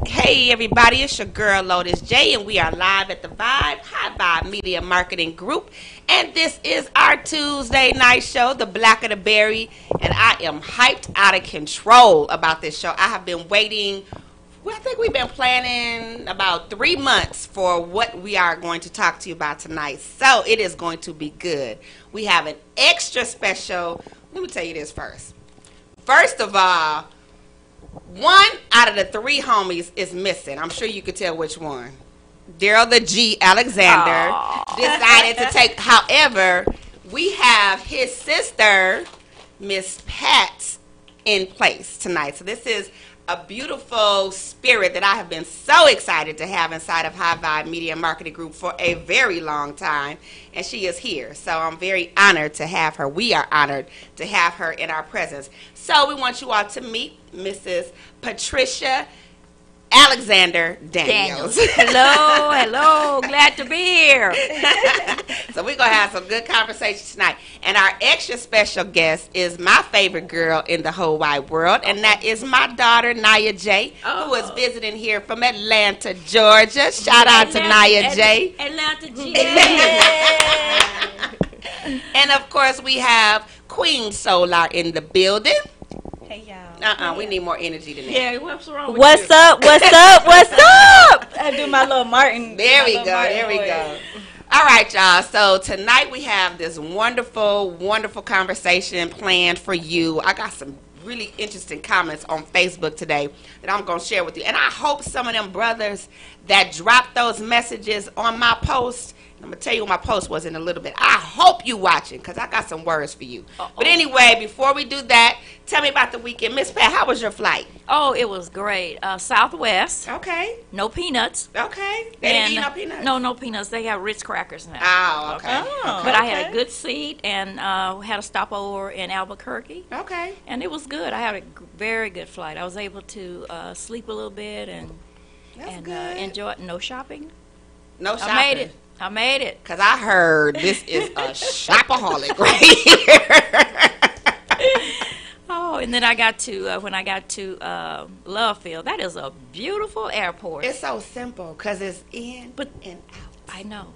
Hey everybody, it's your girl Lotus J, and we are live at the HighVibe Media Marketing Group, and this is our Tuesday night show, The Black of the Berry, and I am hyped out of control about this show. I have been waiting. Well, I think we've been planning about 3 months for what we are going to talk to you about tonight, so it is going to be good. We have an extra special. Let me tell you this first. First of all, one out of the 3 homies is missing. I'm sure you could tell which one. Daryl the G. Alexander decided to take. However, we have his sister, Miss Pat, in place tonight. So this is a beautiful spirit that I have been so excited to have inside of HighVibe Media Marketing Group for a very long time, and she is here. So I'm very honored to have her. We are honored to have her in our presence. So we want you all to meet Mrs. Patricia Alexander Daniels. Hello, glad to be here. So we're going to have some good conversations tonight. And our extra special guest is my favorite girl in the whole wide world, and that is my daughter, Naya J, who is visiting here from Atlanta, Georgia. Shout out to Naya J. Atlanta G. And, of course, we have Queen Solar in the building. Hey, y'all. We need more energy than that. Yeah, what's wrong with What's you? up? What's up? What's up? I do my little Martin. There we go. There we go. All right, y'all. So tonight we have this wonderful, wonderful conversation planned for you. I got some really interesting comments on Facebook today that I'm going to share with you. And I hope some of them brothers that dropped those messages on my post, I'm going to tell you what my post was in a little bit. I hope you watching, because I got some words for you. But anyway, before we do that, tell me about the weekend. Miss Pat, how was your flight? Oh, it was great. Southwest. Okay. No peanuts. Okay. They didn't eat no peanuts? No peanuts. They have Ritz crackers now. Oh, okay. But I had a good seat and had a stopover in Albuquerque. Okay. And it was good. I had a very good flight. I was able to sleep a little bit and enjoy it. No shopping. No shopping. I made it. Because I heard this is a shopaholic right here. Oh, and then I got to, when I got to Love Field, that is a beautiful airport. It's so simple because it's in and out. I know.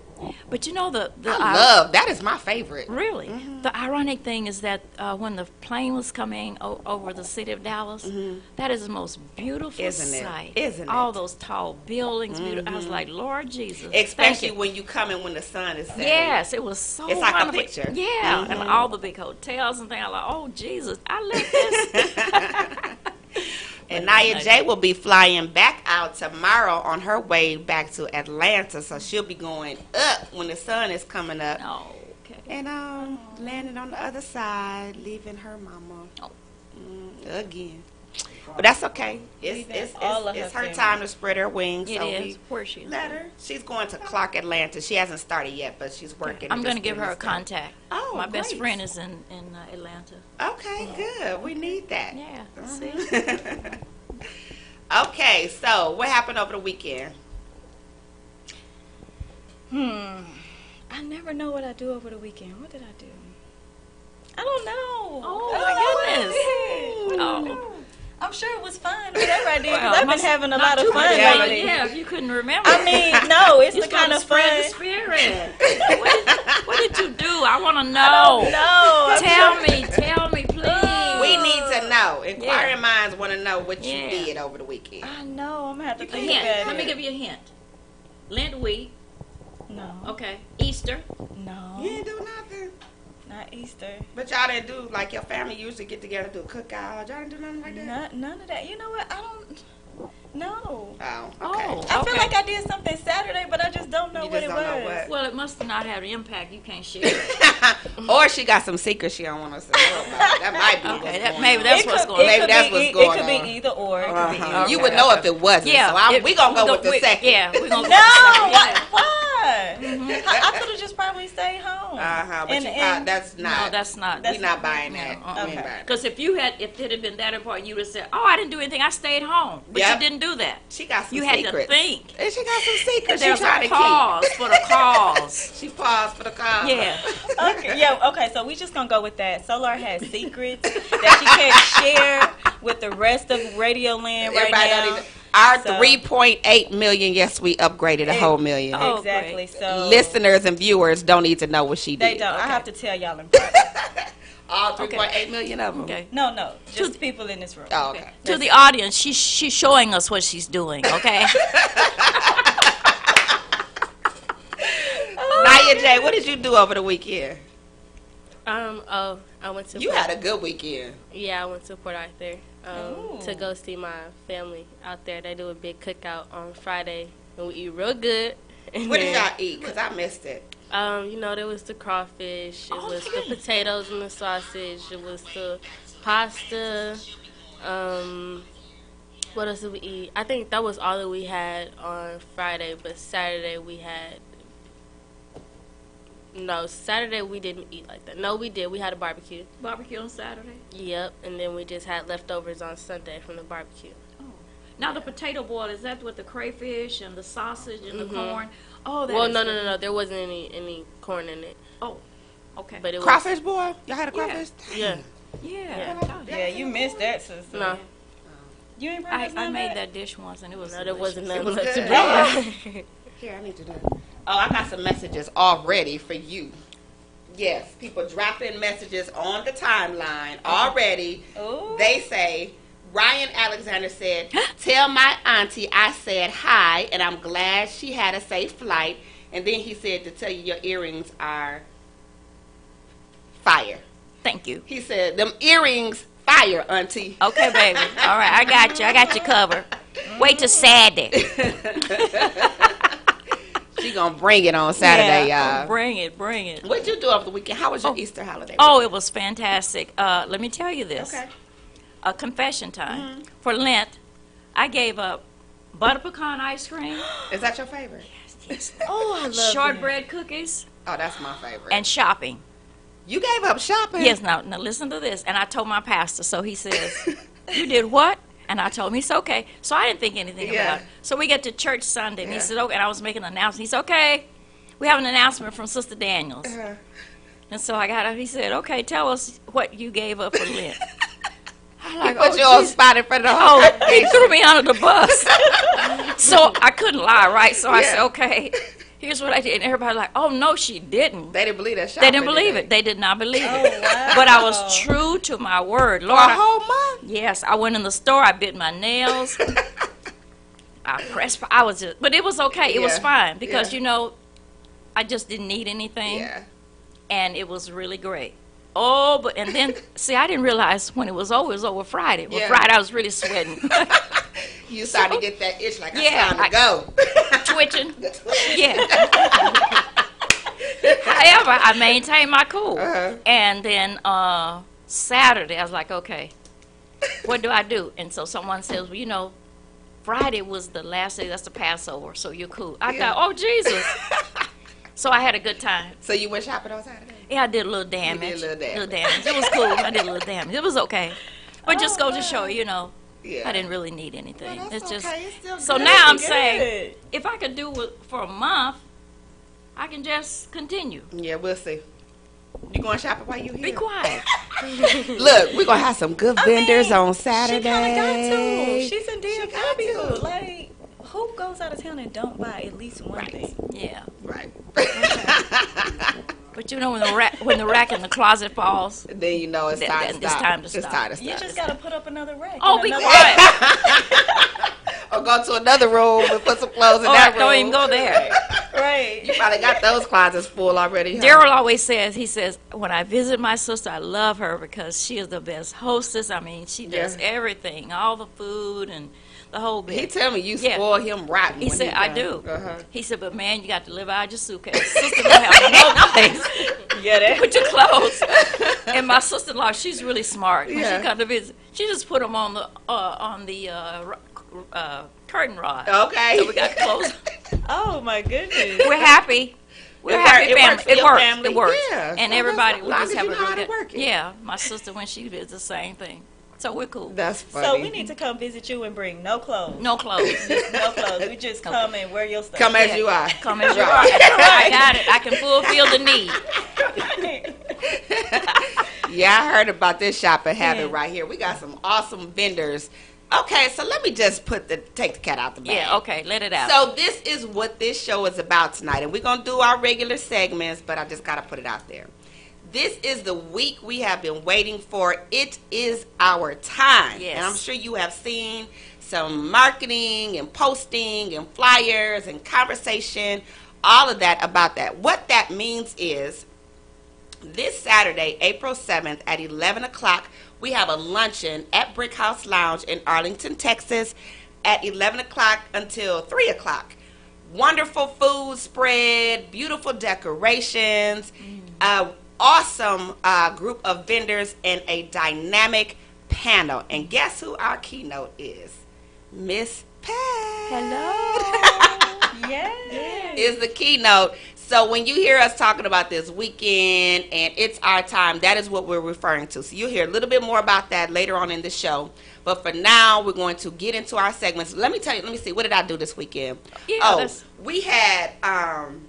But you know, that is my favorite. Really? The ironic thing is that when the plane was coming over the city of Dallas, that is the most beautiful sight. Isn't it? All those tall buildings. Beautiful. I was like, Lord Jesus. Especially when you come in when the sun is setting. Yes, it was so It's like wonderful. a picture. Yeah, and all the big hotels and things. I'm like, oh, Jesus, I love this. And Naya J will be flying back out tomorrow on her way back to Atlanta, so she'll be going up when the sun is coming up. Oh, okay. And landing on the other side, leaving her mama again. But that's okay. It's her time to spread her wings. It so is. Where's she? Let her. She's going to Clark, Atlanta. She hasn't started yet, but she's working. I'm going to give her a contact. Oh, my great. best friend is in Atlanta. Okay, good. We need that. Yeah. See? Okay, so what happened over the weekend? I never know what I do over the weekend. What did I do? I don't know. Oh, my goodness. Oh. I'm sure it was fun. Whatever I did, Well, I've been having a lot of fun lately. Yeah, if you couldn't remember. I mean, no, it's the kind of fun. Spread the spirit. what did you do? I want to know. No. Tell me, please. We need to know. Inquiring minds want to know what you did over the weekend. I know. I'm going to have to think hint. about it. Let me give you a hint. Lent week. No. Okay. Easter. No. You didn't do nothing. Not Easter. But y'all didn't do, like, your family usually get together to do a cookout. Y'all didn't do nothing like that? None of that. You know what? I don't. No. Oh, okay. I feel like I did something Saturday, but I just don't know what it was. Well, it must not have an impact. You can't share it. Or she got some secrets she don't want us to know about. That might be what's going maybe on. that's what's going on. Maybe that's what's going on. It could be either or. It could be either. You would know if it wasn't. Yeah. So we're going to go with the second. Yeah. We're going to No. Why? I could have just probably stayed home. But that's not. No, that's not. We're not buying that. Because if it had been that important, you would have said, "Oh, I didn't do anything. I stayed home." But you didn't do that. She got some you secrets. had to think. And she got some secrets. There's She's trying a to pause keep. for the cause. She paused for the cause. Yeah. Okay. Yeah. Okay. So we just gonna go with that. Solar has secrets that she can't share with the rest of Radio Land right now. Our So- 3.8 million, yes, we upgraded a whole million. Oh, Exactly. great. So Listeners and viewers don't need to know what she did. they don't. I Okay. have to tell y'all in private. All 3.8 million of them. Okay. No, just people in this room. Oh, okay. To the audience, she's showing us what she's doing, okay? Naya J, what did you do over the weekend? Oh, I went to You had a good weekend. yeah, I went to Port Arthur Ooh. to go see my family out there. They do a big cookout on Friday, and we eat real good. And What did then, y'all eat? Because I missed it. You know, there was the crawfish, it Oh, was my the goodness. potatoes and the sausage, it was the pasta. What else did we eat? I think that was all that we had on Friday, but Saturday we had. No, Saturday we didn't eat like that. No, we did. We had a barbecue. Barbecue on Saturday. Yep, and then we just had leftovers on Sunday from the barbecue. Now the potato boil, is that with the crayfish and the sausage and the Mhm. corn? Oh, that Well, is no, good. no. There wasn't any corn in it, Oh, okay. but it was Crawfish boy? Y'all had a Yeah. crawfish? Yeah, yeah. Yeah, you missed that, sister. no, You ain't bring us I none made of that dish once and it was no, there wasn't delicious. none was left to good. bring. Here, I need to do. Oh, I got some messages already for you. Yes, people dropping messages on the timeline already. Ooh. They say, Ryan Alexander said, tell my auntie I said hi, and I'm glad she had a safe flight. And then he said to tell you your earrings are fire. Thank you. He said, them earrings fire, auntie. Okay, baby. All right, I got you. I got you covered. Wait till Saturday. She gonna bring it on Saturday, y'all. Bring it, bring it. What'd you do over the weekend? How was your Easter holiday? Oh, it was fantastic. Let me tell you this. Okay. A confession time. For Lent, I gave up butter pecan ice cream, Is that your favorite? Oh, I love shortbread cookies, Oh, that's my favorite. and shopping. You gave up shopping? Yes, now listen to this. And I told my pastor, so he says, you did what? And I told him, he's okay. So I didn't think anything Yeah. about it. So we get to church Sunday, and Yeah. he said, okay, and I was making an announcement. He said, okay, we have an announcement from Sister Daniels. Uh-huh. And so I got up, he said, okay, tell us what you gave up for Lent. I'm He like, put oh, you on geez. spot in front of the whole Oh, he congregation. threw me under the bus. So I couldn't lie, right? So I Yeah. said, okay, here's what I did. And everybody like, oh, no, she didn't. They didn't believe that shopping. They didn't believe it. They did not believe Oh, it. wow. But I was true to my word. For Lord, a whole month? yes, I went in the store. I bit my nails. I pressed. I was just, but it was okay. It was Yeah. fine because Yeah. I just didn't need anything, Yeah. and it was really great. Oh, but and then see, I didn't realize when it was over Friday. Well, Yeah. Friday I was really sweating, You started to get that itch like, Yeah, it's time to go. twitching. Yeah. However, I maintained my cool. Uh-huh. And then Saturday, I was like, okay, what do I do? And so someone says, well, Friday was the last day. That's the Passover, so you're cool. I Yeah. thought, oh, Jesus. So I had a good time. So you went shopping on Saturday? Yeah, I did a little damage. a little damage. It was cool. I did a little damage. It was okay. But just Oh, go to show, Yeah. I didn't really need anything. Well, that's it's just okay. It's still so good. now I'm Good. saying if I could do it for a month, I can just continue. Yeah, we'll see. You going shopping while you here? Be quiet. Look, we're going to have some good vendors on She Saturday. kind of got to. She's in She got DFW. to. Like, who goes out of town and don't buy at least one thing? Yeah. Right. But when the rack in the closet falls, Then you know it's Then- time then to it's stop. time to It's stop. time to You stop. just got to put up another rack. oh, and be another quiet. Or go to another room and put some clothes in Oh, that room. don't even go there. Right. You probably got those closets full already. Huh? Daryl always says, when I visit my sister, I love her because she is the best hostess. I mean, she does Yeah. everything, all the food and the whole bit. He tell me you Yeah. spoil him rotten. He when said, I done. do. Uh-huh. He said, but man, you got to live out your suitcase. Sister don't have no place. Yeah, that. Put your clothes. And my sister-in-law, she's really smart. When Yeah. she come to visit, she just put them on the curtain rod. Okay. So we got clothes. Oh, my goodness. We're happy. We're It happy work- it family. works for your family? It works. Yeah. And So everybody that's- will long just as have you a know how real to good. work it. Yeah, my sister when she visits the same thing. So we're cool. That's funny. So we need to come visit you and bring no clothes. No clothes. No clothes. We just come and wear your stuff. Come as Yeah. you are. Come as you are. Right. I got it. I can fulfill the need. Yeah, I heard about this shopping habit Yeah. right here. We got some awesome vendors Okay, so let me just take the cat out the bag. Yeah, okay, let it out. So this is what this show is about tonight, and we're gonna do our regular segments, but I just gotta put it out there. This is the week we have been waiting for. It is our time. Yes. And I'm sure you have seen some marketing and posting and flyers and conversation, all of that about that. What that means is this Saturday, April 7th at 11 o'clock, we have a luncheon at Brick House Lounge in Arlington, Texas at 11 o'clock until 3 o'clock. Wonderful food spread, beautiful decorations, awesome group of vendors, and a dynamic panel. And guess who our keynote is? Miss Pat. Hello. Yes. Is the keynote. So when you hear us talking about this weekend and it's our time, that is what we're referring to. So you'll hear a little bit more about that later on in the show. But for now, we're going to get into our segments. Let me see, what did I do this weekend? Yeah, we had on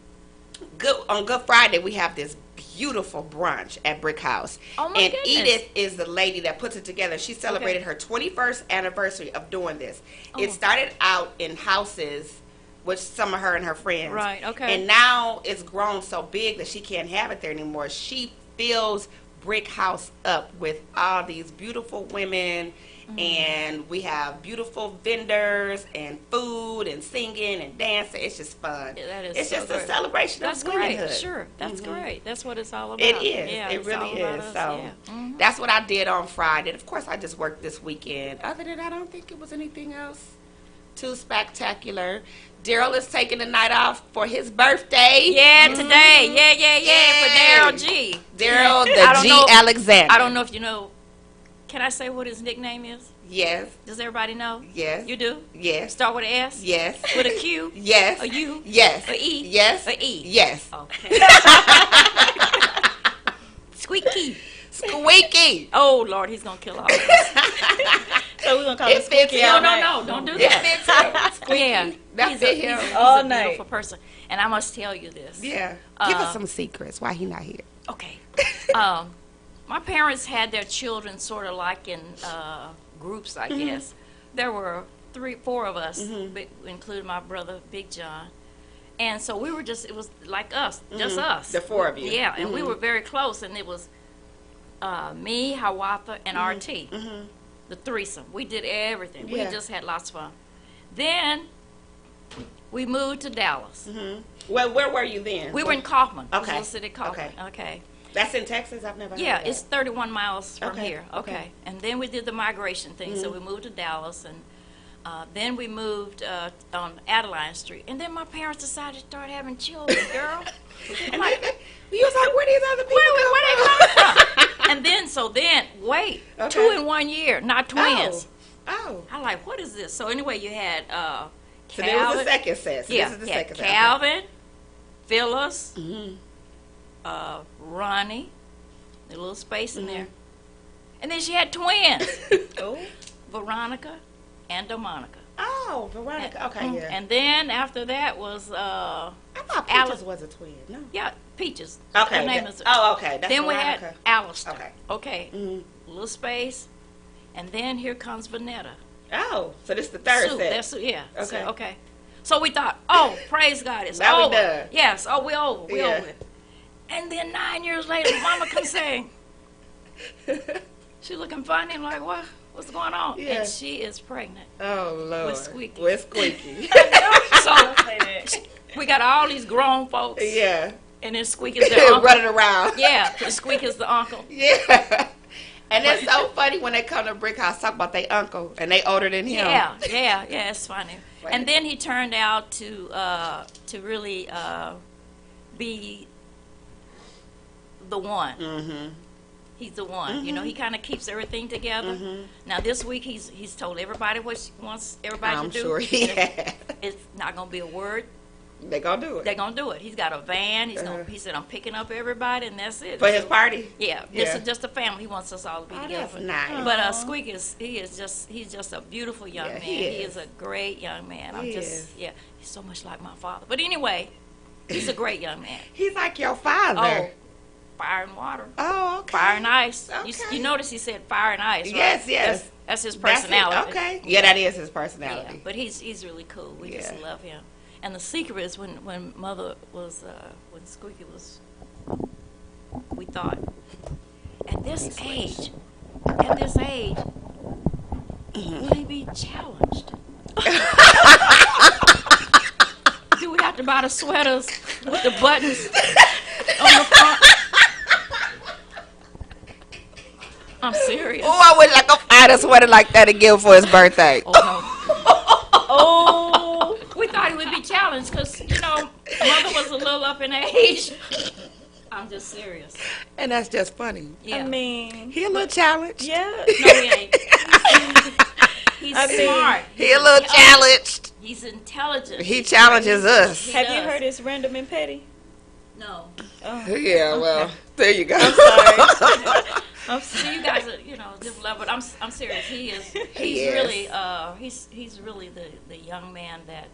Good Friday, we have this beautiful brunch at Brick House. Oh my and goodness. Edith is the lady that puts it together. She celebrated her 21st anniversary of doing this. It started out in houses with some of her and her friends. Right, okay. And now it's grown so big that she can't have it there anymore. She fills Brick House up with all these beautiful women, and we have beautiful vendors and food and singing and dancing. It's just fun. Yeah, that is it's so just great. a celebration That's of great. womanhood. Sure, that's great. That's what it's all about. It is. Yeah, it it's really all about is. us. So Yeah. that's what I did on Friday. Of course, I just worked this weekend. Other than that, I don't think it was anything else too spectacular. Daryl is taking the night off for his birthday. Yeah, today. Yeah, for Daryl G. Daryl I the don't G know- Alexander. I don't know if you know. Can I say what his nickname is? Yes. Does everybody know? Yes. You do? Yes. Start with an S? Yes. With a Q? Yes. A U? Yes. A E? Yes. A E? Yes. Okay. Squeaky. Squeaky. Oh, Lord, he's going to kill all of us. So we're going to call It it fits Squeaky him. all No, night. no, don't do It that. fits him. Yeah. That He's fit a, him. he's All a night. beautiful person. And I must tell you this. Yeah. Give us some secrets. Why he not here? Okay. My parents had their children sort of like in groups, I guess. There were 4 of us, including my brother, Big John. And so we were it was like us, just us. The 4 of you. Yeah, and we were very close, and it was me, Hiawatha, and RT. The threesome. We did everything. We Yeah. just had lots of fun. Then we moved to Dallas. Well, where were you then? We were in Kaufman, Okay. Little City, Kaufman. Okay. That's in Texas? I've never heard Yeah, of that. it's 31 miles from Okay, here. okay. Okay. And then we did the migration thing, so we moved to Dallas, and then we moved on Adeline Street. And then my parents decided to start having children, girl. I'm like, You was like, where these other people where they come come from? And then, wait, Okay. 2 in 1 year, not twins. Oh. I'm like, what is this? So anyway, you had So there was Calvin. the second set. So Yeah, this is the yeah, second set. Calvin, Phyllis, Mm-hmm. Ronnie, a little space in there. And then she had twins, Oh. Veronica and Domonica. Oh, Veronica. Okay, yeah. And then after that was, I thought Alice- Peaches was a twin. No. yeah, Peaches. Okay. Her name that- is, okay. That's then we Veronica. had Alistair. Okay. Okay. Mhm. Little space. And then here comes Vanetta. Oh, so this is the third Sue, set. that's, yeah. Okay. So, okay. So we thought, oh, praise God, it's Now we over. done. Yes, oh, we over. We Yeah. over. And then 9 years later, Mama comes saying, she looking funny. I'm like, what? What's going on? Yeah. And she is pregnant. Oh, Lord. With Squeaky. With Squeaky. So we got all these grown folks. yeah. And then Squeak is their uncle. Running around. Yeah, the Squeak is the uncle. Yeah. And it's so funny when they come to Brick House talk about their uncle and they older than him. Yeah, it's funny. Right. And then he turned out to really be the one. Mm-hmm. He's the one. You know, he kind of keeps everything together. Now this week he's told everybody what he wants everybody I'm to do. sure he has. It's not gonna be a word. They gonna do it. They're gonna do it. He's got a van. He said I'm picking up everybody, and that's it. For his So- party? Yeah, this Yeah. is just a family. He wants us all to be Oh, together. that's nice. But Squeak he's just a beautiful young Yeah, man. he He is. is a great young man. He is. He's so much like my father. But anyway, he's a great young man. He's like your father. Oh, fire and water. Oh, okay. Fire and ice. Okay. You notice he said fire and ice, right? Yes, yes. That's his That's it. personality. Okay. Yeah, that is his Yeah, personality. but he's really cool. We just Yeah. love him. And the secret is when Mother was, when Squeaky was, we thought, at this age, will he be challenged? Do we have to buy the sweaters with the buttons on the front? I'm serious. Oh, I would like a fighter sweater like that to give for his birthday. Oh, no. Oh, We thought he would be challenged because, Mother was a little up in age. I'm just serious. And that's just funny. Yeah. I mean, He a little challenged. yeah. No, he ain't. He's I mean, smart. He a little challenged. He's intelligent. He challenges us. He Have you does. heard his random and petty? No. Oh, Yeah, well, there you go. I'm sorry. I'm So sorry. you guys are, just love it. I'm serious. He's is. really, he's really the young man that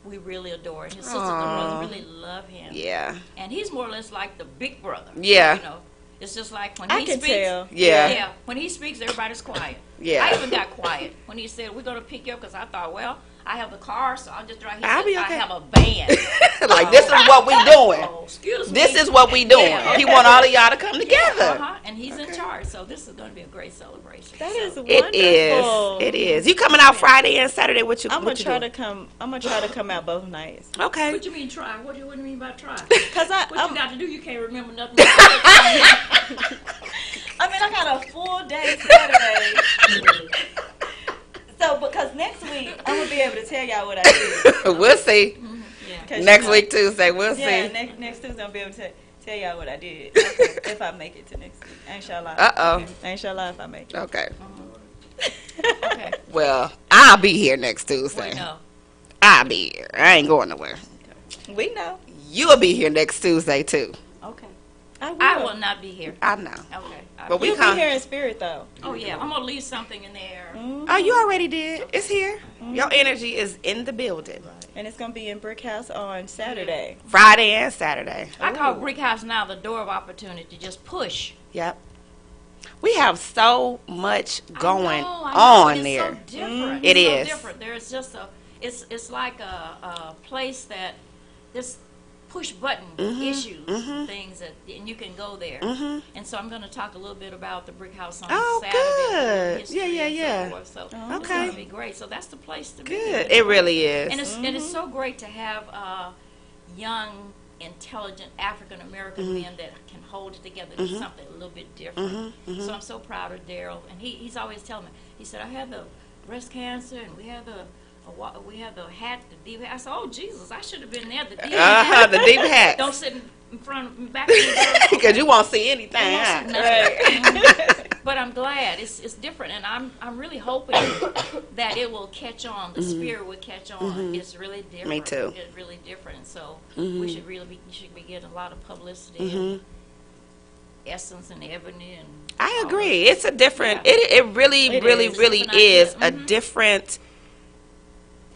we really adore. His sisters and Aw. brothers really love him. Yeah. And he's more or less like the big brother. Yeah. It's just like when I he can speaks. tell. Yeah. Yeah. When he speaks, everybody's quiet. Yeah. I even got quiet when he said, "We're going to pick you up," because I thought, well, I have the car, so I'll just drive. He I'll said, be okay. I have a van. Like, this is what we doing. Oh, excuse me. This is what we doing. Yeah, He okay. want all of y'all to come together. Uh-huh. And he's in charge, so this is going to be a great celebration. That So- is wonderful. It is. It is. You coming out Friday and Saturday? What you? I'm gonna what you try doing? to come. I'm gonna try to come out both nights. Okay. What you mean try? What do you mean by try? Cause What you I'm, got to do? You can't remember nothing. I mean, I got a full day Saturday. So, because next week I'm gonna be able to tell y'all what I did. We'll see. Yeah. 'Cause, Next week Tuesday, we'll Yeah, see. next Tuesday I'll be able to tell y'all what I did if I make it to next week. I ain't sure lie. Uh-oh. I ain't sure lie if I make it. Okay. Okay. Well, I'll be here next Tuesday. Well, no. I'll be here. I ain't going nowhere. We know. You'll be here next Tuesday too. Okay. I will. I will not be here. I know. Okay. But we You'll come. be here in spirit though. Oh yeah, I'm gonna leave something in there. Oh, you already did. It's here. Your energy is in the building. And it's gonna be in Brick House on Saturday. Friday and Saturday. I call Brick House now the door of opportunity. Just push. Yep. We have so much going I know, on it's there. So different. It It's is. so different. There's just it's like a place that this push button issues things that, and you can go there. And so I'm going to talk a little bit about the Brick House on Oh, Saturday. good. history Yeah, and yeah. So forth. So Oh, it's okay. going to be great. So that's the place to be. Good. It really is. And it's so great to have young, intelligent African American men that can hold it together and do something a little bit different. So I'm so proud of Daryl, and he's always telling me. He said, "I had the breast cancer, and we had the hat, the deep hat." I said, "Oh Jesus, I should have been there." The deep hat. The deep hat. Don't sit in front of back of the Because you won't see anything. I Huh? won't see nothing. But I'm glad it's different, and I'm really hoping that it will catch on. The spirit will catch on. It's really different. Me too. It's really different. So we should really be getting a lot of publicity. And Essence and Ebony and. I all agree. those. It's a different. Yeah. It really, It really, is. really It's an idea. is a different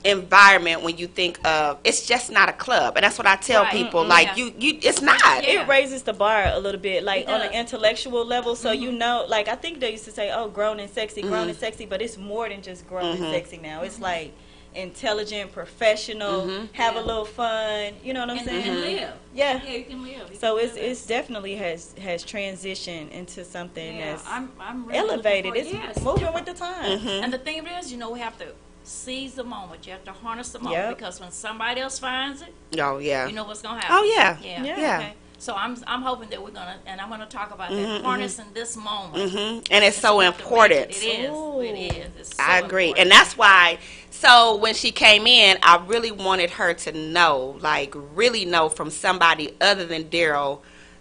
environment when you think of. It's just not a club, and that's what I tell Right. people. Mm-mm. Like Yeah. you, it's not. Yeah. It raises the bar a little bit, like It on an does. intellectual level. So you know, like I think they used to say, "Oh, grown and sexy, grown and sexy," but it's more than just grown and sexy now. It's like intelligent, professional, have a Yeah. little fun. You know what I'm And, saying? and live. Yeah. Yeah, you can live. You So can it's live. it's definitely has transitioned into something Yeah, that's I'm really elevated. looking It's for- yes. moving with the times. And the thing of it is, we have to seize the moment. You have to harness the moment Yep. because when somebody else finds it, Oh yeah. you know what's gonna happen. Oh yeah. Yeah. Yeah. Okay. So I'm hoping that we're gonna, and I'm gonna talk about that harnessing this moment. And it's so important. It is. Ooh. It is. It's so I agree. important. And that's why, so when she came in, I really wanted her to know, like really know from somebody other than Daryl,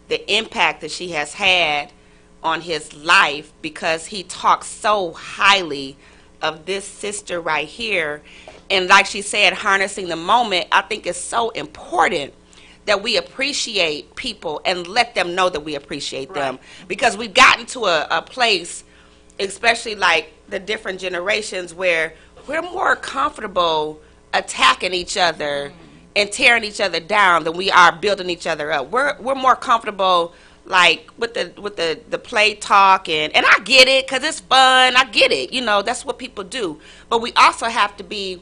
the impact that she has had on his life, because he talks so highly of this sister right here. And like she said, harnessing the moment, I think is so important that we appreciate people and let them know that we appreciate them. Because we've gotten to a place, especially like the different generations, where we're more comfortable attacking each other and tearing each other down than we are building each other up. We're more comfortable like with the play talk, and I get it because it's fun. I get it. You know, that's what people do. But we also have to be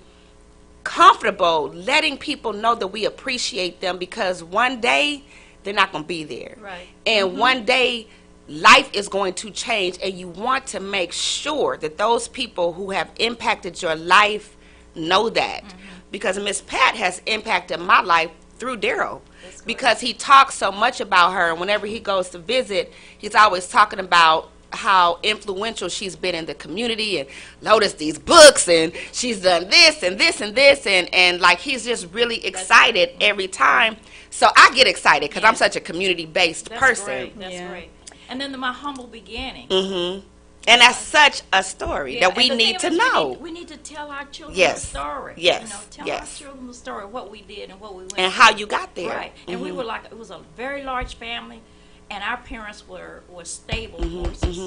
comfortable letting people know that we appreciate them, because one day they're not going to be there. Right. And one day life is going to change, and you want to make sure that those people who have impacted your life know that. Because Miss Pat has impacted my life through Daryl, because he talks so much about her, and whenever he goes to visit, he's always talking about how influential she's been in the community, and Lotus these books, and she's done this and this and this, and like he's just really excited every time. So I get excited because I'm such a community-based person. Great. That's great. And then my humble beginning. And that's such a story that we and the need to thing is, know. We need to tell our children Yes. the story. Yes. You know, tell Yes. our children the story of what we did and what we went And through. how you got there. Right. And we were like, it was a very large family, and our parents were stable forces.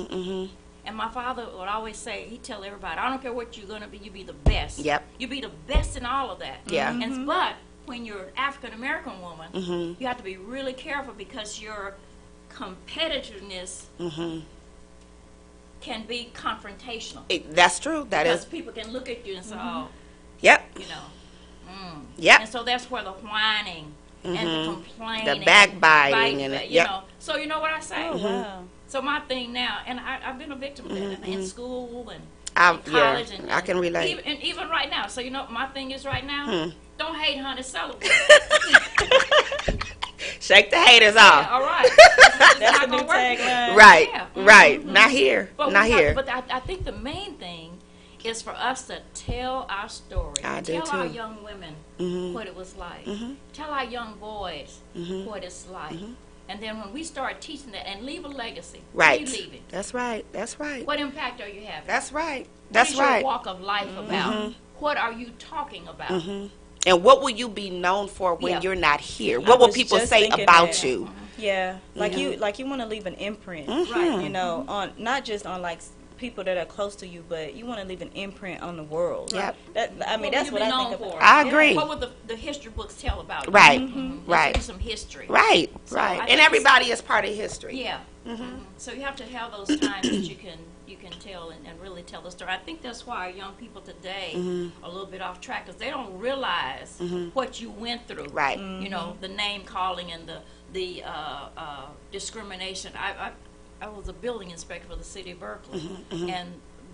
And my father would always say, he'd tell everybody, I don't care what you're going to be, you be the best. Yep. You be the best in all of that. Yeah. But when you're an African-American woman, you have to be really careful, because your competitiveness can be confrontational. That's true. That Because is. people can look at you and say, oh, Yep. you know. Yep. And so that's where the whining and the complaining. The backbiting and and you know. So you know what I say? Oh, wow. So my thing now, and I've been a victim of that in school and in Yeah, college. And I can relate. Even right now. So you know, my thing is right now, don't hate, honey, celebrate. Shake the haters Yeah, off. all right. That's the new tagline. Right, Yeah. right. Not here. But Not we have- here. But I think the main thing is for us to tell our story. I do tell our too. young women what it was like. Tell our young boys what it's like. And then when we start teaching that, and leave a legacy. Right. What are you leaving? That's right. That's right. What impact are you having? That's right. What That's is your right. walk of life about? What are you talking about? And what will you be known for when Yeah. you're not here? I What will was people just say thinking about that. you? Yeah, like you want to leave an imprint, Right. you know, on not just on like people that are close to you, but you want to leave an imprint on the world. Yep. That, I mean, What that's will what you be I known think about. for? I agree. What would the history books tell about you? Right. Let's Right. do some history. Right. So Right. I And think everybody is part of history. Yeah. So you have to have those times that you can tell and really tell the story. I think that's why our young people today are a little bit off track, because they don't realize what you went through. Right. You know, the name calling and the discrimination. I was a building inspector for the city of Berkeley, and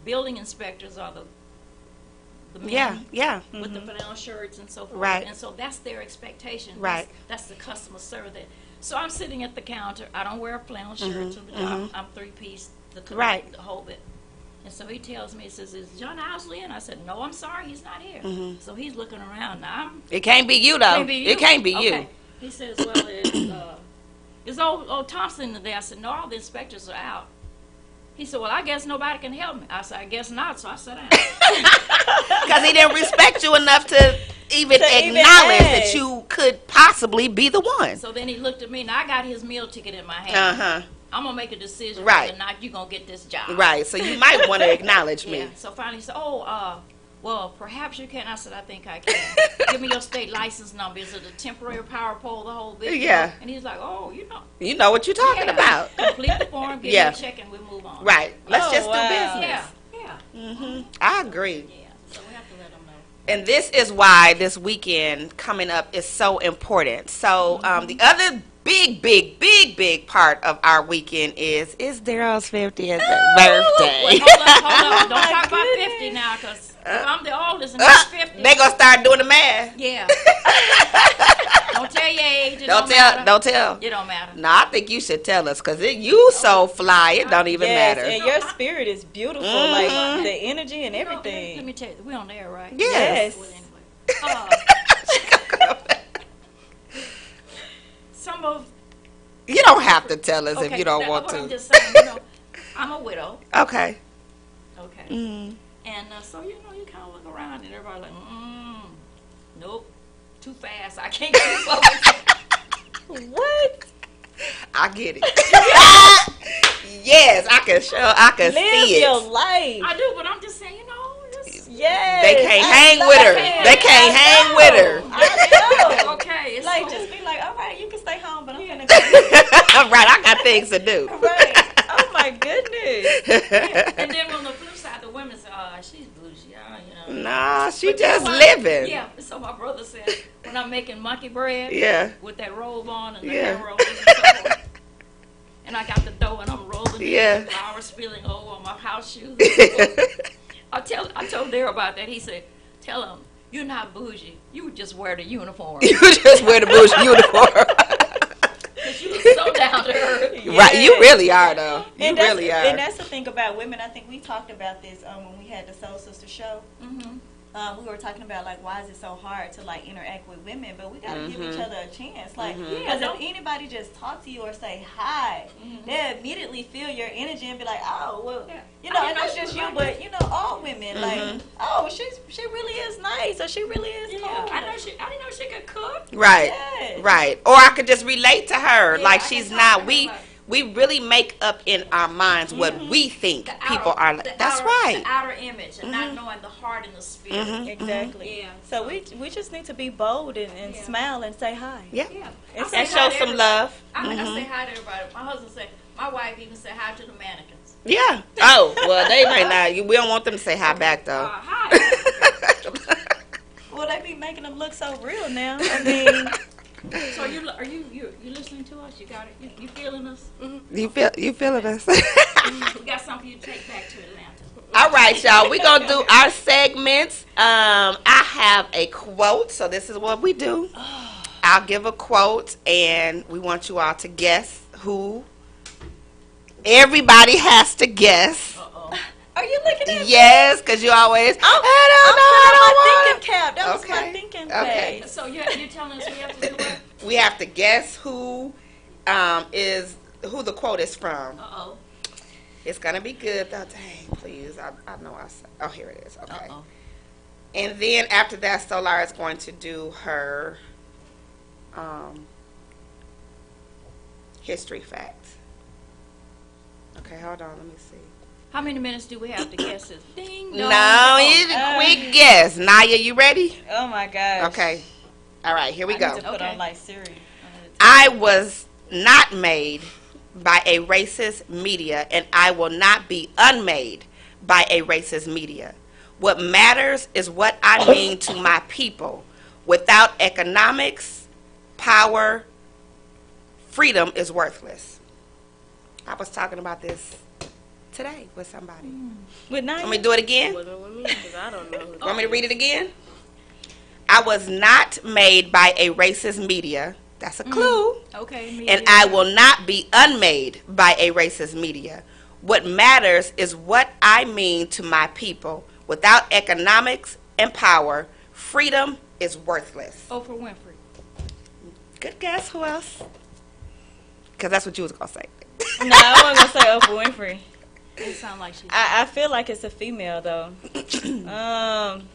building inspectors are the men Yeah. Yeah. with the flannel shirts and so forth. Right. And so that's their expectation. Right. That's the customer service. So I'm sitting at the counter. I don't wear a flannel shirt to the job. I'm three-piece, Right. the whole bit. And so he tells me, he says, is John Owsley in? I said, no, I'm sorry, he's not here. So he's looking around. Now, It can't be you though. It can't be you. Okay. He says, well, is old Thompson today? I said, no, all the inspectors are out. He said, well, I guess nobody can help me. I said, I guess not, so I sat down. Because he didn't respect you enough to even acknowledge that ask. you could possibly be the one. So then he looked at me, and I got his meal ticket in my hand. Uh-huh. I'm going to make a decision Right. whether or not you're going to get this job. Right. So you might want to acknowledge me. Yeah. So finally he said, well, perhaps you can. I said, I think I can. Give me your state license number. Is it a temporary power pole, the whole bit? Yeah. And he's like, oh, You know what you're talking yeah. about. Complete the form, give Yeah. me a check, and we'll move on. Right. Let's Oh, just wow. do business. Yeah. I agree. Yeah. So we have to let them know. And this is why this weekend coming up is so important. So the other big part of our weekend is Daryl's 50th birthday. Wait, hold on. Don't talk about 50 now, because if I'm the oldest and he's 50. They gonna start doing the math. Yeah. Don't tell your age. It Don't matter. tell. It don't matter. No, I think you should tell us, because you so fly, it don't even Yes, matter. and your spirit is beautiful, like the energy and You know, everything. let me tell you, we're on the air, right? Yes. Well, anyway. Some of You don't have to tell us if okay, you don't that- want what I'm to. just saying, you know, I'm a widow. Okay. Okay. Mm. And so you know, you kind of look around and everybody like, nope, too fast. I can't keep up with you. What? I get it. Yes, I can Live see your it. life. I do, but I'm just saying, you know, it's, Yes. They can't I hang love with her. it. They can't I hang know. with her. I know. okay. It's like, cool. just be like, all right, you can stay home, but I'm gonna go. Right, I got things to do. Right. Oh my goodness. And then on the flip side, the women say, "Oh, she's bougie, you know." Nah, she But you know just what? living. Yeah. So my brother said, when I'm making monkey bread, Yeah. with that robe on and the Yeah. hair rollers and so forth, and I got the dough and I'm rolling it, Yeah. and flour spilling over on my house shoes. I told Dare about that. He said, "Tell him you're not bougie. You would just wear the uniform. You just wear the bougie uniform. Because you look so down to earth." Right, you really are though. You And really are. And that's the thing about women. I think we talked about this when we had the Soul Sister show. Mm-hmm. We were talking about like why is it so hard to like interact with women, but we gotta give each other a chance. Like, because if anybody just talk to you or say hi, they immediately feel your energy and be like, oh well, you know, and not just you, but you know, all women like, oh, she really is nice, or she really is cool. I didn't know she could cook. Right, Yes. right. Or I could just relate to her. Yeah, like I she's can talk not. to her. We really make up in our minds what we think people are like. That's right. The outer image and not knowing the heart and the spirit. Exactly. Yeah. So we just need to be bold and smile and say hi. Yeah. Yeah. It's- I And say hi show to some everybody. love. I say hi to everybody. My husband said, my wife even said hi to the mannequins. Yeah. Oh, well, they might not. We don't want them to say hi back though. Hi. Well, they be making them look so real now. I mean, So you listening to us? You got it? You feeling us? You feeling us? We got something for you to take back to Atlanta. All right, y'all. We're going to do our segments. I have a quote, so this is what we do. I'll give a quote, and we want you all to guess who. Everybody has to guess. are you looking at me? Yes, because you always, I'm I don't know. thinking cap. That was my Okay. thinking Okay. face. So you're telling us we have to do what? We have to guess who the quote is from. Uh-oh. It's going to be good, though. Dang, please. I know I said. Oh, here it is. Okay. Uh-oh. And then after that, Solar is going to do her history facts. Okay, hold on. Let me see. How many minutes do we have to guess this? Ding dong. No, it's a quick guess. Naya, you ready? Oh my gosh. Okay. All right, here we I go. need to put Okay. on like Siri. I was not made by a racist media, and I will not be unmade by a racist media. What matters is what I mean to my people. Without economics, power, freedom is worthless. I was talking about this today with somebody. With Want Naya? me to do it again? Wasn't with me because I don't know. Who Want me to read it again? I was not made by a racist media. That's a clue. Okay. Me And either. I will not be unmade by a racist media. What matters is what I mean to my people. Without economics and power, freedom is worthless. Oprah Winfrey. Good guess. Who else? Because that's what you was going to say. No, I wasn't gonna say Oprah Winfrey. It sounds like she's. I feel like it's a female though.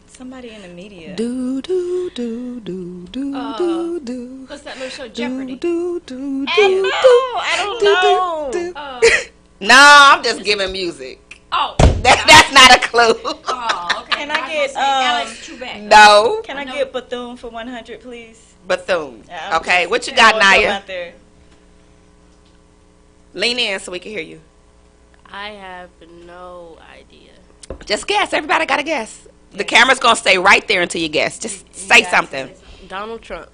Somebody in the media. Do, do, do, do, do, do, do. What's that little show, Jeopardy? Do, do, do, I don't know. do, do. No, I'm just giving music. Oh. That's not a clue. Oh, okay. Can I was get, gonna say Alex Trebek. No. Can I No. get Bethune for 100, please? Bethune. Yeah, I'm Okay, just what you got, throwing something Naya? out there. Lean in so we can hear you. I have no idea. Just guess. Everybody got to guess. The camera's going to stay right there until you guess. Just say something. Donald Trump.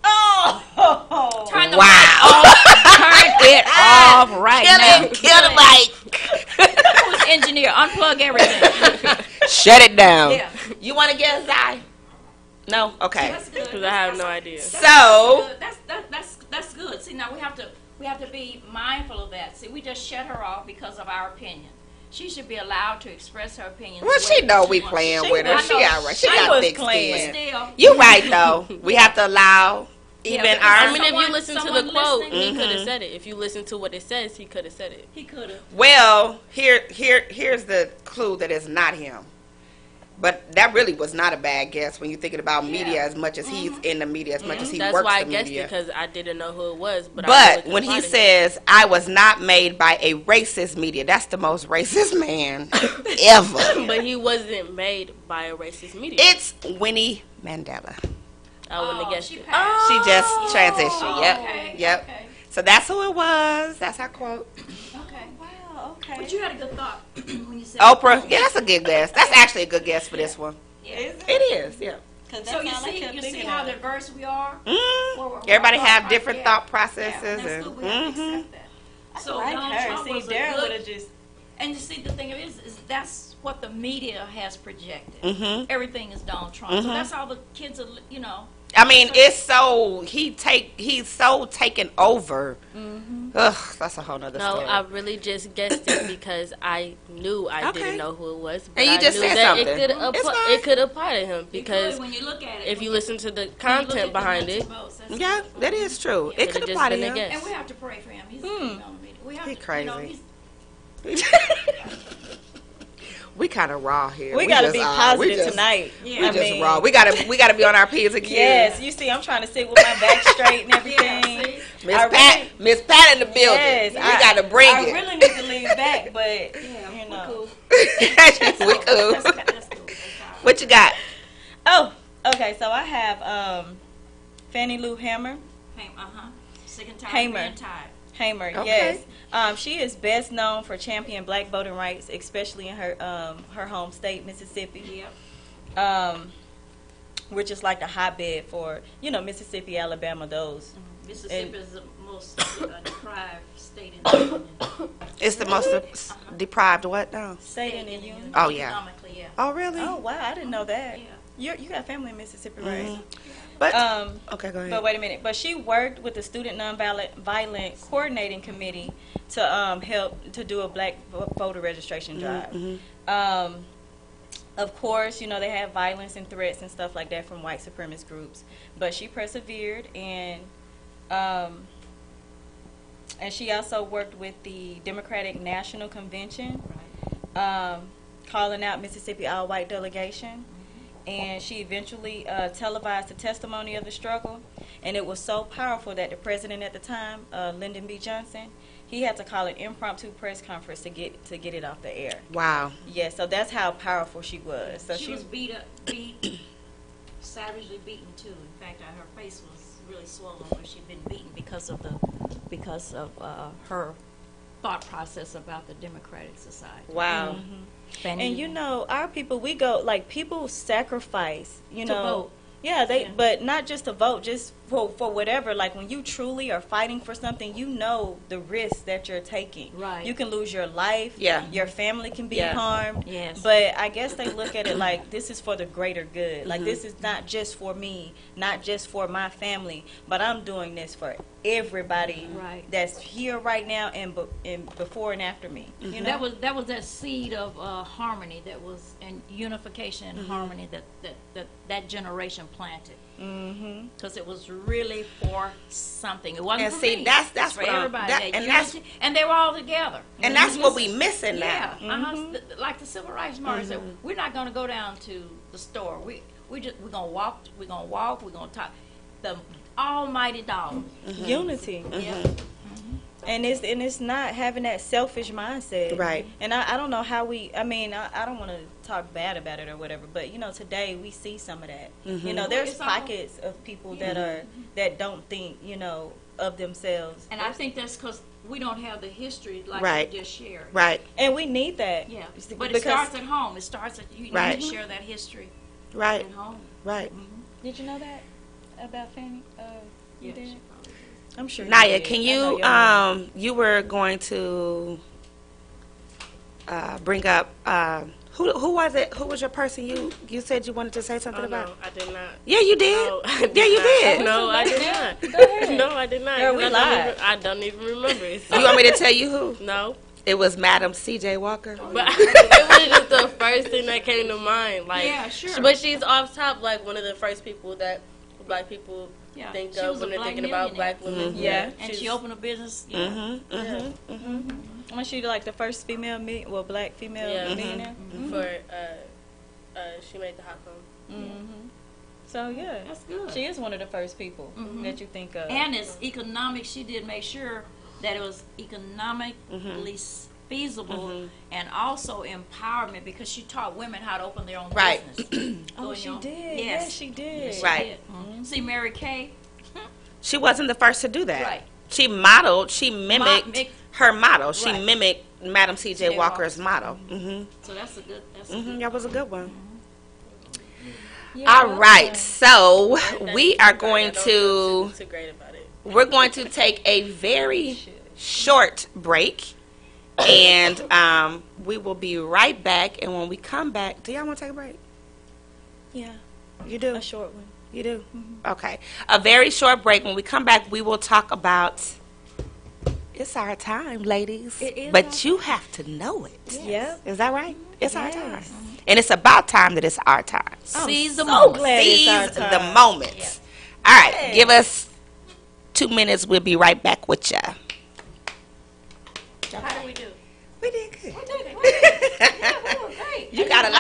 Oh! Turn the Wow. Turn it off right now. Kill the mic. Who's engineer? Unplug everything. Shut it down. Yeah. You want to guess, Zai? No? Okay. That's good. Because I have no idea. So, That's good. See, now we have to be mindful of that. See, we just shut her off because of our opinion. She should be allowed to express her opinion. well, she know we playing with her. I She know. all right. She She got was thick playing. skin. Still, You right, though. We have to allow even because our... I mean, if Someone- you listen to the someone quote, listening? he could have said it. If you listen to what it says, he could have said it. he could have. Well, here's the clue that is not him. But that really was not a bad guess when you're thinking about media as much as he's in the media, as much as he That's works why I the guessed media. it because I didn't know who it was. But But when he says, I was not made by a racist media, that's the most racist man ever. but he wasn't made by a racist media. It's Winnie Mandela. I wouldn't have guessed she it. passed. She just transitioned. Yep. Okay, Yep. okay. So that's who it was. That's our quote. Okay. Wow, okay. But you had a good thought when you said Oprah. Yeah, that's a good guess. That's actually a good guess for this one. Is It is. Yeah. So you see how diverse we are? Everybody have different thought Yeah, processes. and that's good. We have to accept that. So like Donald her. Trump See, was a Daryl good- would have just. And you see, the thing is that's what the media has projected. Mhm. Everything is Donald Trump. So that's all the kids are, you know. I mean, it's so he's so taken over. Ugh, that's a whole nother No, story. I really just guessed it because I knew I Okay. didn't know who it was. But And you I just knew said that something. It It's it could apply to him because Because when you look at it, if you listen to the when you look content at the behind nuts it, and bolts, that's Yeah, good. that is true. It could Could've apply just to been a him. guess. And we have to pray for him. He's a female media. We have He to, crazy. You know, he's, We kind of raw here. We gotta just, be we positive just- tonight. Yeah. We I just mean, raw. We gotta be on our P's and Q's. Yes, you see, I'm trying to sit with my back straight and everything. yeah, see? Miss Pat in the building. Yes, we gotta bring I it. really need to lean back, but Yeah, you we're know. cool. we cool. That's cool. That's all right. What you got? Oh, okay. So I have Fannie Lou Hamer. Sick and tired Hamer. of being tired. Hamer, Okay. yes. She is best known for championing black voting rights, especially in her home state, Mississippi. Yep. Which is like the hotbed for Mississippi, Alabama, those. Mississippi is the most deprived state in the union. It's the most deprived what now? State in the union. Oh, yeah. Economically, yeah. Oh really? Oh wow, I didn't know that. Yeah. You got family in Mississippi, right? Mhm. But okay, go ahead. But wait a minute. But she worked with the Student Nonviolent Coordinating Committee to help to do a black voter registration drive. Of course, they have violence and threats and stuff like that from white supremacist groups. But she persevered, and she also worked with the Democratic National Convention, calling out Mississippi all-white delegation. And she eventually televised the testimony of the struggle. And it was so powerful that the president at the time, Lyndon B. Johnson, he had to call an impromptu press conference to get it off the air. Wow. Yeah, so that's how powerful she was. So she was beat, savagely beaten too. In fact, her face was really swollen where she'd been beaten because of her thought process about the Democratic Society. Wow. And our people, we go people sacrifice, to vote. Yeah, Yeah. but not just to vote, just for whatever. Like when you truly are fighting for something, the risk that you're taking. Right. You can lose your life. Yeah. Your family can be Yeah. harmed. Yes. But I guess they look at it like this is for the greater good. Like this is not just for me, not just for my family, but I'm doing this for everybody Right. that's here right now and before and after me. You know? That was that seed of harmony that was and unification and harmony that generation planted. Because it was really for something. It wasn't And for see, me. that's It's for what I'm- everybody. that- That and that's- unity, and they were all together. And that's what we missing now. Yeah, like the civil rights march said, we're not going to go down to the store. We're gonna walk. We're gonna talk. The almighty dollar. Unity. Yeah. And it's not having that selfish mindset. Right. And I don't know how I don't want to talk bad about it or whatever, but today we see some of that. There's It's all- pockets of people that don't think, of themselves. And I think that's because we don't have the history like Right. you just shared. Right. And we need that. Yeah. But it Because- starts at home. It starts at you Right. need to share that history Right. at home. Right. Did you know that about Fannie? You Yes. did? I'm sure. Naya, did. can I know you your mom. you were going to bring up who was it? Who was your person you said you wanted to say something Oh, about? no, I did not. Yeah, you did. No, I did Yeah, you not. did. No, I did not. Go ahead. No, I did not. Girl, we I don't live. even- I don't even remember it. You want me to tell you who? No. It was Madam C.J. Walker. But it was just the first thing that came to mind. Like, Yeah, sure. But she's off top, like one of the first people that black people Yeah. think She of was a when they're black thinking about millionaire. black women. Yeah. And she's- she opened a business. Yeah. Wasn't she like the first black female Yeah. millionaire? For she made the hot phone. So yeah, That's good. she is one of the first people that you think of. And it's economic. She did make sure that it was economically feasible, and also empowerment, because she taught women how to open their own Right. business. Oh, she did. Yes. Yes, she did. She Right. did. See, Mary Kay, She wasn't the first to do that. Right. She modeled, she mimicked her model. She Right. mimicked Madam C.J. C.J. Walker's Walker. model. Mm-hmm. so that's a good. That's a Mm-hmm. good. That was a good one. Yeah. All right, so we are going Don't to feel too great about it. we're going to take a very short break, and we will be right back. And when we come back, do y'all want to take a break? Yeah, You do. a short one. You do? Okay. A very short break. When we come back, we will talk about it's our time, ladies. It is but our you have to know it. Yep. Is that right? It's our Yes. time. And it's about time that it's our time. Seize the so moment. glad it's our Seize time. the moment. Yeah. All right. Yeah. Give us 2 minutes. We'll be right back with ya. How do we do? We did good. Great. You got a lot.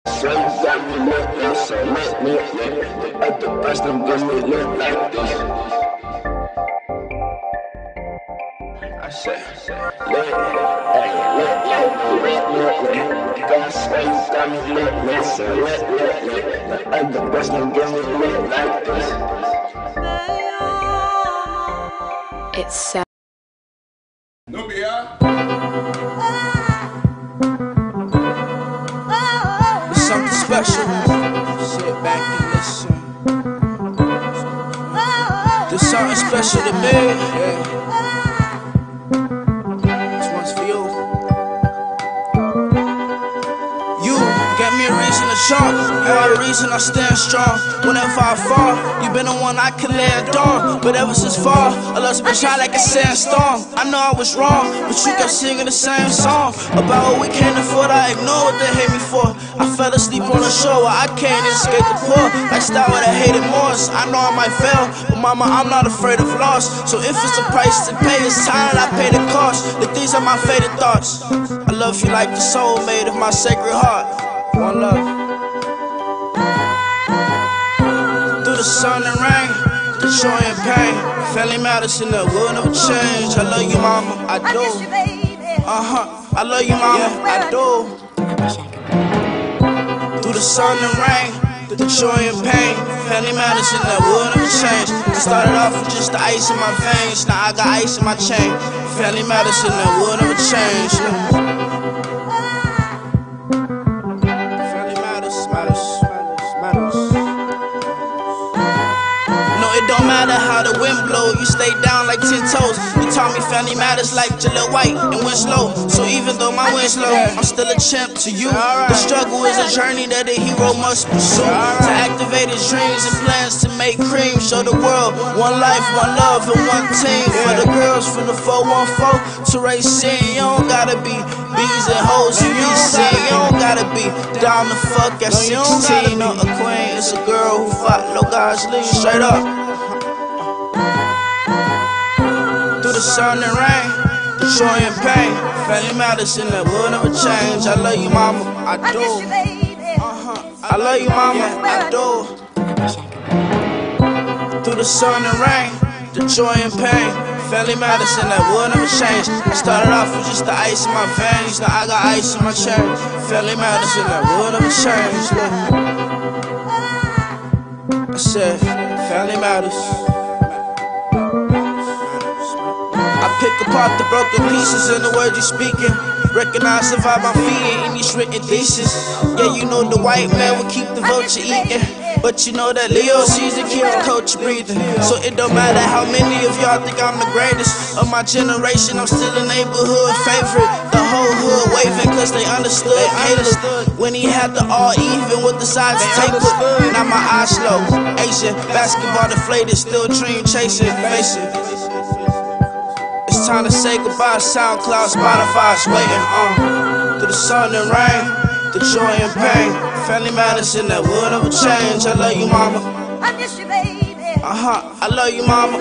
So you got me looking so lit. At the best I'm gonna look like this. I said, lit, hey, lit. God say you got me lit, so lit. At the best I'm gonna look like this. It's so. It's something special. Sit back and listen. There's something special to me. Yeah. This one's for you. You gave me a reason to jump. You are the reason I stand strong. Whenever I fall, you've been the one I can land on. But ever since fall, I love's been shot like a sandstorm. I know I was wrong, but you kept singing the same song about what we can't afford. I ignore what they hate me for. I fell asleep on the shore where I can't escape the poor. Lifestyle where I hated more. I know I might fail, but mama, I'm not afraid of loss. So if it's a price to pay, it's time I pay the cost. Like these are my faded thoughts. I love you like the soulmate of my sacred heart. One love. Through the sun and rain, the joy and pain, family matters in the world never change. I love you, mama, I do. I love you, mama, I do. Through the sun and rain, the joy and pain, family matters in the world never change. I started off with just the ice in my veins, now I got ice in my chain. Family matters in the world never change. Family matters, matters. No, it don't matter how the wind blow, you stay down like 10 toes. You taught me family matters like Jaleel White and Winslow. So even though my wind's low, I'm still a champ to you. The struggle is a journey that a hero must pursue. To activate his dreams and plans to make cream. Show the world one life, one love, and one team. For the girls from the 414 to race scene, you don't gotta be bees and hoes and be seen. You don't gotta be down the fuck at 16. No, a queen is a girl who follow God's lead. Straight up. Through the sun and rain, the joy and pain, family matters in the world never change. I love you, mama, I do. I love you, mama, I do. Through the sun and rain, the joy and pain, family matters in that world never change. I started off with just the ice in my veins, now I got ice in my chain. Family matters in that world never change. Look. I said, family matters. I pick apart the broken pieces in the words you're speaking. Recognize the vibe I'm feeding in these written theses. Yeah, you know the white man will keep the vulture eating, but you know that Leo season keep the culture breathing. So it don't matter how many of y'all think I'm the greatest of my generation, I'm still a neighborhood favorite. The whole hood waving cause they understood Caleb when he had the all even with the sides tapered. Now my eyes slow, Asian basketball deflated, still dream chasing, face it. It's time to say goodbye, SoundCloud, Spotify's waiting on. Through the sun and rain, the joy and pain, family matters in that world never change. I love you, mama. I miss you, baby. I love you, mama.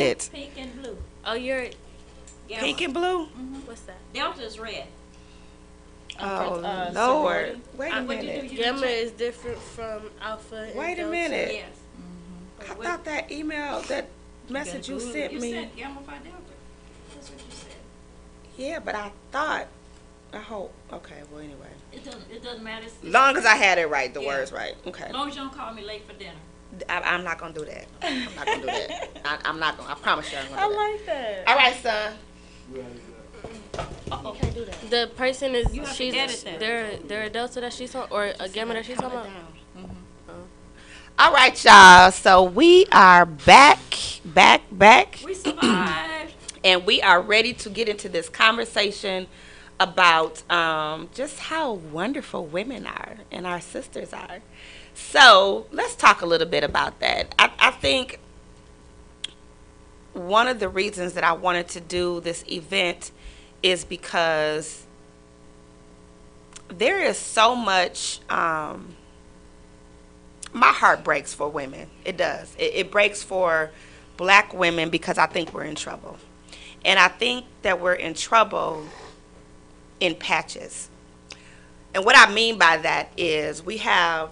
it. Pink and blue. Oh, you're. Gamma. Pink and blue? What's that? Delta is red. Oh, Lord. sorority. Wait a What you minute. do? Gamma is different from alpha. And Wait a delta. minute. Yes. I thought that email, that message you sent You me. sent Gamma Phi Delta. That's what you said. Yeah, but I thought. I hope. Okay, well, anyway. It doesn't matter. It's- Long as I had it right, the Yeah. words right. Okay. As long as you don't call me late for dinner. I'm not going to do that. I'm not going to do that. I'm not going to. I promise you I'm going to I do that. like that. All right, son. You can't do that. The person is You have to she's edit that. they're a delta that she's on or a gamma that she's talking about. All right, y'all. So we are back. We survived. And we are ready to get into this conversation about just how wonderful women are and our sisters are. So let's talk a little bit about that. I think one of the reasons that I wanted to do this event is because there is so much, my heart breaks for women. It does. It breaks for black women because I think we're in trouble. And I think that we're in trouble in patches. And what I mean by that is we have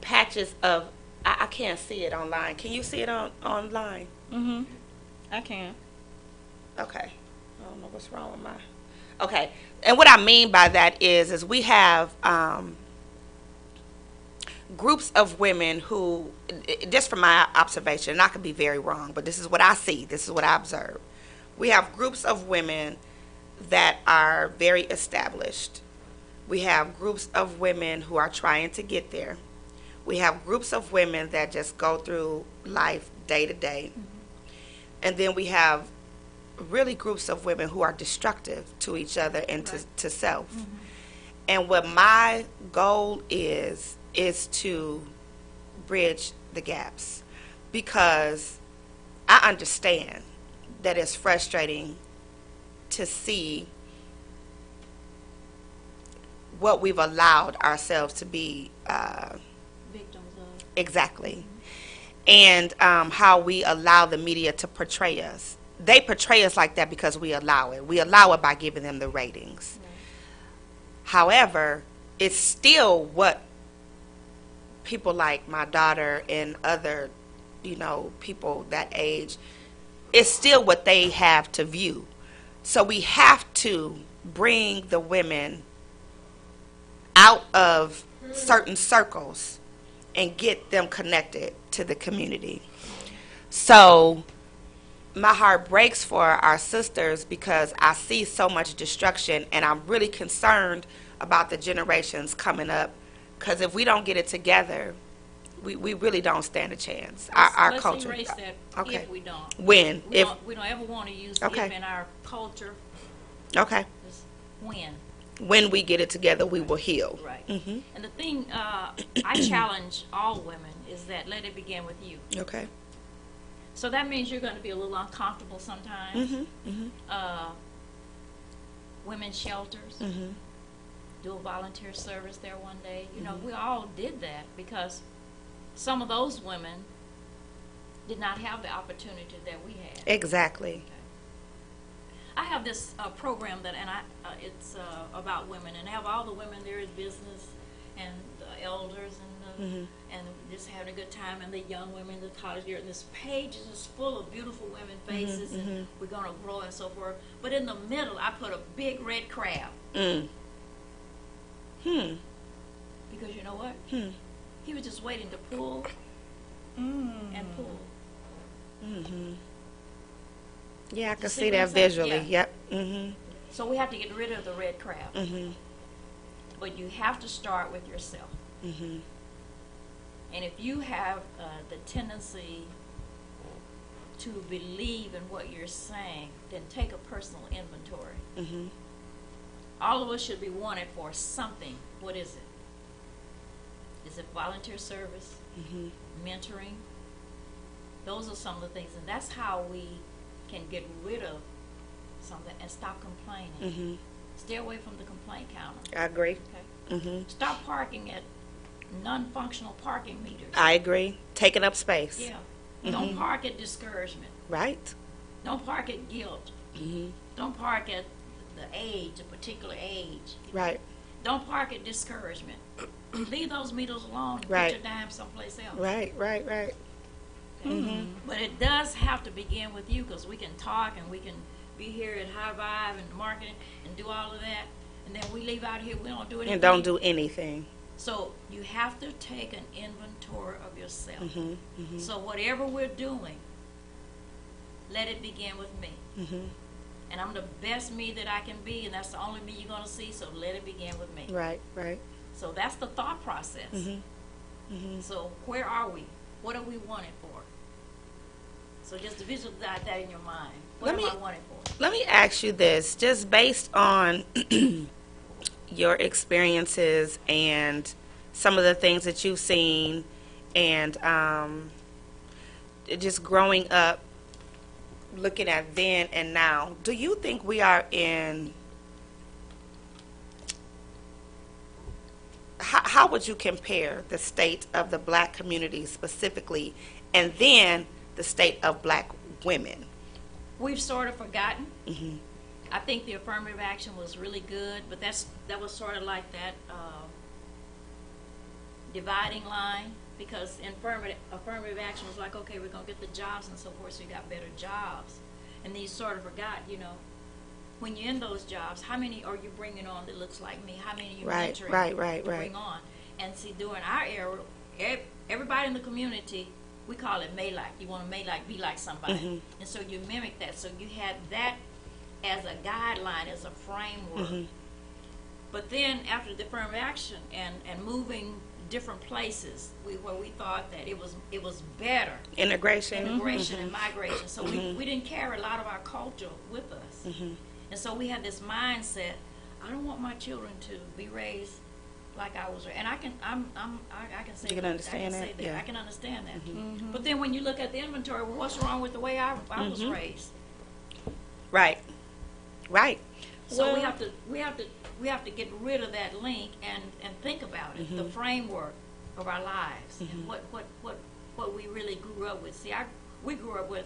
patches of, I can't see it online. Can you see it online? I can. Okay. I don't know what's wrong with my. Okay. And what I mean by that is we have groups of women who, just from my observation, and I could be very wrong, but this is what I see. This is what I observe. We have groups of women that are very established. We have groups of women who are trying to get there. We have groups of women that just go through life day to day. And then we have really groups of women who are destructive to each other and to self. And what my goal is to bridge the gaps, because I understand that it's frustrating to see what we've allowed ourselves to be Victims of. exactly, and how we allow the media to portray us. They portray us like that because we allow it. We allow it by giving them the ratings. However, it's still what people like my daughter and other, people that age, it's still what they have to view. So we have to bring the women out of certain circles and get them connected to the community. So my heart breaks for our sisters because I see so much destruction, and I'm really concerned about the generations coming up, because if we don't get it together, we really don't stand a chance. Our Let's culture. erase that Okay. if we don't. When? We If we don't ever want to use Okay. if in our culture. okay. Just when. When we get it together, we will heal. Right. Mhm. And the thing I challenge all women is that let it begin with you. Okay. So that means you're going to be a little uncomfortable sometimes. Mhm. Mhm. Women's shelters. Mhm. Do a volunteer service there one day. You know, we all did that because some of those women did not have the opportunity that we had. Exactly. I have this program that, and it's about women, and I have all the women there in business, and the elders, and and just having a good time, and the young women, the college year, and this page is just full of beautiful women faces, and we're gonna grow and so forth. But in the middle, I put a big red crab. Because you know what? He was just waiting to pull and pull. Yeah, I can see see what that I'm saying? visually. Yeah. Yep. Mhm. So we have to get rid of the red crab. But you have to start with yourself. And if you have the tendency to believe in what you're saying, then take a personal inventory. All of us should be wanted for something. What is it? Is it volunteer service? Mentoring? Those are some of the things. And that's how we can get rid of something and stop complaining. Stay away from the complaint counter. I agree. Okay? Stop parking at non-functional parking meters. I agree. Taking up space. Yeah. Don't park at discouragement. Right. Don't park at guilt. Don't park at the age, a particular age. Right. Don't park at discouragement. Leave those needles alone and Right. put your dime someplace else. Right. But it does have to begin with you, because we can talk and we can be here at HighVibe and marketing and do all of that, and then we leave out here, we don't do anything. And don't do anything. So you have to take an inventory of yourself. So whatever we're doing, let it begin with me. And I'm the best me that I can be, and that's the only me you're going to see, so let it begin with me. Right. Right. So that's the thought process. So where are we? What are we wanted for? So just visualize that in your mind. What am I wanted for? Let me ask you this, just based on your experiences and some of the things that you've seen, and just growing up, looking at then and now, do you think we are in, how would you compare the state of the black community specifically, and then the state of black women? We've sort of forgotten. I think the affirmative action was really good, but that was sort of like that dividing line, because affirmative action was like, okay, we're going to get the jobs and so forth, so you got better jobs. And then you sort of forgot, when you're in those jobs, how many are you bringing on that looks like me? How many are you mentoring to bring on? And see, during our era, everybody in the community, we call it May-like. You want to May-like, be like somebody. And so you mimic that. So you had that as a guideline, as a framework. But then after the affirmative action and moving different places, where we thought that it was better. Integration and migration. So we didn't carry a lot of our culture with us. And so we had this mindset, I don't want my children to be raised like I was raised. And I can say you can understand that. Yeah. I can understand that. But then when you look at the inventory, well, what's wrong with the way I was raised? Right. So we have to get rid of that link and think about it, the framework of our lives, and what we really grew up with. See, we grew up with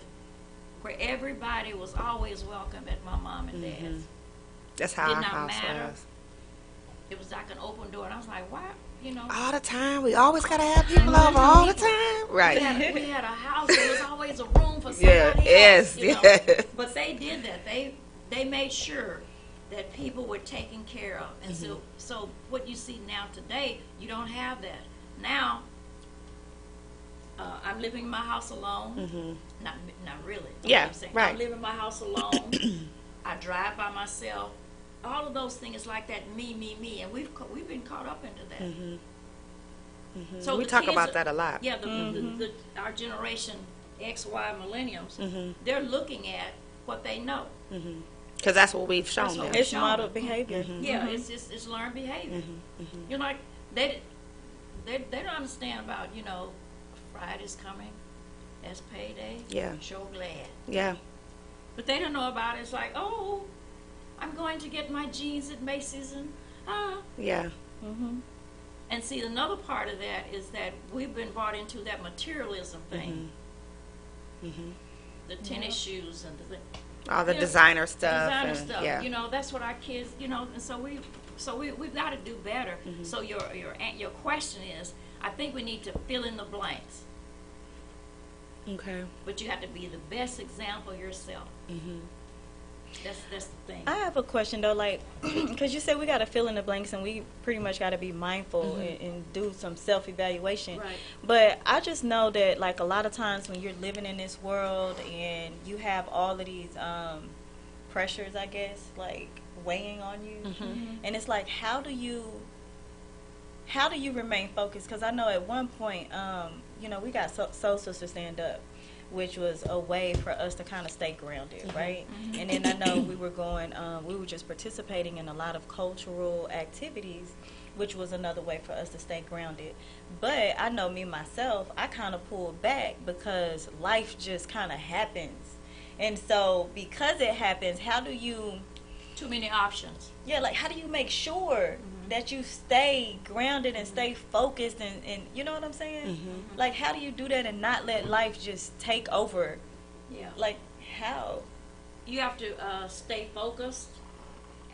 where everybody was always welcome at my mom and dad's. That's how Did our not house matter. was. It was like an open door, and I was like, why? All the time. We always got to have people over all the time. Right. We had a house. There was always a room for somebody Yes. else. But they did that. They made sure that people were taken care of. And so what you see now today, you don't have that. Now, I'm living in my house alone. Not really. Yeah, I'm saying. right. I'm living in my house alone. I drive by myself. All of those things like that, me, and we've been caught up into that. So we the talk kids about that a lot. Yeah, our generation X, Y, millenniums, they're looking at what they know. Because that's what we've shown That's what them. we've It's shown model them. behavior. Yeah, it's learned behavior. You're like they don't understand about Friday's coming, that's payday. Yeah. Sure glad. Yeah. But they don't know about it. It's like, oh, I'm going to get my jeans at Macy's and Yeah. And see, another part of that is that we've been brought into that materialism thing. The tennis shoes and the thing. All the designer stuff. Designer stuff. Yeah. That's what our kids, and so we've got to do better. So your question is, I think we need to fill in the blanks. Okay. But you have to be the best example yourself. That's the thing. I have a question though, like, because you said we got to fill in the blanks and we pretty much got to be mindful and do some self-evaluation. Right. But I just know that, like, a lot of times when you're living in this world and you have all of these pressures, I guess, like, weighing on you, and it's like, how do you remain focused? Because I know at one point, we got Soul Sister Stand Up, which was a way for us to kind of stay grounded, right? And then I know we were just participating in a lot of cultural activities, which was another way for us to stay grounded. But I know me, myself, I kind of pulled back because life just kind of happens. And so because it happens, how do you... Too many options. Yeah, like, how do you make sure that you stay grounded and stay focused and you know what I'm saying? Mm-hmm. Like, how do you do that and not let life just take over? Yeah. Like, how? You have to stay focused,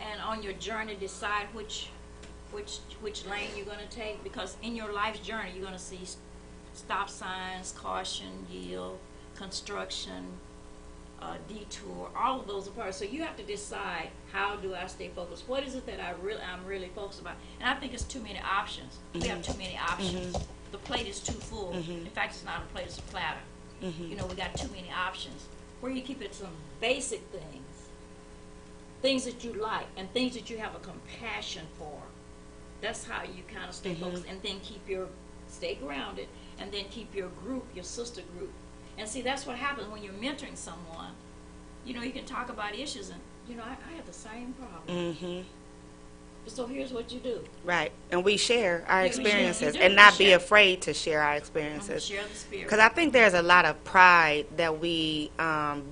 and on your journey decide which lane you're going to take, because in your life's journey you're going to see stop signs, caution, yield, construction, detour, all of those are part. So you have to decide, how do I stay focused? What is it that I'm really focused about? And I think it's too many options. We have too many options. The plate is too full. In fact, it's not a plate, it's a platter. You know, we got too many options. Where you keep it some basic things that you like, and things that you have a compassion for. That's how you kind of stay focused, and then stay grounded, and then keep your group, your sister group. And see, that's what happens when you're mentoring someone. You know, you can talk about issues, and, you know, I have the same problem. Mm-hmm. So here's what you do. Right. And we share our Yeah, we share. experiences We do. and not We be share. afraid to share our experiences. Share the spirit. Because I think there's a lot of pride that we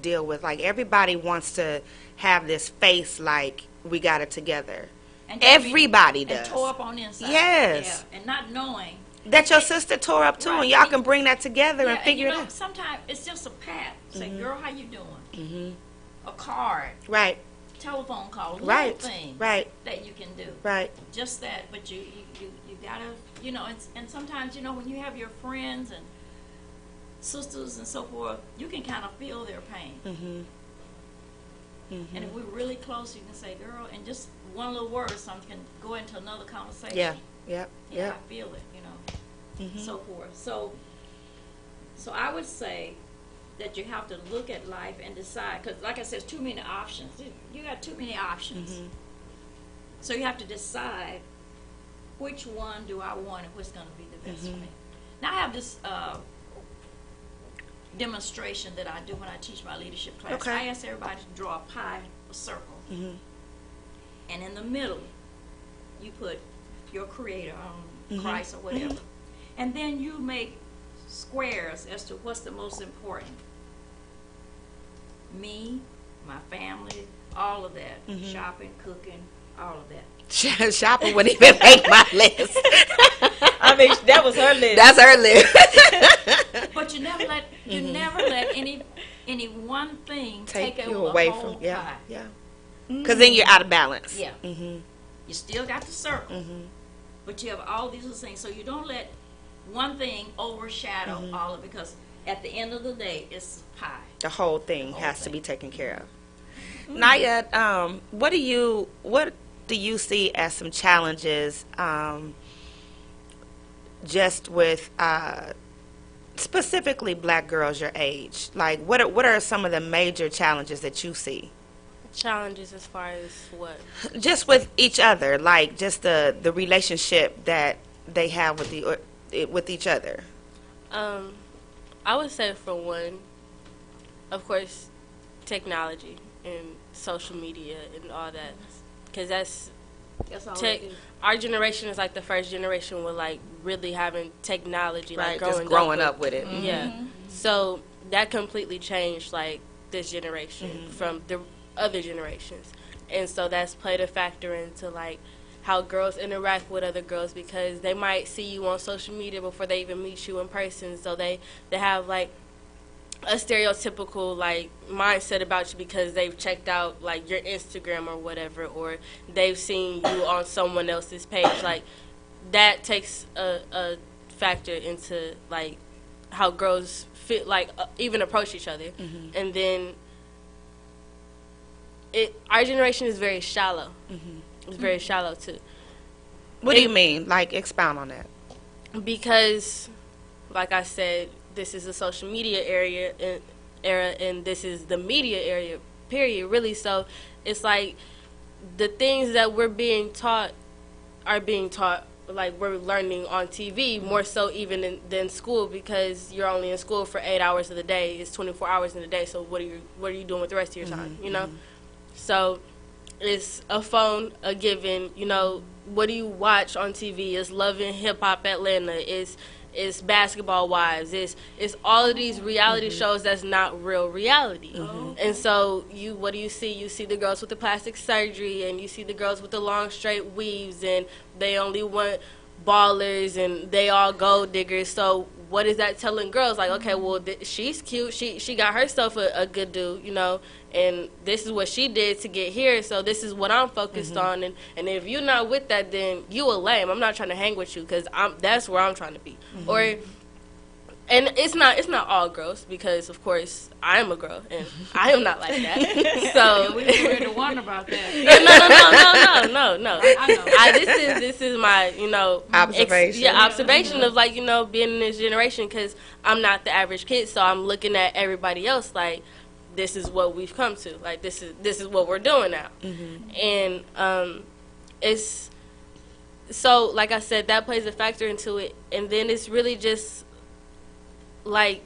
deal with. Like, everybody wants to have this face like we got it together. And Everybody and does. tore up on the inside. Yes. Yeah. And not knowing. That your sister tore up too, Right. and y'all can bring that together Yeah, and figure you know, it out. sometimes it's just a pat. Say, girl, how you doing? A card, Right, telephone call, little right, things right, that you can do. right. Just that, but you gotta, you know, and sometimes, you know, when you have your friends and sisters and so forth, you can kind of feel their pain. And if we're really close, you can say, girl, and just one little word, something can go into another conversation. Yeah, yep, Yeah, yep. I feel it, you know, so forth. So I would say that you have to look at life and decide, because like I said, there's too many options. You got too many options. So you have to decide, which one do I want and what's going to be the best for me. Now I have this demonstration that I do when I teach my leadership class. Okay. I ask everybody to draw a pie, a circle. And in the middle, you put your creator, Christ or whatever. And then you make squares as to what's the most important. Me, my family, all of that. Shopping, cooking, all of that. Shopping wouldn't even make my list. I mean, that was her list. That's her list. But you never let any one thing take you over away the whole from pie. yeah. Because then you're out of balance. Yeah. You still got the circle, but you have all these other things. So you don't let one thing overshadow all of it, because at the end of the day, it's pie. The whole thing whole has to thing. be taken care of. Naya, what do you see as some challenges, just with specifically black girls your age? Like, what are some of the major challenges that you see? Challenges as far as what? Just with each other, like just the relationship that they have with each other. I would say, for one, of course, technology and social media and all that, because that's all they do. our generation is like the first generation with like really having technology, Right, like just growing up with it. Yeah. So that completely changed like this generation from the other generations. And so that's played a factor into like how girls interact with other girls, because they might see you on social media before they even meet you in person. So they have like a stereotypical like mindset about you because they've checked out like your Instagram or whatever, or they've seen you on someone else's page. Like that takes a factor into like how girls fit, like even approach each other. And then our generation is very shallow. It's very shallow too. What do you mean? Like, expound on that. Because, like I said, this is a social media era, and this is the media area, period, really. So it's like the things that we're being taught are being taught, like we're learning on TV, more so even than school, because you're only in school for 8 hours of the day. It's 24 hours in a day, so what are you doing with the rest of your time, you know? So It's a phone, a given. You know, what do you watch on TV? It's Love and Hip Hop Atlanta. It's Basketball Wives. It's all of these reality shows that's not real reality. And so what do you see? You see the girls with the plastic surgery, and you see the girls with the long straight weaves, and they only want ballers, and they all gold diggers. So what is that telling girls? Like, okay, well, she's cute. She got herself a good dude, you know, and this is what she did to get here. So this is what I'm focused on. And if you're not with that, then you a lame. I'm not trying to hang with you, because that's where I'm trying to be. And it's not all girls, because of course I am a girl and I am not like that. So we were to wonder about that. No. I know. This is my observation. Observation of, like, being in this generation, because I'm not the average kid, so I'm looking at everybody else like, this is what we've come to. Like, this is what we're doing now. And it's so, like I said, that plays a factor into it. And then it's really just like,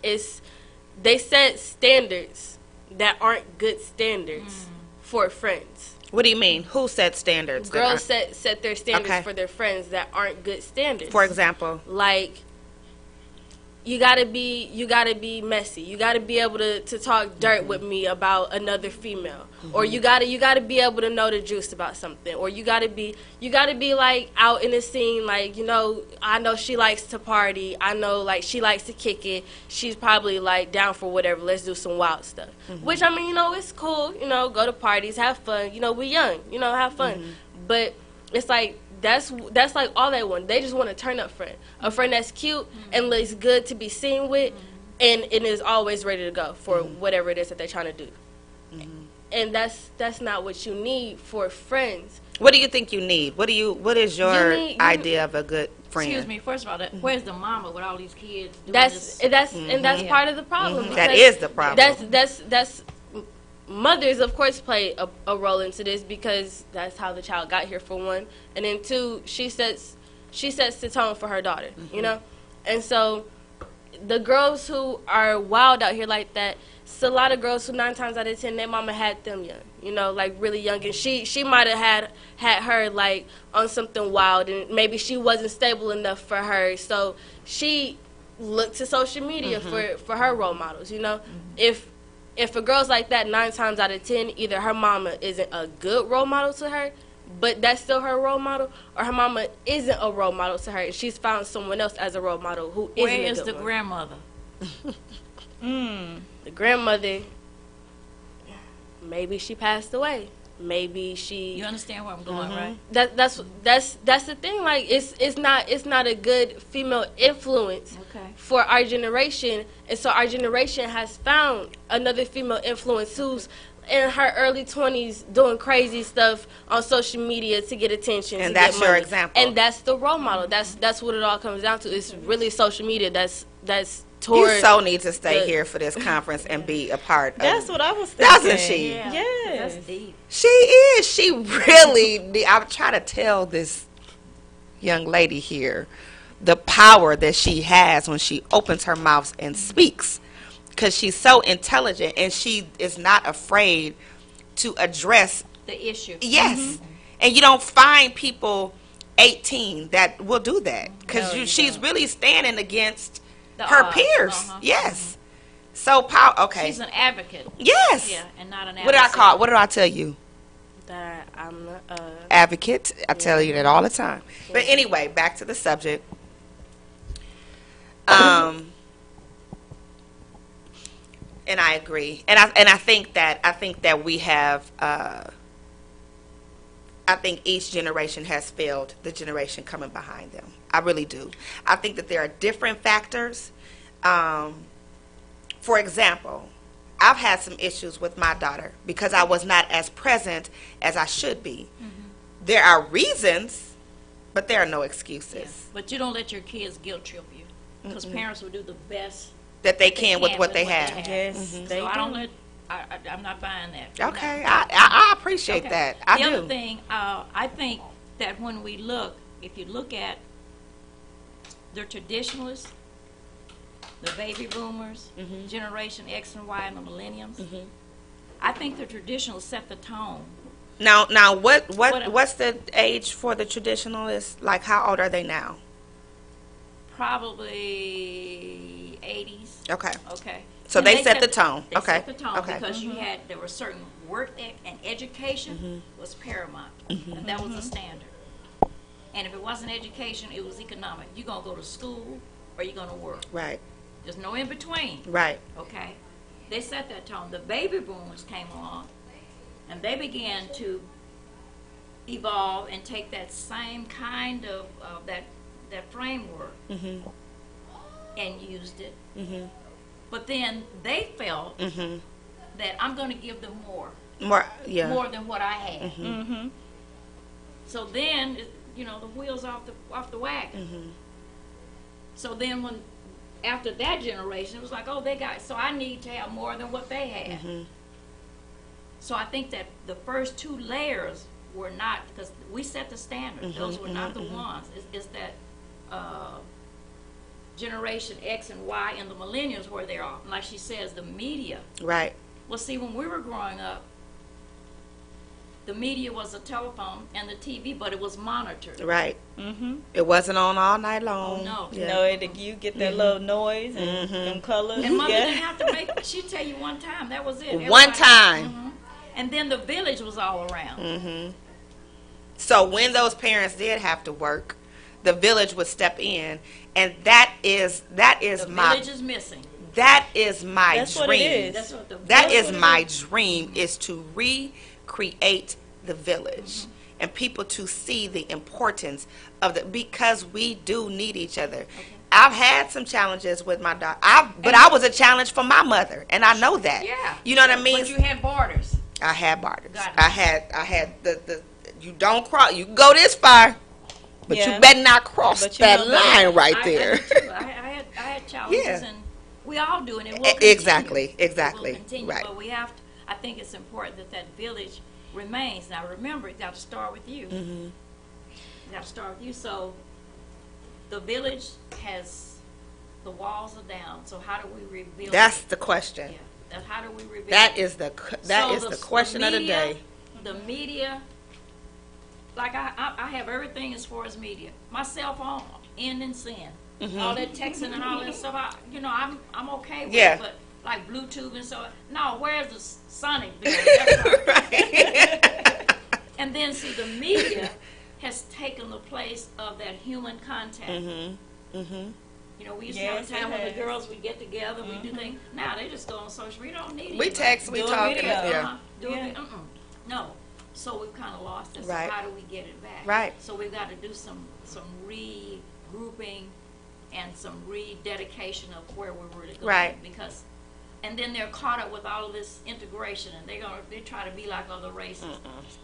they set standards that aren't good standards for friends. What do you mean? Who set standards? Girls set their standards for their friends that aren't good standards. For example, like, you gotta be messy. You gotta be able to talk dirt with me about another female, or you gotta be able to know the juice about something, or you gotta be like out in the scene, like, I know she likes to party. I know, like, she likes to kick it. She's probably like down for whatever. Let's do some wild stuff. Which, I mean, it's cool. Go to parties, have fun. We young. Have fun. But it's like, that's like all they want. They just want a turn up friend, a friend that's cute and looks good to be seen with, and is always ready to go for whatever it is that they're trying to do. And that's not what you need for friends. What do you think you need? What is your idea of a good friend? Excuse me. First of all, where's the mama with all these kids? That's part of the problem. That is the problem. That's mothers, of course, play a role into this, because that's how the child got here, for one, and then two, she sets the tone for her daughter, and so the girls who are wild out here like that, it's a lot of girls who 9 times out of 10 their mama had them young, like really young, and she might have had her like on something wild, and maybe she wasn't stable enough for her, so she looked to social media for her role models. If a girl's like that, 9 times out of 10, either her mama isn't a good role model to her, but that's still her role model, or her mama isn't a role model to her, and she's found someone else as a role model who isn't a good one. Where is the grandmother? The grandmother, maybe she passed away. Maybe she. You understand where I'm going, right? That's the thing. Like, it's not a good female influence for our generation, and so our generation has found another female influence who's in her early 20s doing crazy stuff on social media to get attention. And to that's get your money. example. And that's the role model. That's what it all comes down to. It's really social media. That's you so need to stay here for this conference and be a part of it. That's what I was thinking. Doesn't she? Yeah. That's deep. She is. She really. I'm trying to tell this young lady here the power that she has when she opens her mouth and speaks, because she's so intelligent and she is not afraid to address The issue. Yes. And you don't find people 18 that will do that, because she's really standing against her peers. Yes. So okay. She's an advocate. Yes. Yeah, and not an advocate. What did I call? What did I tell you? That I'm Advocate. I tell you that all the time. But anyway, back to the subject. And I agree. And I think that we have. I think each generation has failed the generation coming behind them. I really do. I think that there are different factors. For example, I've had some issues with my daughter because I was not as present as I should be. There are reasons, but there are no excuses. Yeah. But you don't let your kids guilt trip you, because parents will do the best that they can with what they have. Yes. So I don't let. I'm not buying that. Okay, I appreciate that. I do. The other thing, I think that when we look, if you look at the traditionalists, the baby boomers, Generation X and Y, and the millenniums, I think the traditional set the tone. Now, what's the age for the traditionalists? Like, how old are they now? Probably 80s. Okay. Okay. So And they set the tone. They Okay. set the tone Okay. because there were certain work and education was paramount, and that was the standard. And if it wasn't education, it was economic. You're gonna go to school or you're gonna work. Right. There's no in between. Right. Okay. They set that tone. The baby boomers came along, and they began to evolve and take that same kind of that framework and used it. But then they felt that I'm going to give them more than what I had. So then, the wheels off the wagon. So then when after that generation, it was like, oh, they got, so I need to have more than what they had. So I think that the first two layers were not, because we set the standard. Those were not the ones. It's that Generation X and Y and the millennials where they are. Like she says, the media. Right. Well, see, when we were growing up, the media was a telephone and the TV, but it was monitored. Right. It wasn't on all night long. Oh, no. Yeah. No, you get that little noise and them colors. And Mother didn't have to make, she'd tell you one time, that was it. One Everybody- time. And then the village was all around. So when those parents did have to work, the village would step in, and that is The my village is missing. that is my That's dream. what it is. That's what the That village is is. my dream, is to recreate the village and people to see the importance of because we do need each other. I've had some challenges with my daughter, but I was a challenge for my mother, and I know that. Yeah. You know what I mean? But you had borders. I had barters. Got it. I had the you don't cross. You can go this far, but Yeah. you better not cross But you that know better. line right I there. did too. I had challenges, Yeah. and we all do, and it will continue. Exactly. It will continue, Right. but we have to, I think it's important that village remains. Now remember, it got to start with you. It got to start with you. So the village has, the walls are down. So how do we rebuild That's it? the question. Yeah. That's how do we rebuild That it? is the question of the media, day. The media, like I have everything as far as media. My cell phone, end and send. All that texting and all that stuff, I'm okay with Yeah. it, but like Bluetooth and so, no, where's the sonic bill? That's right. And then see, the media has taken the place of that human contact. We used to have Yes, a time it when the has. girls would get together, we do things. Now they just go on social. We don't need We anybody. text, we Do a talk, video. yeah. Do Yeah. it. No. So we've kind of lost it. So Right. how do we get it back? Right. So we've got to do some regrouping and some rededication of where we were to go. Right. Because, and then they're caught up with all of this integration, and they try to be like other races.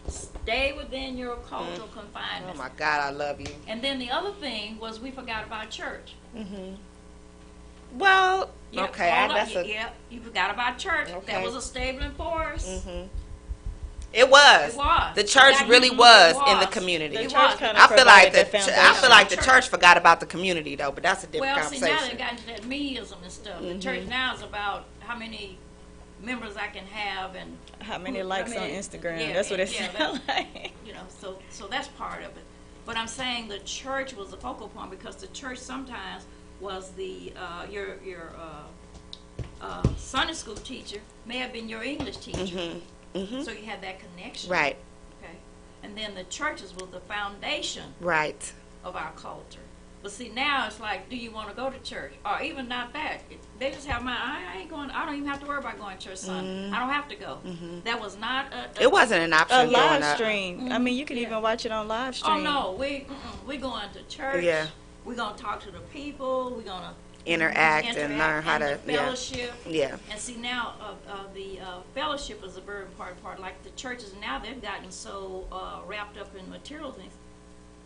Stay within your cultural Oh confinement. my God, I love you. And then the other thing was we forgot about church. Well, Yeah, okay, hold up. that's a. Yeah, you forgot about church. Okay. That was a stabling force. It was. It was. The church That really it was in the was. community. The It church was. kind I of feel like provided the that I feel like the Church. church forgot about the community though, but that's a different Well, see, now conversation. they've gotten to that meism and stuff. The church now is about how many members I can have and How many how likes on many- Instagram? yeah, That's what it yeah, sounds like. so that's part of it. But I'm saying the church was the focal point because the church sometimes was the your Sunday school teacher may have been your English teacher. So you had that connection. Right, Okay. And then the churches was the foundation right. of our culture. But see, now it's like, do you want to go to church? Or even not that. They just have I ain't going, I don't even have to worry about going to church Sunday. I don't have to go. That was not It wasn't an option A growing live up. stream. I mean, you can even watch it on live stream. Oh, no. We going to church. Yeah. We're going to talk to the people. We're going to Interact and learn how to. the fellowship. Yeah. And see, now the fellowship is a very important part. Like the churches now, they've gotten so wrapped up in material things.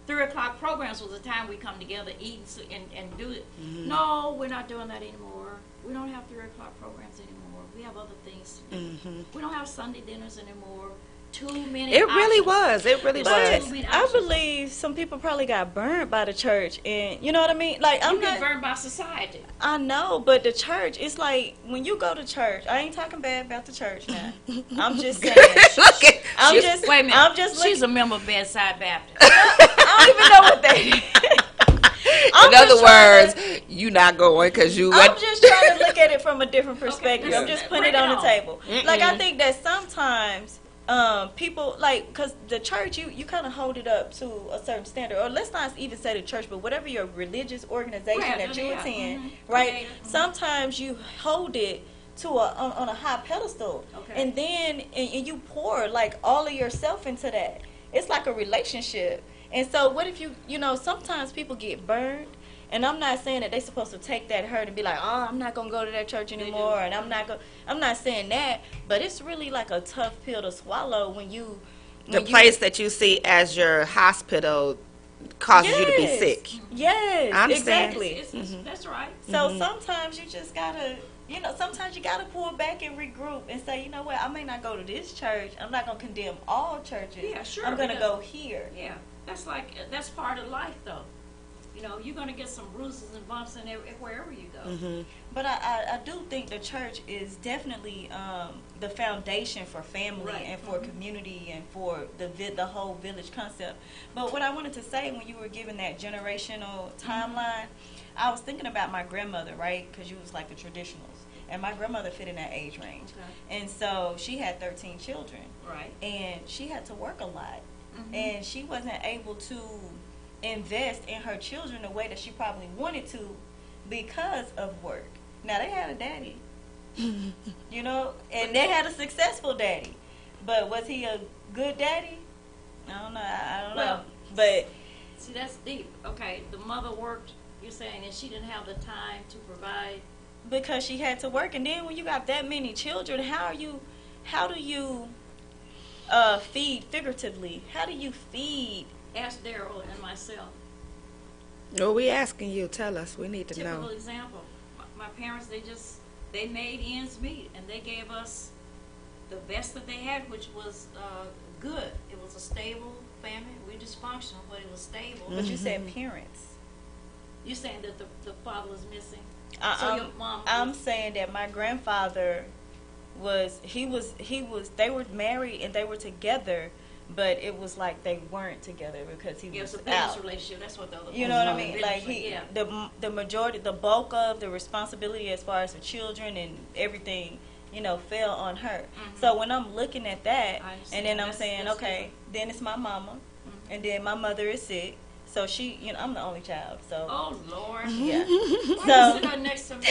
3 o'clock programs was the time we come together, eat and do it. No, we're not doing that anymore. We don't have 3 o'clock programs anymore. We have other things to do. We don't have Sunday dinners anymore. too many. It really options. was. It really But was. I believe some people probably got burned by the church, and you know what I mean. Like I'm You get not. burned by society. I know, but the church, it's like when you go to church. I ain't talking bad about the church now. I'm just saying. Look at I'm She's- just. Wait a minute. I'm just looking. She's a member of Bedside Baptist. I don't even know what that is. I'm In other just trying to- words, you not going because you I'm went. just trying to look at it from a different perspective. Okay, I'm just break putting it it on the on. table. Like I think that sometimes people like because the church you kind of hold it up to a certain standard, or let's not even say the church, but whatever your religious organization that you attend, right? Sometimes you hold it to on a high pedestal, and then and you pour like all of yourself into that. It's like a relationship. And so what if you know, sometimes people get burned, and I'm not saying that they're supposed to take that hurt and be like, oh, I'm not going to go to that church anymore, and I'm not saying that, but it's really like a tough pill to swallow when The place that you see as your hospital causes you to be sick. Yes, I understand. exactly. That's right. So sometimes you just got to, you know, sometimes you got to pull back and regroup and say, you know what, I may not go to this church. I'm not going to condemn all churches. Yeah, sure, I'm going to because- go here. Yeah, that's part of life, though. You know, you're going to get some bruises and bumps in wherever you go. But I do think the church is definitely the foundation for family and for community and for the whole village concept. But what I wanted to say when you were giving that generational timeline, I was thinking about my grandmother, right? Because you was like the traditionals. And my grandmother fit in that age range. Okay. And so she had 13 children. Right. And she had to work a lot. And she wasn't able to invest in her children the way that she probably wanted to because of work. Now, they had a daddy, you know, and they had a successful daddy. But was he a good daddy? I don't know. I don't know. But See, that's deep. Okay, the mother worked, you're saying, and she didn't have the time to provide. because she had to work, and then when you got that many children, how do you feed figuratively? How do you feed? Ask Daryl and myself. Well, we asking you. Tell us. We need to Typical know. example. My parents, they made ends meet, and they gave us the best that they had, which was good. It was a stable family. We dysfunctional, but it was stable. But you said parents. You're saying that the father was missing. So your mom. I'm saying that my grandfather they were married and they were together, but it was like they weren't together because he It was was a business out. relationship. That's what the other. You know what I business mean? Like relationship, the majority, the bulk of the responsibility as far as the children and everything, you know, fell on her. So when I'm looking at that, I understand. and then I'm That's saying, okay, then it's my mama, and then my mother is sick, so she, you know, I'm the only child, so Oh Lord. yeah. Why So you sit her next to me?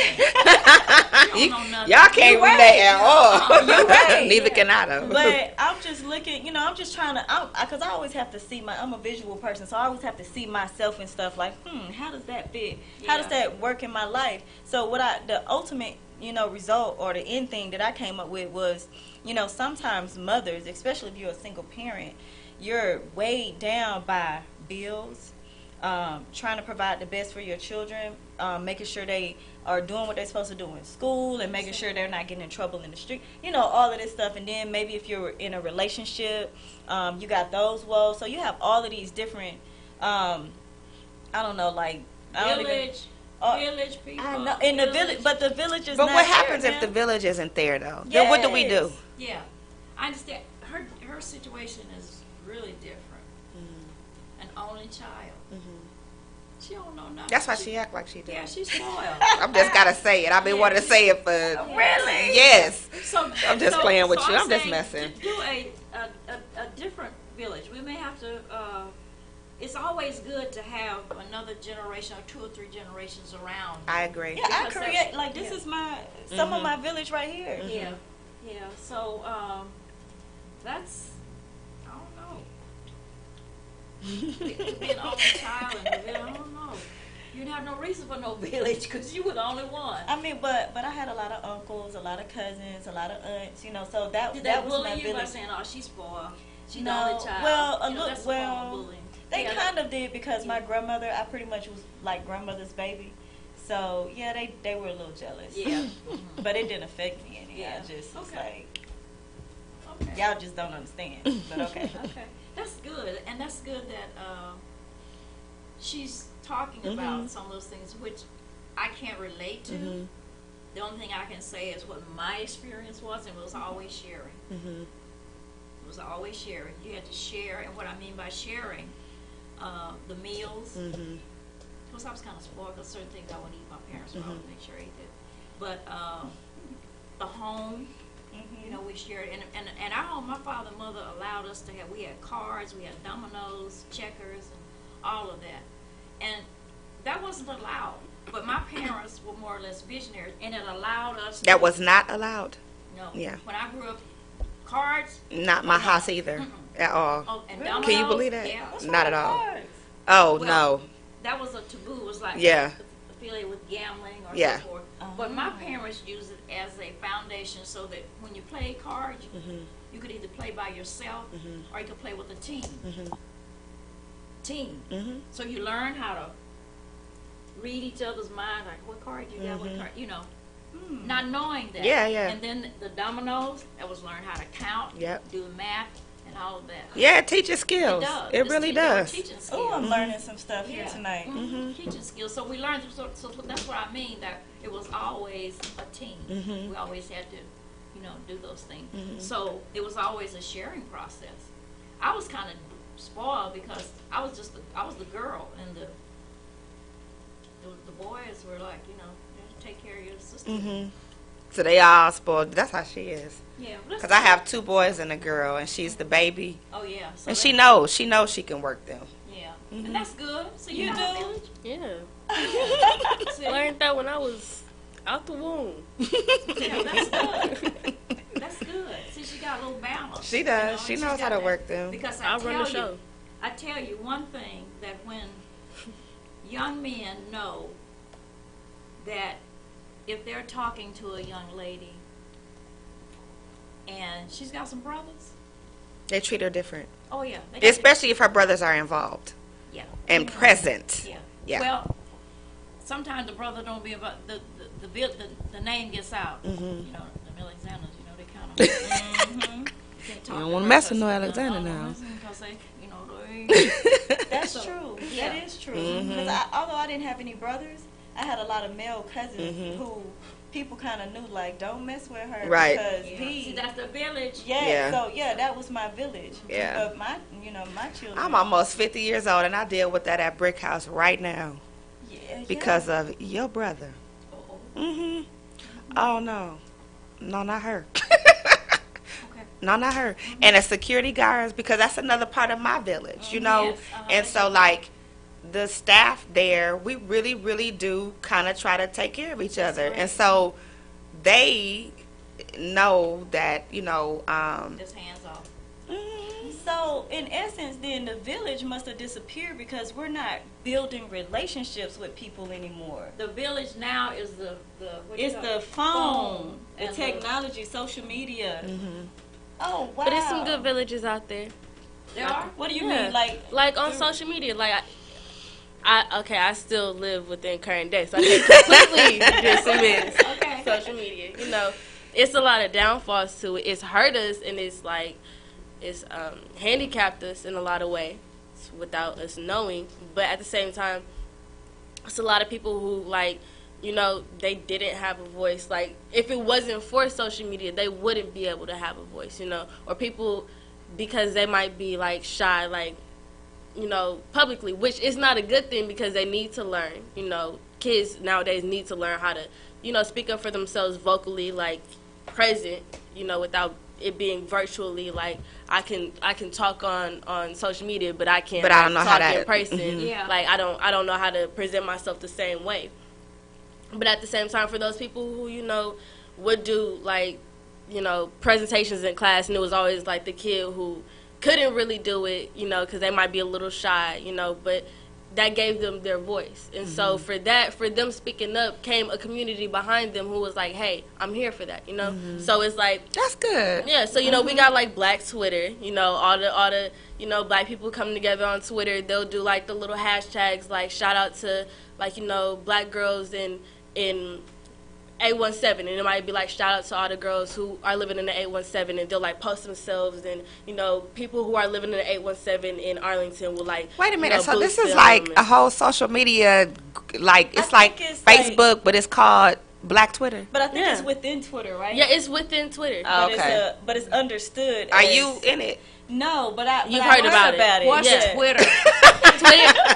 You don't know nothing. Y'all can't relate at all. You're right. Neither can I, though. But I'm just looking, you know, I'm just trying to, because I always have to see I'm a visual person, so I always have to see myself and stuff like, how does that fit? How does that work in my life? So the ultimate, you know, result or the end thing that I came up with was, you know, sometimes mothers, especially if you're a single parent, you're weighed down by bills, trying to provide the best for your children, making sure they are doing what they're supposed to do in school, and making sure they're not getting in trouble in the street, you know, all of this stuff. And then maybe if you're in a relationship, you got those woes. So you have all of these different, I don't know, like, Village people. I know, in the village, but the village is But not what happens there, if the man. village isn't there, though? Then what do we do? Yeah, I understand. Her situation is really different. An only child. She don't know nothing. That's why she act like she do. Yeah, she's spoiled. I'm just gotta say it. I've been wanting to say it for Really? yes. So I'm just playing with you. I'm just saying messing. to do a different village. We may have to. It's always good to have another generation or 2 or 3 generations around. I agree. Yeah, I Because create, like, this is some of my village right here. Yeah, yeah. So that's, I don't know. Being an only child in the village, I don't know. You didn't have no reason for no village because you were the only one. I mean, but I had a lot of uncles, a lot of cousins, a lot of aunts, you know. So that Did that they was bully my you by village. saying, "Oh, she's spoiled. She's No, the only child"? well, You know, that's a form of bullying. They Yeah, kind of did because my grandmother, I pretty much was like grandmother's baby. So yeah, they were a little jealous. Yeah. But it didn't affect me any. Yeah. I just was Okay. like, Y'all just don't understand. But okay. Okay, that's good, and that's good that she's talking about some of those things which I can't relate to. The only thing I can say is what my experience was, and it was always sharing. It was always sharing. You had to share, and what I mean by sharing, the meals. Because I was kind of spoiled because certain things I wouldn't eat. My parents would always make sure I ate it. But the home. You know, we shared, and our home, my father and mother allowed us to have, we had cards, we had dominoes, checkers, and all of that. And that wasn't allowed. But my parents were more or less visionaries, and it allowed us That was not allowed? No. Yeah. When I grew up, cards. Not my house either, at all. Oh, and Really? dominoes. Can you believe that? Yeah. Not at all. Cards? Oh, Well, no. That was a taboo. It was like affiliated with gambling or Yeah. so forth. But my parents used it as a foundation so that when you played cards, you could either play by yourself or you could play with a team. So you learn how to read each other's mind, like what card you got, what card, you know, not knowing that. Yeah, yeah. And then the dominoes, that was learn how to count, Yep. do math, and all of that. Yeah, it teaches skills. It does. It really does. Teaching skills. Oh, I'm learning some stuff here Yeah. tonight. Teaching skills. So we learned, so that's what I mean, that it was always a team. We always had to, you know, do those things. So it was always a sharing process. I was kind of spoiled because I was the girl, and the boys were like, you know, you have to take care of your sister. So they all spoiled. That's how she is. Yeah. Because I have 2 boys and a girl, and she's the baby. Oh, yeah. So And she knows she can work them. Yeah. And that's good. So You know do? a village? Yeah. See? Learned that when I was out the womb. Yeah, that's good. That's good. See, she got a little balance. She does. and She she's knows how got to that. work them. Because I'll run the show. I tell you one thing, that when young men know that if they're talking to a young lady and she's got some brothers, They treat her different. oh yeah, they got Especially if her brothers are involved yeah, and present. yeah. Yeah. Well, sometimes the brother don't be about the name gets out. You know, the Alexanders, you know, they kind of. You don't wanna mess with no Alexander now. Because they, you know, they, That's So, true. yeah. That is true. Because although I didn't have any brothers, I had a lot of male cousins who people kind of knew, like, don't mess with her Right. because yeah. he. See, that's the village. Yeah, Yeah. so yeah, that was my village. Yeah. Of my, my children. I'm almost 50 years old, and I deal with that at Brick House right now Yeah, because of your brother. Uh-oh. Oh, no. No, not her. Okay. No, not her. And the security guards, because that's another part of my village, you know. Yes, And so, like, the staff there, we really, really do kind of try to take care of each other. right. And so they know that, Just hands off. So in essence, then the village must have disappeared because we're not building relationships with people anymore. The village now is the what you It's call the it? phone, the and technology, social media. Oh wow! But there's some good villages out there. There are. What do you Yeah. mean, like? Like on social media, like I still live within current day, so I can't completely dismiss Okay. social media. You know, it's a lot of downfalls to it. It's hurt us, and it's like it's handicapped us in a lot of ways without us knowing. But at the same time, it's a lot of people who they didn't have a voice. Like if it wasn't for social media, they wouldn't be able to have a voice. Or people because they might be like shy, like. Publicly, which is not a good thing because they need to learn. Kids nowadays need to learn how to, speak up for themselves vocally, like present, without it being virtually. Like I can talk on social media, but I can't. But I don't know how talk to in person. Yeah. Like I don't know how to present myself the same way. But at the same time, for those people who would do presentations in class, and it was always like the kid who couldn't really do it, because they might be a little shy, but that gave them their voice. And so for them speaking up came a community behind them who was like, hey, I'm here for that, So it's like, That's good. yeah, so, we got like Black Twitter, all the Black people come together on Twitter. They'll do like the little hashtags, like shout out to like, Black girls in 817, and it might be like shout out to all the girls who are living in the 817, and they'll like post themselves, and people who are living in the 817 in Arlington will like. Wait a minute, so this boost is them like and a whole social media, like it's like it's Facebook, but it's called Black Twitter. But I think Yeah. it's within Twitter, right? Yeah, it's within Twitter. Oh, But okay. but it's understood. Are as- you in it? No, but You've I heard about it. What's Yeah. Twitter?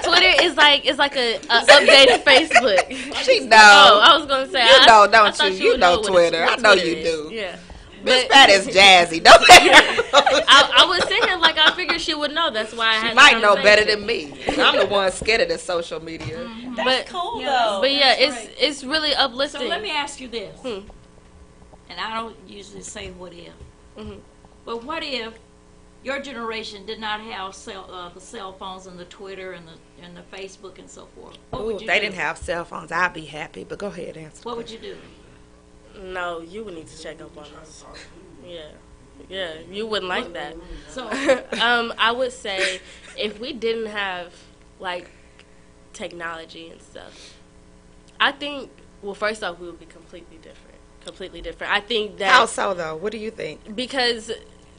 Twitter is like a updated Facebook. She know. Oh, I was gonna say You know, I don't thought you? You would know what Twitter. what I know Twitter you is. do. Yeah. Miss But- Pat is jazzy. Don't let her know. I was saying like I figured she would know. That's why I had She the might know better conversation. than me. I'm the one scared of the social media. That's But- cool Yeah, though. But yeah, That's it's great. it's really uplifting. So let me ask you this, Hmm. and I don't usually say what if, Mhm. but what if your generation did not have the cell phones and the Twitter and the Facebook and so forth? What Ooh, would if you they do? didn't have cell phones, I'd be happy. But go ahead, answer. What would you do? No, you would need to check up on us. Yeah, you wouldn't like that. So I would say if we didn't have like technology and stuff, I think first off we would be completely different. I think that How so though? What do you think? because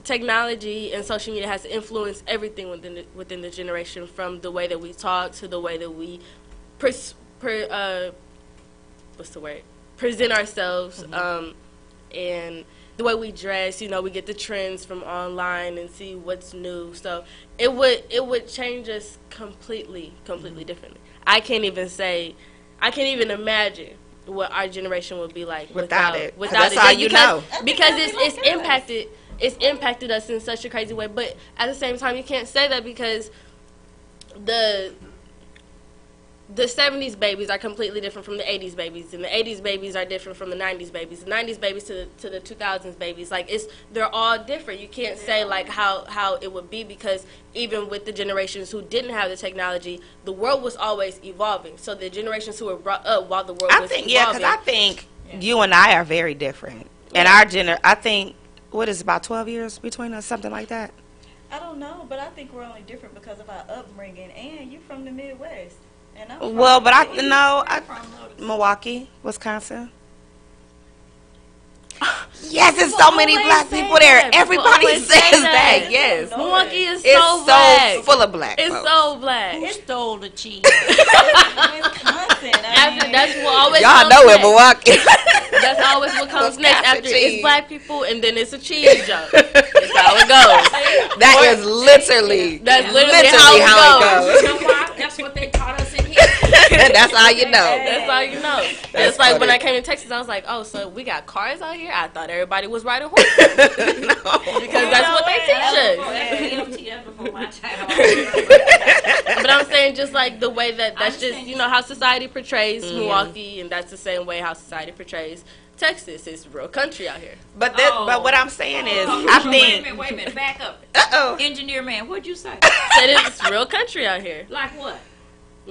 technology and social media has influenced everything within the generation, from the way that we talk to the way that we present ourselves, and the way we dress. We get the trends from online and see what's new. So it would change us completely differently. I can't even imagine what our generation would be like Without it. 'Cause Without that's it, all just you know. because it's impacted us in such a crazy way. But at the same time, you can't say that because the 70s babies are completely different from the 80s babies, and the 80s babies are different from the 90s babies. The 90s babies to the 2000s babies, like they're all different. You can't say like how it would be, because even with the generations who didn't have the technology, the world was always evolving. So the generations who were brought up while the world was evolving. Because I think you and I are very different, and our I think what is about 12 years between us, something like that. I don't know, but I think we're only different because of our upbringing. And you from the Midwest, and I'm Well, from but the East. Milwaukee, Wisconsin. Yes, there's so many always black say people there. that. People Everybody always says say that. that. Yes, Milwaukee is it's so black. full of black. It's folks. so black. Who stole the cheese? Wisconsin. That's what always Y'all comes know next. in Milwaukee. That's always what comes Wisconsin next after cheese. it's black people, and then it's a cheese joke. That's how it goes. That is literally That's literally how it goes. You know why? That's what they taught us in here. That's how you know. That's all you know. That's It's like when funny. I came to Texas, I was like, oh, so we got cars out here? I thought everybody was riding horses. Because that's what they teach us. MTF before my time. But I'm saying just like the way that's just, understand. how society portrays Milwaukee, and that's the same way how society portrays Texas. It's real country out here. But Oh. but what I'm saying is, I think. Wait a minute, back up. Uh-oh. Engineer man, what'd you say? Said it's real country out here. Like what?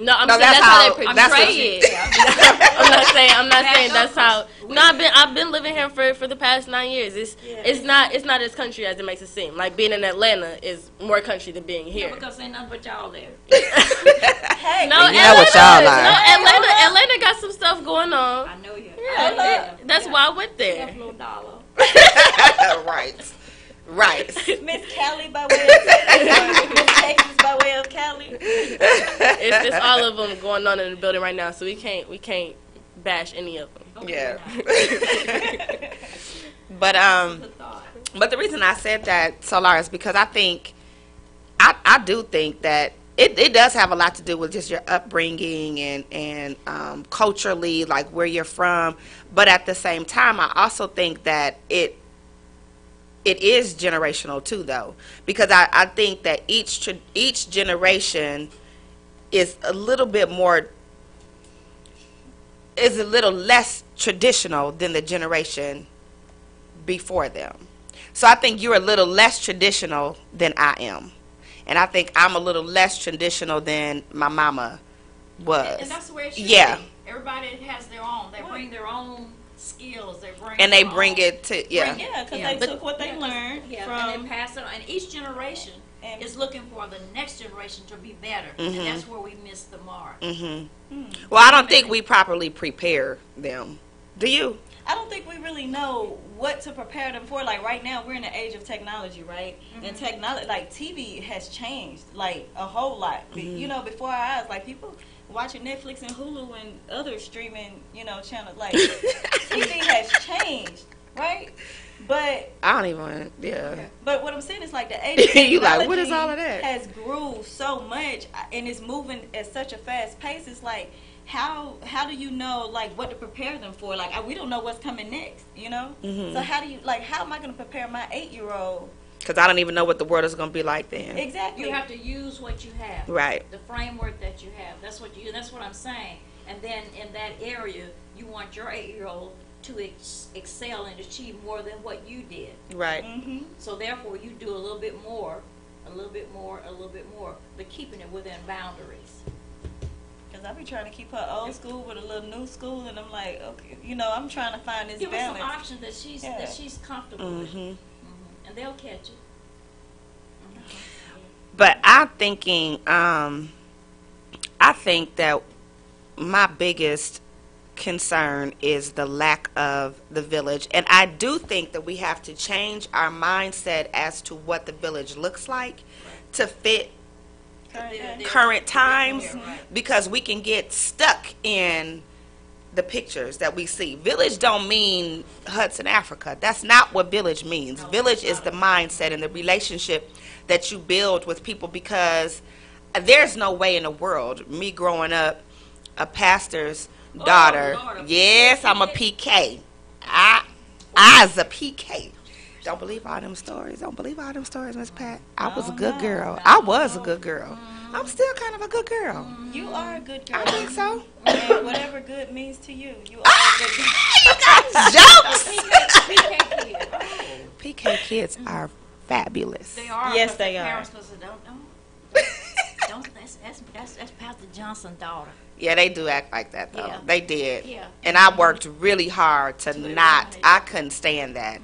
No, I'm No, saying that's that's how how- they that's what portray you- it. I'm not saying that's how. We- No, I've been living here for the past 9 years. It's not as country as it makes it seem. Like being in Atlanta is more country than being here. Because ain't nothing but y'all there. Hey, No, You know what y'all are. Atlanta got some stuff going on. I know you. Yeah, that's why I went there. Buffalo dollar. Right. Right. Miss Cali by way of Texas, Miss Texas by way of Cali. It's all of them going on in the building right now, so we can't bash any of them. Yeah. But the reason I said that, Solar, is because I think I do think that it does have a lot to do with just your upbringing and culturally, like where you're from. But at the same time, I also think that it is generational too, though, because I think that each generation is a little less traditional than the generation before them. So I think you're a little less traditional than I am, and I think I'm a little less traditional than my mama was. And that's the way it should Yeah. be. Everybody has their own. They bring their own skills. They Bring it to Yeah, because Yeah, they took what they learned and from. they pass it on. And each generation And- is looking for the next generation to be better, and that's where we miss the mark. Well, I don't think we properly prepare them. Do you? I don't think we really know what to prepare them for. Like right now, we're in the age of technology, right? And technology, like TV has changed like a whole lot. You know, before our eyes, like people watching Netflix and Hulu and other streaming, you know, channels. Like TV has changed, right? But I don't even want to, yeah. But what I'm saying is like the age of technology You like, what is all of that? has grew so much and it's moving at such a fast pace. It's like, how do you know like what to prepare them for? Like we don't know what's coming next, you know. So how do you like? How am I going to prepare my 8-year-old? Because I don't even know what the world is going to be like then. Exactly. You have to use what you have. Right. The framework that you have. That's what I'm saying. And then in that area, you want your 8-year-old to excel and achieve more than what you did. Right. So therefore, you do a little bit more, a little bit more, a little bit more, but keeping it within boundaries. Because I be trying to keep her old school with a little new school, and I'm like, okay, you know, I'm trying to find this Give her balance. some options that she's comfortable with, and they'll catch it. But I'm thinking, I think that my biggest concern is the lack of the village. And I do think that we have to change our mindset as to what the village looks like to fit current times, because we can get stuck in the pictures that we see. Village don't mean Hudson, Africa. That's not what village means. Village is the mindset and the relationship that you build with people, because there's no way in the world, me growing up a pastor's daughter, yes, I'm a PK. I's a PK. Don't believe all them stories. Don't believe all them stories, Miss Pat. I was a good girl. I was a good girl. I'm still kind of a good girl. You are a good girl. I think so. And whatever good means to you, you are a good girl. You got jokes. PK kids. PK kids are fabulous. They are. Yes, but they the are. Parents don't. That's Pastor Johnson's daughter. Yeah, they do act like that, though. Yeah. They did. Yeah. And I worked really hard to not, I couldn't stand that.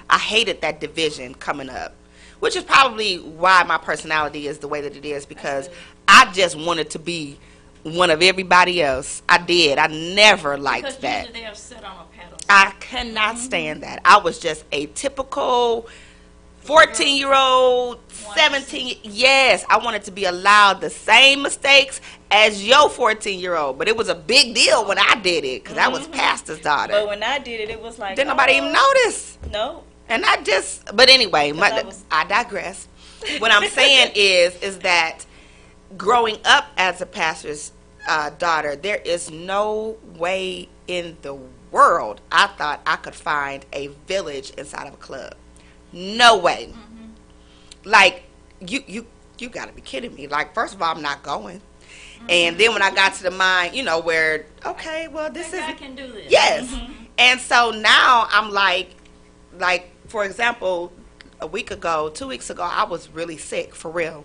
I hated that division coming up, which is probably why my personality is the way that it is, because I just wanted to be one of everybody else. I did. I never liked Because that. usually they're set on a pedestal. I cannot stand that. I was just a typical 14-year-old, 17. Yes, I wanted to be allowed the same mistakes as your 14-year-old, but it was a big deal when I did it, because I was pastor's daughter. But when I did it, it was like, Didn't nobody even notice. No. And I just, but anyway, I digress. What I'm saying is that growing up as a pastor's daughter, there is no way in the world I thought I could find a village inside of a club. No way. Like, you got to be kidding me. Like, first of all, I'm not going. And then when I got to the mind, you know, where, okay, well, this is. I can do this. Yes. And so now I'm like, for example, a week ago, 2 weeks ago, I was really sick, for real.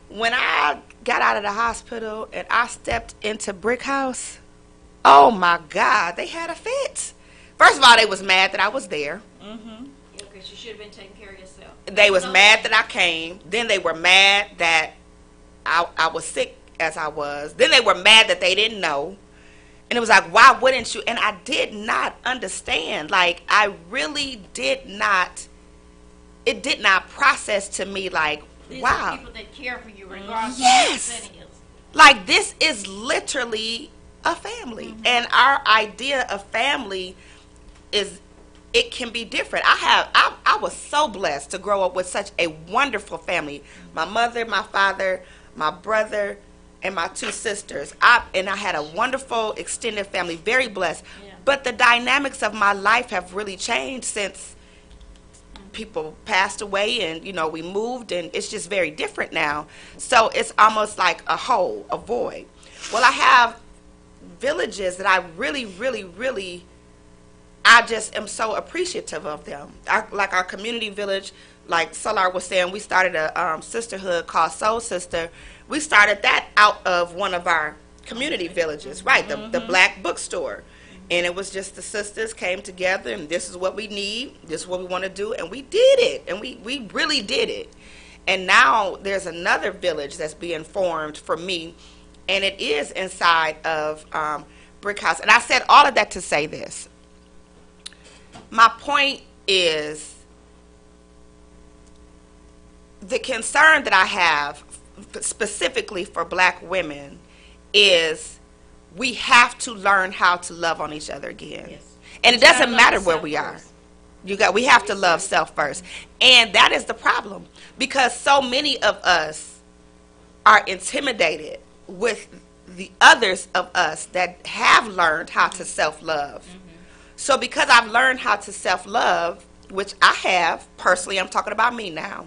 When I got out of the hospital and I stepped into Brick House, oh my God, they had a fit. First of all, they was mad that I was there. Because you should have been taking care of yourself. They was mad that I came. Then they were mad that I was sick as I was. Then they were mad that they didn't know. And it was like, why wouldn't you? And I did not understand. Like, I really did not. It did not process to me like, These wow. are people that care for you regardless Yes. of what the setting is. Like, this is literally a family. And our idea of family is, it can be different. I was so blessed to grow up with such a wonderful family. My mother, my father, my brother, and my 2 sisters. I had a wonderful extended family, very blessed. Yeah. But the dynamics of my life have really changed since people passed away, and you know, we moved, and it's just very different now. So it's almost like a hole, a void. Well, I have villages that I really, really, really, I just am so appreciative of them. Like our community village, like Solar was saying, we started a sisterhood called Soul Sister. We started that out of one of our community villages, right, the black bookstore. And it was just the sisters came together, and this is what we need, this is what we want to do, and we did it, and we really did it. And now there's another village that's being formed for me, and it is inside of Brick House. And I said all of that to say this. my point is the concern that I have specifically for black women is we have to learn how to love on each other again. Yes. And it You gotta doesn't love matter where yourself we are. first. We have to love self first. And that is the problem, because so many of us are intimidated with the others of us that have learned how to self-love. So because I've learned how to self-love, which I have personally, I'm talking about me now,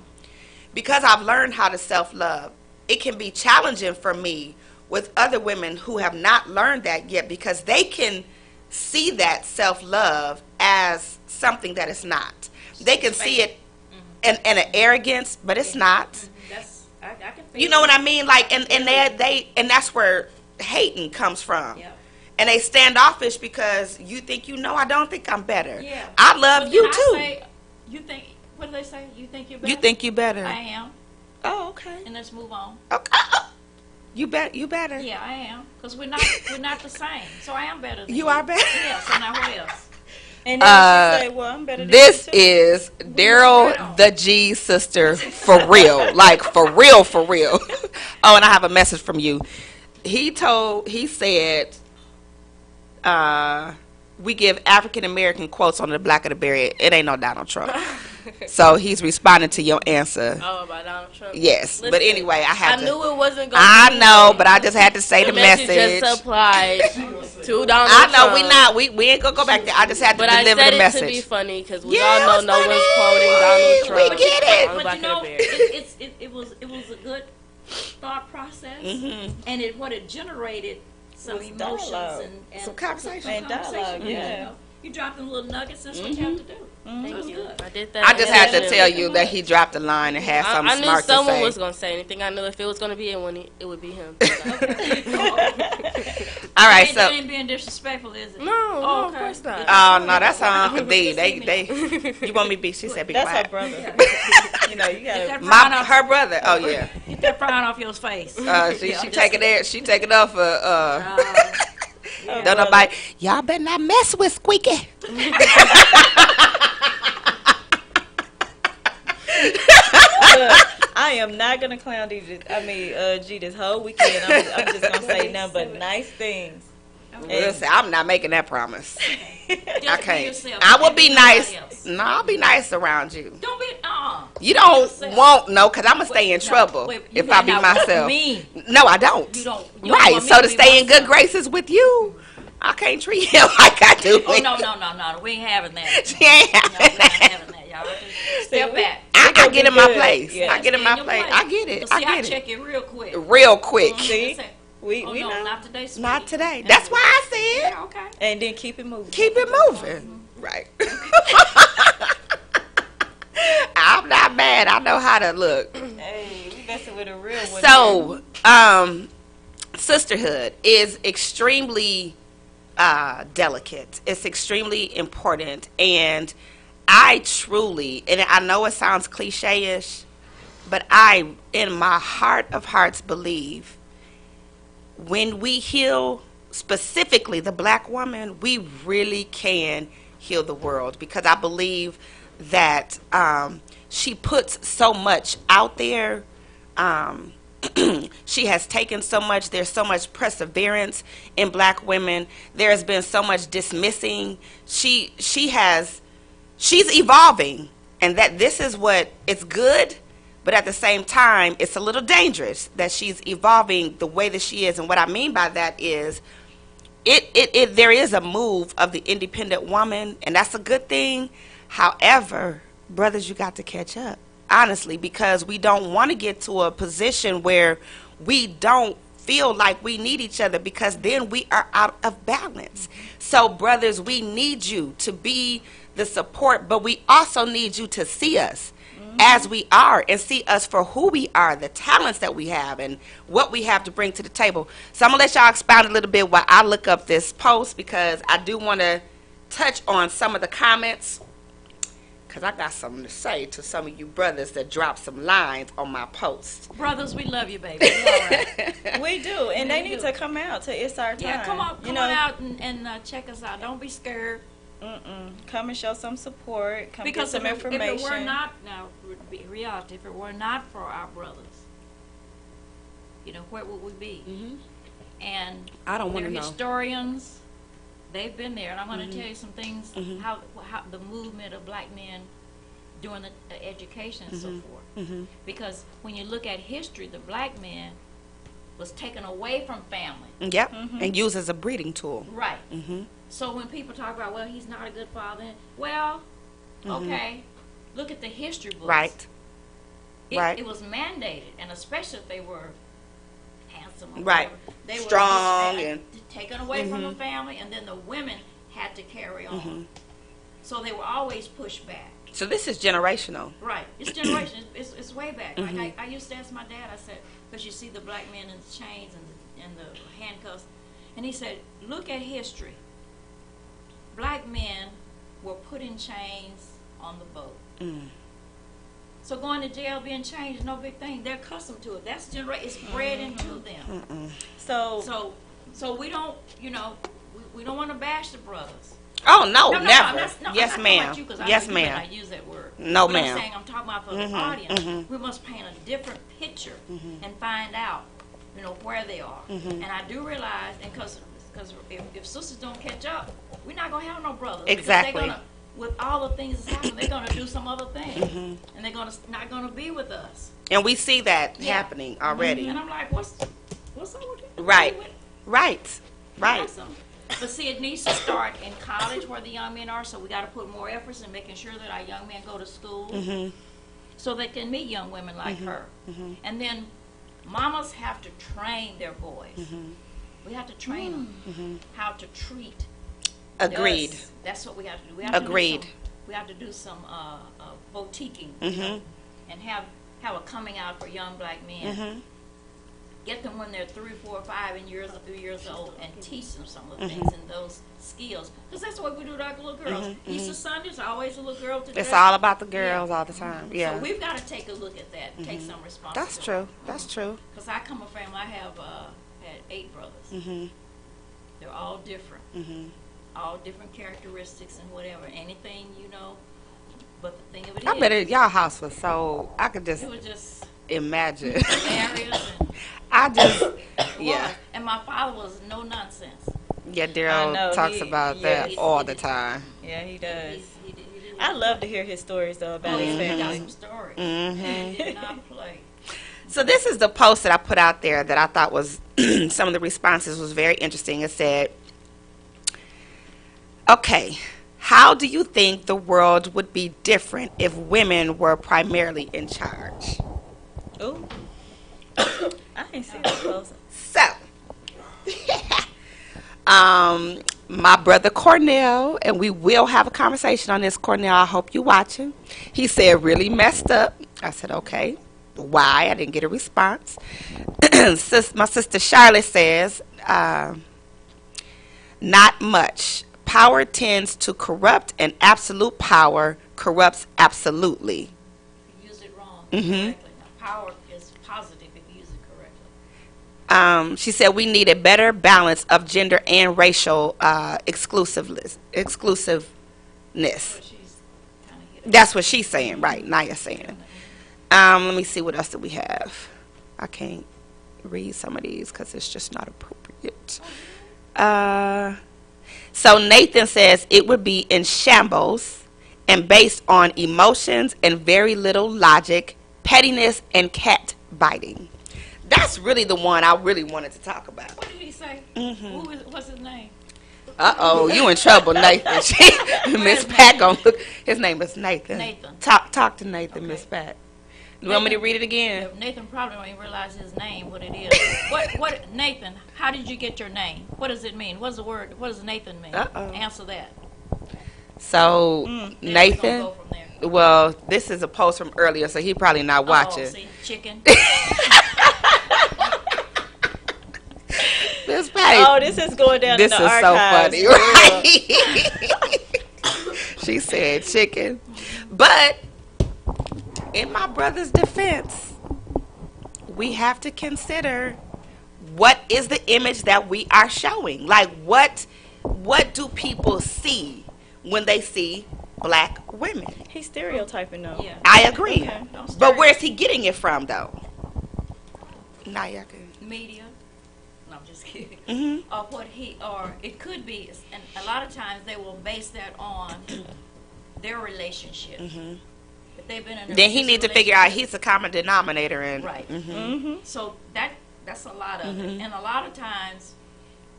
because I've learned how to self-love, it can be challenging for me with other women who have not learned that yet, because they can see that self-love as something that it's not. They can see it in an arrogance, but it's not. I can feel You know it. what I mean? Like, and that's where hating comes from. Yeah. And they standoffish because you think I don't think I'm better. Yeah. I love But you then I too. say, you think, what do they say? You think you're better? You think you better. I am. Oh, okay. And let's move on. Okay. You better. Yeah, I am. Because we're not the same. So I am better than You are better. Yeah, so now what else? And then she say, well, I'm better than This you too. is Daryl the G sister for real. Like for real, for real. Oh, and I have a message from you. He said, we give African American quotes on the Black of the Berry. It ain't no Donald Trump. So he's responding to your answer. Oh, about Donald Trump. Yes, Listen, but anyway, I knew it wasn't going. I know, but I just had to say the message message. just applied to Donald I know Trump. we ain't gonna go back there. I just had to But I deliver said the it message. to be funny because we Yeah, all it know was no funny. one's quoting Donald Trump. We get it. on the But Black you know, of the Berry. it was a good thought process, Mm-hmm. and what it generated some Was emotions dialogue. and Some conversation. And dialogue, you yeah. know. You drop them little nuggets. That's what you have to do. Thank That's you. good. I did that. I just had to intentionally. tell you that he dropped a line and had something I knew smart to someone say. was going to say anything. I knew if it was going to be anyone, it would be him. All right, That so ain't being disrespectful, is it? No, Oh, no, okay. of course not. oh no, that's her Uncle D. They you want me to be? She said be That's her quiet. brother. You know, you gotta. Get that frown off, Her brother. Oh yeah. get that frown off your face. She taking it. She taking it off. Don't brother. nobody. Y'all better not mess with Squeaky. I am not gonna clown G this whole weekend. I'm just gonna say nothing but nice things. Listen, I'm not making that promise. Just I be can't. yourself. I will Don't be nobody nice. else. No, I'll be nice around you. Don't be. You don't yourself. want no, cause I'm gonna stay in trouble wait, you if I be may not want myself. me. No, I don't. You don't Right. want me So to to be stay in good myself. graces with you, I can't treat him like I do. Oh with no, you. no. We ain't having that. She ain't No, having we're not that. having that, y'all. Just step back. I get in my good. place. Yeah. I get in Stay my your place. I get it. So I see, get check it real quick. it. Real quick. See? Say, We oh, no, know. not today. Sweetie. Not today. That's why I said Yeah, okay. And then keep it moving. keep it moving. Right. I'm not mad. I know how to look. Hey, we messing with a real one. So, sisterhood is extremely delicate. It's extremely important, and I truly, and I know it sounds cliche-ish, but I, in my heart of hearts, believe when we heal specifically the black woman, we really can heal the world, because I believe that she puts so much out there. She has taken so much. There's so much perseverance in black women. There has been so much dismissing. She's evolving, and that this is what it's good, but at the same time it's a little dangerous that she's evolving the way that she is. And what I mean by that is there is a move of the independent woman, and that's a good thing. However, brothers, you got to catch up, honestly, because we don't want to get to a position where we don't feel like we need each other, because then we are out of balance. So brothers, we need you to be the support, but we also need you to see us as we are, and see us for who we are, the talents that we have, and what we have to bring to the table. So I'm gonna let y'all expound a little bit while I look up this post, because I do want to touch on some of the comments, because I got something to say to some of you brothers that dropped some lines on my post. Brothers, we love you, baby. You all right. We do, and they need do. to come out to It's Our Time. Yeah, come on You know? out and check us out. Don't be scared. Come and show some support. Come Because get some information. if it were not, now, reality, if it were not for our brothers, where would we be? And I don't want they're to know. historians. They've been there, and I'm going to tell you some things how the movement of black men during the education and so forth. Because when you look at history, the black man was taken away from family. Yep, and used as a breeding tool. Right. So when people talk about, well, he's not a good father, well, okay, look at the history books. Right. It was mandated, and especially if they were handsome or Right. whatever, they Strong were and taken away from the family, and then the women had to carry on. So they were always pushed back. So this is generational. Right. It's generation. It's way back. Like I used to ask my dad, I said, because you see the black men in the chains and the handcuffs, and he said, look at history. Black men were put in chains on the boat. So going to jail, being chained is no big thing. They're accustomed to it. That's it's bred into them. So we don't, we don't want to bash the brothers. Oh no, No, never. Yes, I'm not ma'am. talking about you, 'cause I Yes, know you may ma'am. not use that word. No, But ma'am. I'm saying I'm talking about for the audience. We must paint a different picture and find out, where they are. And I do realize, and because if sisters don't catch up, we're not gonna have no brothers. Because Exactly. they're gonna, with all the things that's happening, they're gonna do some other thing, and they're not gonna be with us. And we see that Yeah. happening already. And I'm like, what's up with you? Right. What- Right. Right. Awesome. But see, it needs to start in college where the young men are, so we got to put more efforts in making sure that our young men go to school so they can meet young women like her. And then mamas have to train their boys. We have to train them how to treat. Agreed. us. That's what we have to do. We have Agreed. To do we have to do some boutiquing and have a coming out for young black men. Get them when they're 3, 4, 5 years old, and teach them some of the things and those skills. Because that's what we do to our little girls. Easter Sunday is always a little girl to dress. It's all about the girls all the time. Yeah. So we've got to take a look at that and take some responsibility. That's true. That's true. Because I come from a family, I have had 8 brothers. They're all different. All different characteristics and whatever. Anything, but the thing of it I is, bet y'all house was so, I could just it was just imagine. hilarious and I just, yeah. And my father was no nonsense. Yeah, I know, Daryl talks about that he- all he the did. time. Yeah, he does. He did I love to hear his stories though about his he got family. some stories. He did not play. So this is the post that I put out there that I thought was, some of the responses was very interesting. It said, okay, how do you think the world would be different if women were primarily in charge? Ooh. I ain't seen that post. So, my brother Cornell, and we will have a conversation on this, Cornell, I hope you're watching. He said, really messed up. I said, okay. Why? I didn't get a response. My sister Charlotte says, not much. Power tends to corrupt, and absolute power corrupts absolutely. You use it wrong. Correctly. Now, power is positive if you use it correctly. She said we need a better balance of gender and racial exclusiveness. But she's kind of hit. That's what she's saying, right? Naya's saying. Let me see, what else do we have? I can't read some of these because it's just not appropriate. So Nathan says it would be in shambles and based on emotions and very little logic, pettiness, and cat biting. That's really the one I really wanted to talk about. What did he say? What's his name? Uh-oh, you in trouble, Nathan. Miss Pat gonna look. His name is Nathan. Nathan. Talk to Nathan, Okay. Miss Pat. You want me to read it again? Nathan probably don't even realize his name, what it is. What Nathan, how did you get your name? What does it mean? What's the word? What does Nathan mean? Uh-oh. Answer that. So, Then we're Nathan, gonna go from there. well, this is a post from earlier, so he probably not watching. Oh, see, chicken. Miss Pat, Oh, this is going down this in is the so archives. funny, right? She said chicken. But, in my brother's defense, we have to consider what is the image that we are showing. Like, what do people see when they see black women. He's stereotyping though. Yeah. I agree. Okay. But where's he getting it from, though? Naya can. Media. No, I'm just kidding. Mm-hmm. Or it could be, and a lot of times they will base that on their relationship. Mm-hmm. If they've been in a Then he abusive needs to figure out relationship- he's a common denominator, and Right. Mm-hmm. Mm-hmm. So that's a lot of it, and a lot of times,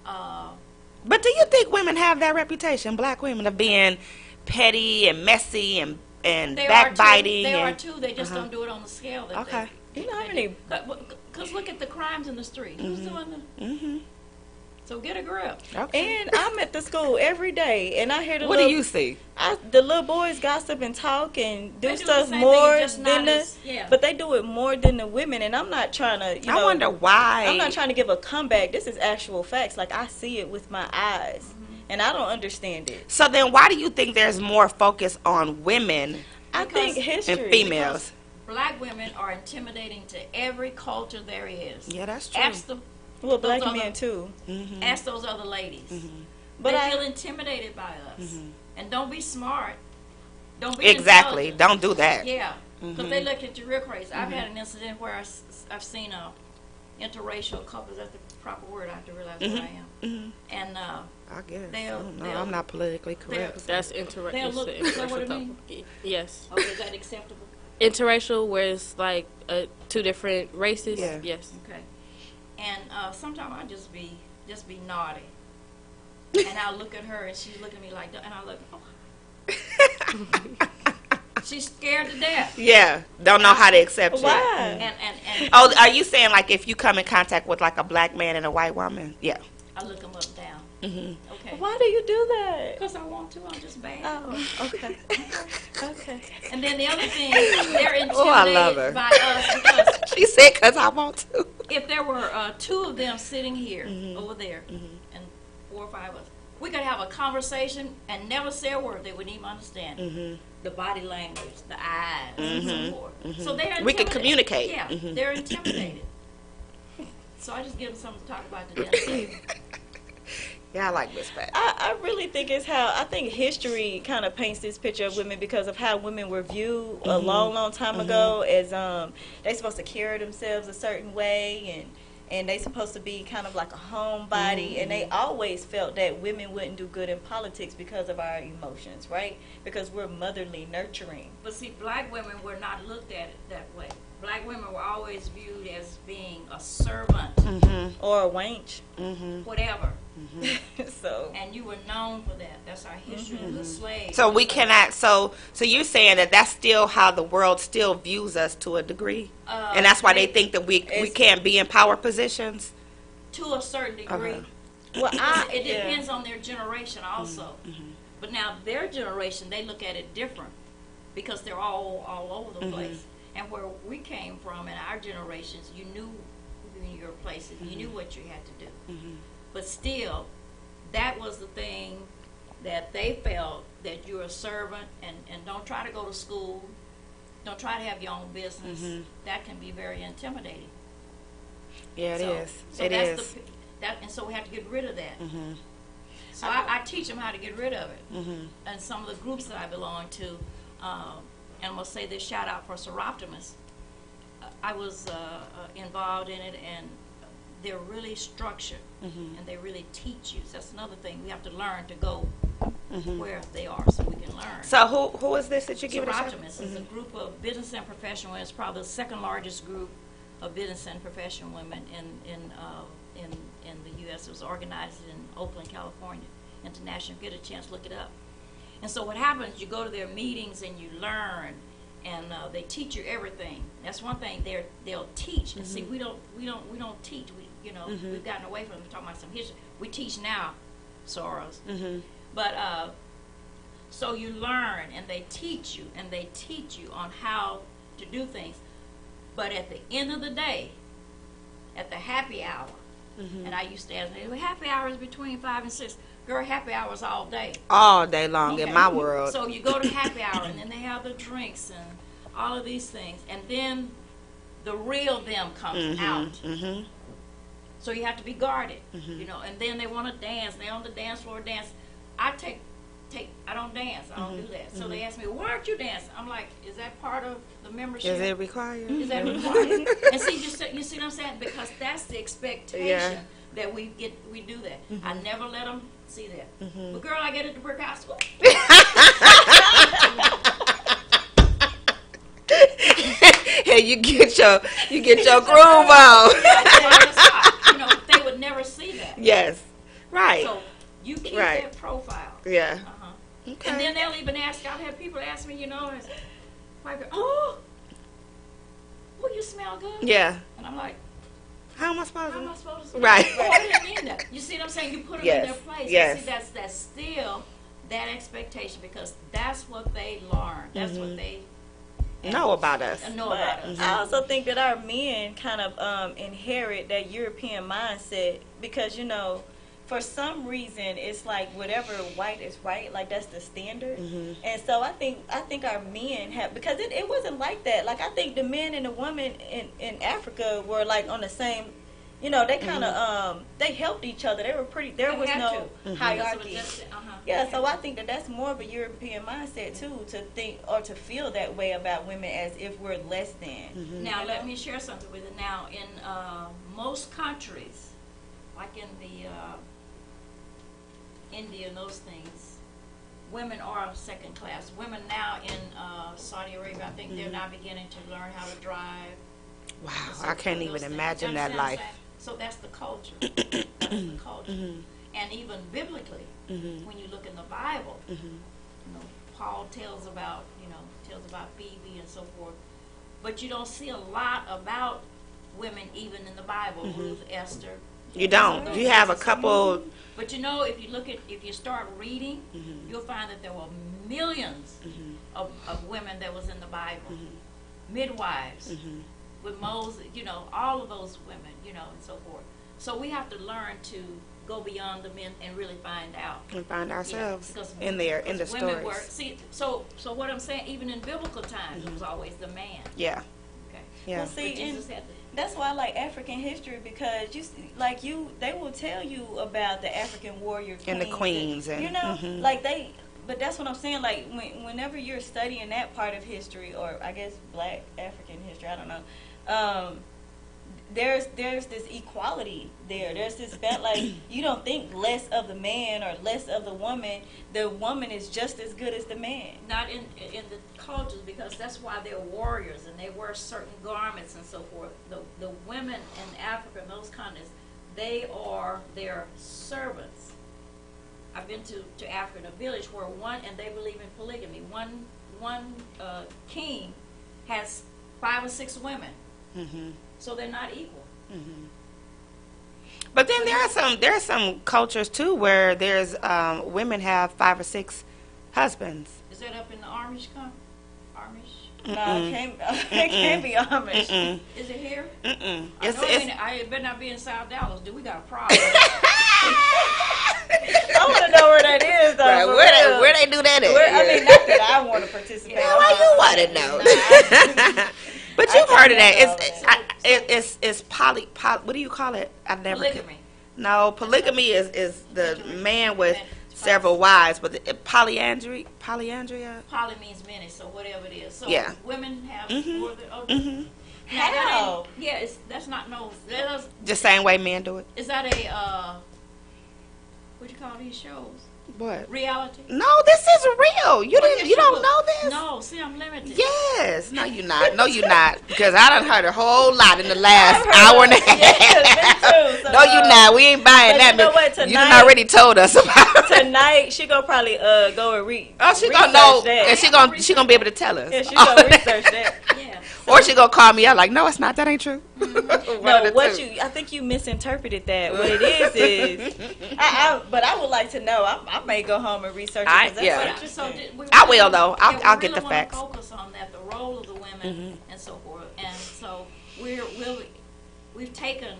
But do you think women have that reputation, black women, of being petty and messy and they backbiting? are and, too. They just don't do it on the scale that Okay. You know how many? Because look at the crimes in the street. Who's doing them? Mm-hmm. So get a grip. Okay. And I'm at the school every day, and I hear the What do little, you see? the little boys gossip and talk and do They do the stuff same more thing, just than not as- yeah. but they do it more than the women. And I'm not trying to, I wonder why. I'm not trying to give a comeback. This is actual facts. Like I see it with my eyes, and I don't understand it. So then, why do you think there's more focus on women I think history. and females? Black women are intimidating to every culture there is. Yeah, that's true. Ask the Well, black those men other- too. Mm-hmm. Ask those other ladies. But they I- feel intimidated by us. And don't be smart. Don't be Exactly. intelligent. Don't do that. Yeah, because they look at you real crazy. I've had an incident where I've seen a interracial couple. That's the proper word. I have to realize what I am. And I guess. I They'll- don't know. they'll- I'm not politically correct. That's They'll interracial. look- is that what it means? Yes. okay, is that acceptable? Interracial, where it's like two different races. Yeah. Yes. Okay. And sometimes I just be naughty, and I'll look at her and she's looking at me like that, and I look. Oh. She's scared to death. Yeah. Don't know how to accept you. Why? And Oh, are you saying like if you come in contact with like a black man and a white woman? Yeah. I look them up down. Mm-hmm. Okay. Why do you do that? Because I want to. I'm just bad. Oh, okay. Okay. And then the other thing, they're intimidated Oh, I love her. by us because She said, "Cause I want to." if there were two of them sitting here, over there, and 4 or 5 of us, we could have a conversation and never say a word they wouldn't even understand. The body language, the eyes, and so forth. So they're We can intimidated. communicate. Yeah, they're intimidated. So I just give them something to talk about today. Yeah, I like Miss Pat. I really think it's how I think history kind of paints this picture of women because of how women were viewed a long time ago as they supposed to carry themselves a certain way and they supposed to be kind of like a homebody and they always felt that women wouldn't do good in politics because of our emotions, right? Because we're motherly, nurturing. But see, black women were not looked at it that way. Black women were always viewed as being a servant, Or a wench. whatever. So And you were known for that. That's our history of the slaves. So we cannot. So you're saying that that's still how the world still views us to a degree, and that's why they think that we can't be in power positions. To a certain degree. well, It depends on their generation also. But now their generation, they look at it different because they're all over the place. And where we came from in our generations, you knew your places, you knew what you had to do. But still, that was the thing that they felt, that you're a servant and don't try to go to school, don't try to have your own business. That can be very intimidating. Yeah, it is. So It that's is. and so we have to get rid of that. So I teach them how to get rid of it. And some of the groups that I belong to, and I'm going to say this shout out for Seroptimus. I was involved in it, and they're really structured, and they really teach you. So that's another thing. We have to learn to go where they are so we can learn. So who is this that you give it a shout? Seroptimus is a group of business and professional women. It's probably the second largest group of business and professional women in the U.S. It was organized in Oakland, California. International. Get a chance, look it up. And so what happens? You go to their meetings and you learn, and they teach you everything. That's one thing they'll teach. And see, we don't teach. We've gotten away from talking about some history. We teach now, Soros. But so you learn, and they teach you, on how to do things. But at the end of the day, at the happy hour, and I used to ask, happy hour is between 5 and 6. Girl, happy hours all day. All day long in Okay. my world. So you go to happy hour, and then they have the drinks and all of these things, and then the real them comes out. So you have to be guarded, and then they want to dance. They're on the dance floor dance. I take I don't dance. I don't do that. So they ask me, why aren't you dancing? I'm like, is that part of the membership? Is it required? Is that required? And see, you see what I'm saying? Because that's the expectation that we do that. I never let them see that. But girl, I get it to brick high school. And you get your groove on. You know, they would never see that. Yes. Right. So you keep that profile. Yeah. Okay. And then they'll even ask. I've had people ask me, you know, like, oh, you smell good. Yeah. And I'm like, how am I supposed to smell? Right. Oh, I didn't mean that. You see what I'm saying? You put them in their place. Yes. You see, that's still that expectation because that's what they learn. That's what they know about us. I also think that our men kind of inherit that European mindset because, you know, for some reason it's like whatever white is right, like that's the standard. And so I think our men have, because it wasn't like that. Like I think the men and the women in Africa were like on the same, you know, they kind of they helped each other. They were pretty, there was no hierarchy. Yeah, so I think that that's more of a European mindset too, to think or to feel that way about women as if we're less than. Now let me share something with you. Now in most countries, like in the India and those things, women are second class. Women now in Saudi Arabia, I think they're now beginning to learn how to drive. Wow, I can't even imagine that life. So that's the culture. That's the culture. And even biblically, when you look in the Bible, you know, Paul tells about Phoebe and so forth. But you don't see a lot about women even in the Bible. Ruth, Esther. You don't. You have a couple. But you know, if you start reading, you'll find that there were millions of women that was in the Bible, midwives with Moses. You know, all of those women. You know, and so forth. So we have to learn to go beyond the men and really find out and find ourselves in the stories. So what I'm saying, even in biblical times, it was always the man. Yeah. Okay. Yeah. Well, see, and that's why I like African history because they will tell you about the African warrior queens and the queens, and you know, But that's what I'm saying. Like whenever you're studying that part of history, or I guess Black African history, I don't know. There's this equality there. There's this like you don't think less of the man or less of the woman. The woman is just as good as the man. Not in the cultures, because that's why they're warriors and they wear certain garments and so forth. The women in Africa and those continents, they are their servants. I've been to Africa in a village where and they believe in polygamy. One king has 5 or 6 women. So they're not equal. But then there are some cultures too where there's women have 5 or 6 husbands. Is that up in the Amish? No, it can't be Amish. Is it here? I better not be in South Dallas. We got a problem. I want to know where that is, though. Right, where they do that at? I mean, not that I want to participate. Why you want to know? But you've heard of that. It's poly. What do you call it? I've never. Polygamy. No, polygamy is the man with several wives, but polyandry. Poly means many, so whatever it is. So women have more than. How? That's not no. The same way men do it. Is that a what do you call these shows? What? Reality? No, this is real. You don't know this? No, see, I'm limited. Yes. No, you're not. No, you're not. Because I done heard a whole lot in the last hour and a half. Me too. So, no, you're not. We ain't buying that. You know what? Tonight, you done already told us about it. Tonight, she gonna probably go and read. Oh, she gonna know, that. And she gonna be able to tell us. Yeah, she gonna research that. Yeah. Or she gonna call me out like, no, it's not. That ain't true. No, I think you misinterpreted that. What it is, but I would like to know. I may go home and research it. So I will though. I'll get the facts. Focus on that, the role of the women and so forth. And so we've taken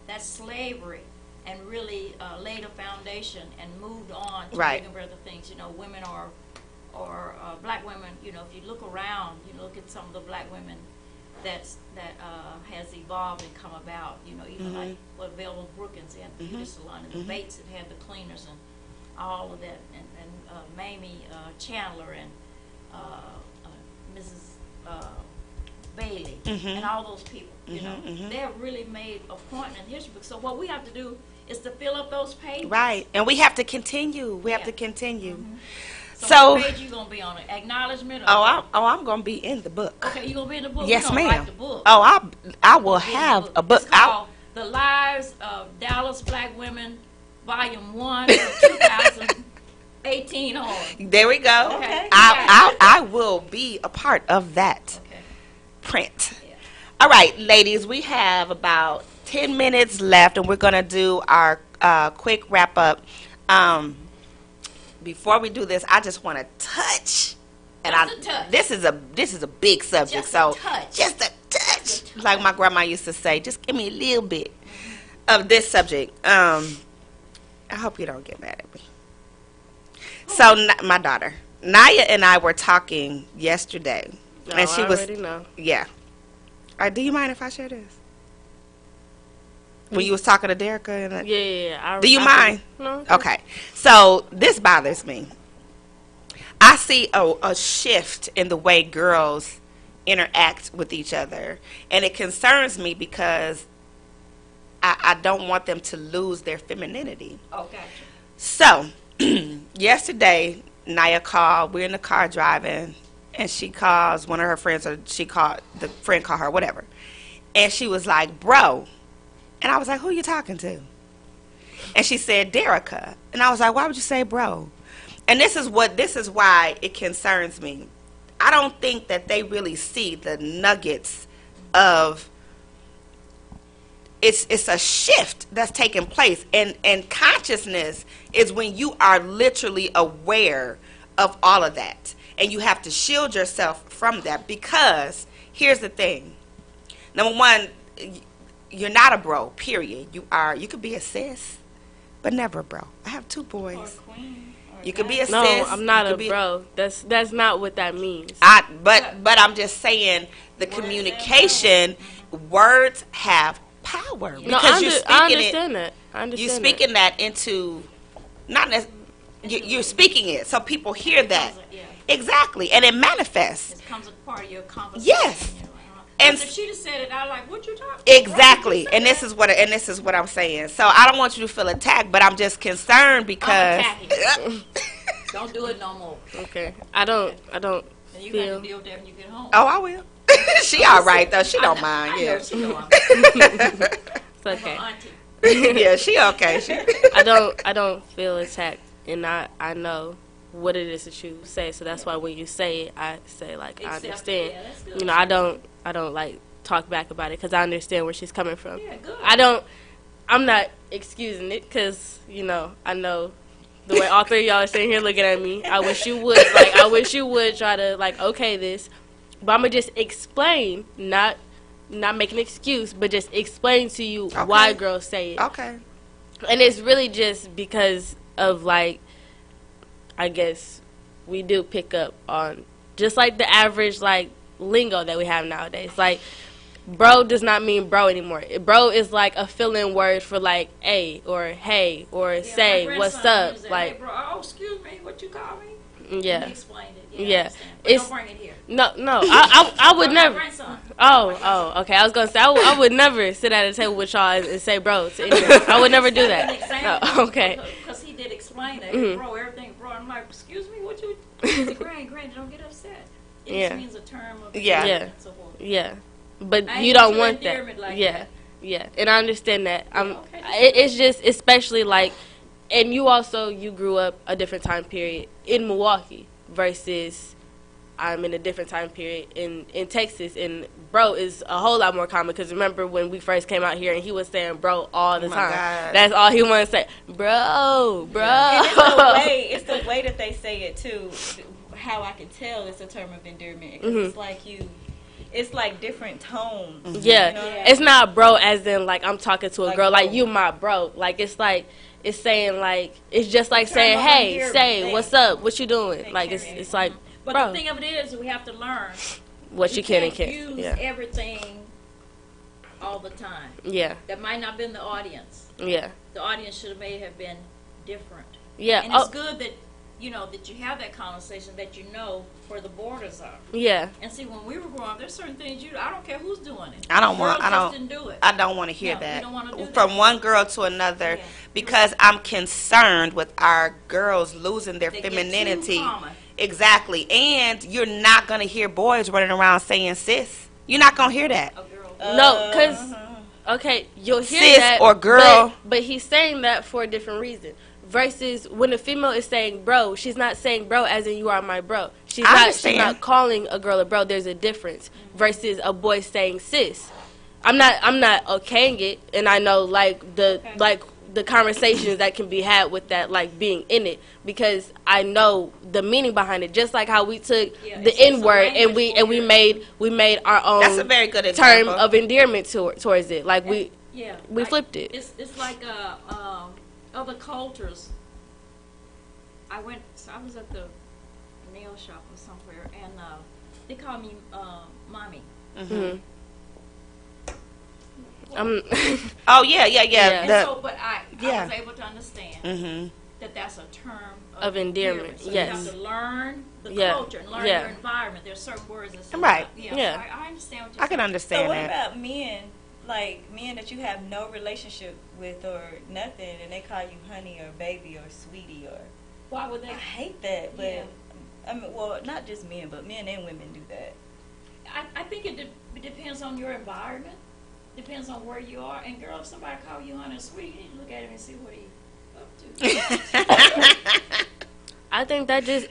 that slavery and really laid a foundation and moved on to bigger other things. You know, women are black women. You know, if you look around, you look at some of the black women that has evolved and come about. You know, even like what Velma Brookins had the beauty salon, and the Bates that had the cleaners, and all of that, and Mamie Chandler and Mrs. Bailey and all those people. You know, they have really made a point in history book. So what we have to do is to fill up those pages. Right, and we have to continue. We have to continue. So what page you gonna be on? It? Acknowledgement? Or I'm gonna be in the book. Okay, you gonna be in the book? Yes, ma'am. Write the book. Oh, I will have a book. It's called The Lives of Dallas Black Women, Volume 1, 2018 on. There we go. Okay. I will be a part of that print. Yeah. All right, ladies, we have about 10 minutes left, and we're gonna do our quick wrap up. Before we do this, I just want to touch, and this is a big subject, just a touch, like my grandma used to say. Just give me a little bit of this subject. I hope you don't get mad at me. So my daughter Naya and I were talking yesterday, and she was yeah. Do you mind if I share this? When you was talking to Derica and Yeah. Do you mind? No. Okay. So this bothers me. I see a shift in the way girls interact with each other, and it concerns me because I don't want them to lose their femininity. Oh, gotcha. So yesterday, Naya called. We're in the car driving, and she calls one of her friends, or the friend called her, whatever, and she was like, "Bro." And I was like, who are you talking to? And she said, Derica. And I was like, why would you say bro? And this is why it concerns me. I don't think that they really see the nuggets of it's a shift that's taking place. And consciousness is when you are literally aware of all of that. And you have to shield yourself from that, because here's the thing. Number one, you're not a bro, period. You could be a sis, but never a bro. I have 2 boys. Or queen. Or You could be a sis. No, I'm not a bro. That's not what that means. But I'm just saying the communication, words have power. No, Because I understand that. You're speaking that into, you're speaking it so people hear that. Exactly, and it manifests. It becomes a part of your conversation. Yes. And if she just said it, I like, what you talking? Exactly, and this is what I'm saying. So I don't want you to feel attacked, but I'm just concerned because don't do it no more. Okay, I don't. And you got to deal with that when you get home. Oh, I will. She all right though. She don't mind. I Yeah, know she don't. It's okay. yeah, she okay. I don't feel attacked, and I know what it is that you say. So that's why when you say it, I say like I understand. Yeah, that's good. You know, I don't like talk back about it because I understand where she's coming from. Yeah, good. I'm not excusing it because you know I know the way all 3 of y'all are sitting here looking at me. I wish you would try to like okay this, but I'm gonna just explain, not make an excuse, but just explain to you why girls say it. Okay. And it's really just because of like, I guess we do pick up on just like the average like lingo that we have nowadays. Like, bro does not mean bro anymore. Bro is like a fill-in word for like a or hey or say what's up. Like, hey, bro, oh, excuse me, what you call me? Yeah. He explained it. Yeah. But don't bring it here. No, I would never. Grandson. Oh, okay. I was gonna say I would never sit at a table with y'all and say bro to anyone. I would never do that. Oh, okay. Because he did explain that, bro, everything, bro. I'm like, excuse me, what you? He said, Grand, don't get upset. It just means a term of Yeah. Yeah. But I you ain't don't put want that. endearment like Yeah. that. Yeah. And I understand that. Okay. It's just especially like, and you grew up a different time period in Milwaukee versus I'm in a different time period in Texas, and bro is a whole lot more common because remember when we first came out here and he was saying bro all the time. God. That's all he wanted to say, bro. And it's the way that they say it too. How I can tell it's a term of endearment. 'Cause it's like different tones. Yeah. You know what I mean? It's not bro as in like I'm talking to a Like girl like bro. you my bro. Like it's saying like it's just like Term saying of hey, endearment. say what's up, what you doing? Like it's like But bro, the thing of it is, we have to learn. what you can and can't. Use Yeah. everything all the time. Yeah. That might not have been the audience. Yeah. The audience may have been different. Yeah. And it's good that, that you have that conversation, that you know where the borders are. Yeah. And see, when we were growing up, there's certain things I don't care who's doing it. I don't want to hear No, that we don't wanna do from that. one girl to another Yeah. because I'm concerned with our girls losing their They get too femininity. common. Exactly. And you're not going to hear boys running around saying sis. You're not going to hear that. A girl. No, because okay, you'll hear Sis that or girl. but he's saying that for a different reason. Versus when a female is saying bro, she's not saying bro as in you are my bro. She's not calling a girl a bro. There's a difference. Versus a boy saying sis. I'm not okaying it, and I know the conversations that can be had with that, like being in it, because I know the meaning behind it. Just like how we took the N word and we made our own. That's a very good term example. of endearment towards it. Like we flipped it. It's like other cultures. I was at the nail shop or somewhere, and they call me mommy. Mm-hmm. Oh yeah. And so, but I was able to understand that that's a term of endearment. So yes. you have to learn the culture and learn your environment. There's certain words that right. Yeah. I understand what you're saying. I can understand so what that. about men? Like men that you have no relationship with or nothing, and they call you honey or baby or sweetie or. Why would they? I hate that, but I mean, well, not just men, but men and women do that. I think it depends on your environment. Depends on where you are. And girl, if somebody call you honey or sweetie, you look at him and see what he up to. I think that just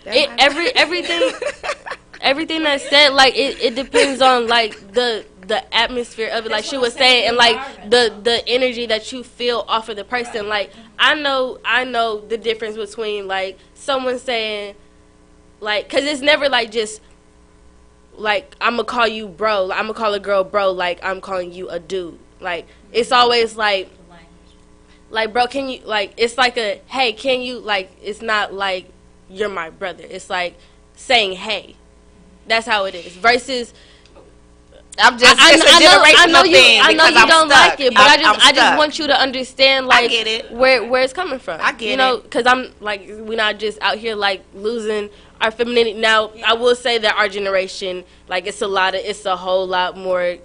everything that's said, like it depends on like the atmosphere of it, like she was saying, and like the energy that you feel off of the person. Like I know the difference between like someone saying like, because it's never like just like I'm gonna call you bro, I'm gonna call a girl bro, like I'm calling you a dude. Like it's always like bro, can you, like it's like a hey, can you, like it's not like you're my brother. It's like saying hey. That's how it is. Versus I'm just it's a generational thing. I know you don't like it, but I just want you to understand, like, I get it. where it's coming from. I get it. Because I'm like, we're not just out here like losing our femininity. Now, I will say that our generation, like, it's a whole lot more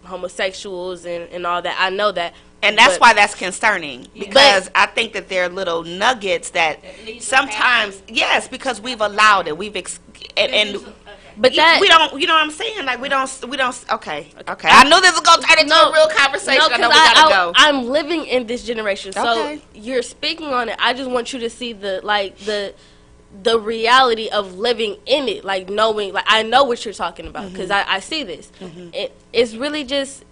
homosexuals and all that. I know that. And that's why that's concerning, because I think that there are little nuggets that sometimes, yes, because we've allowed it, but that we don't, you know what I'm saying? Like we don't. Okay. I knew this was gonna turn into a real conversation. I know we gotta go. I'm living in this generation, so you're speaking on it. I just want you to see the reality of living in it, like knowing, like I know what you're talking about because I see this. It's really just.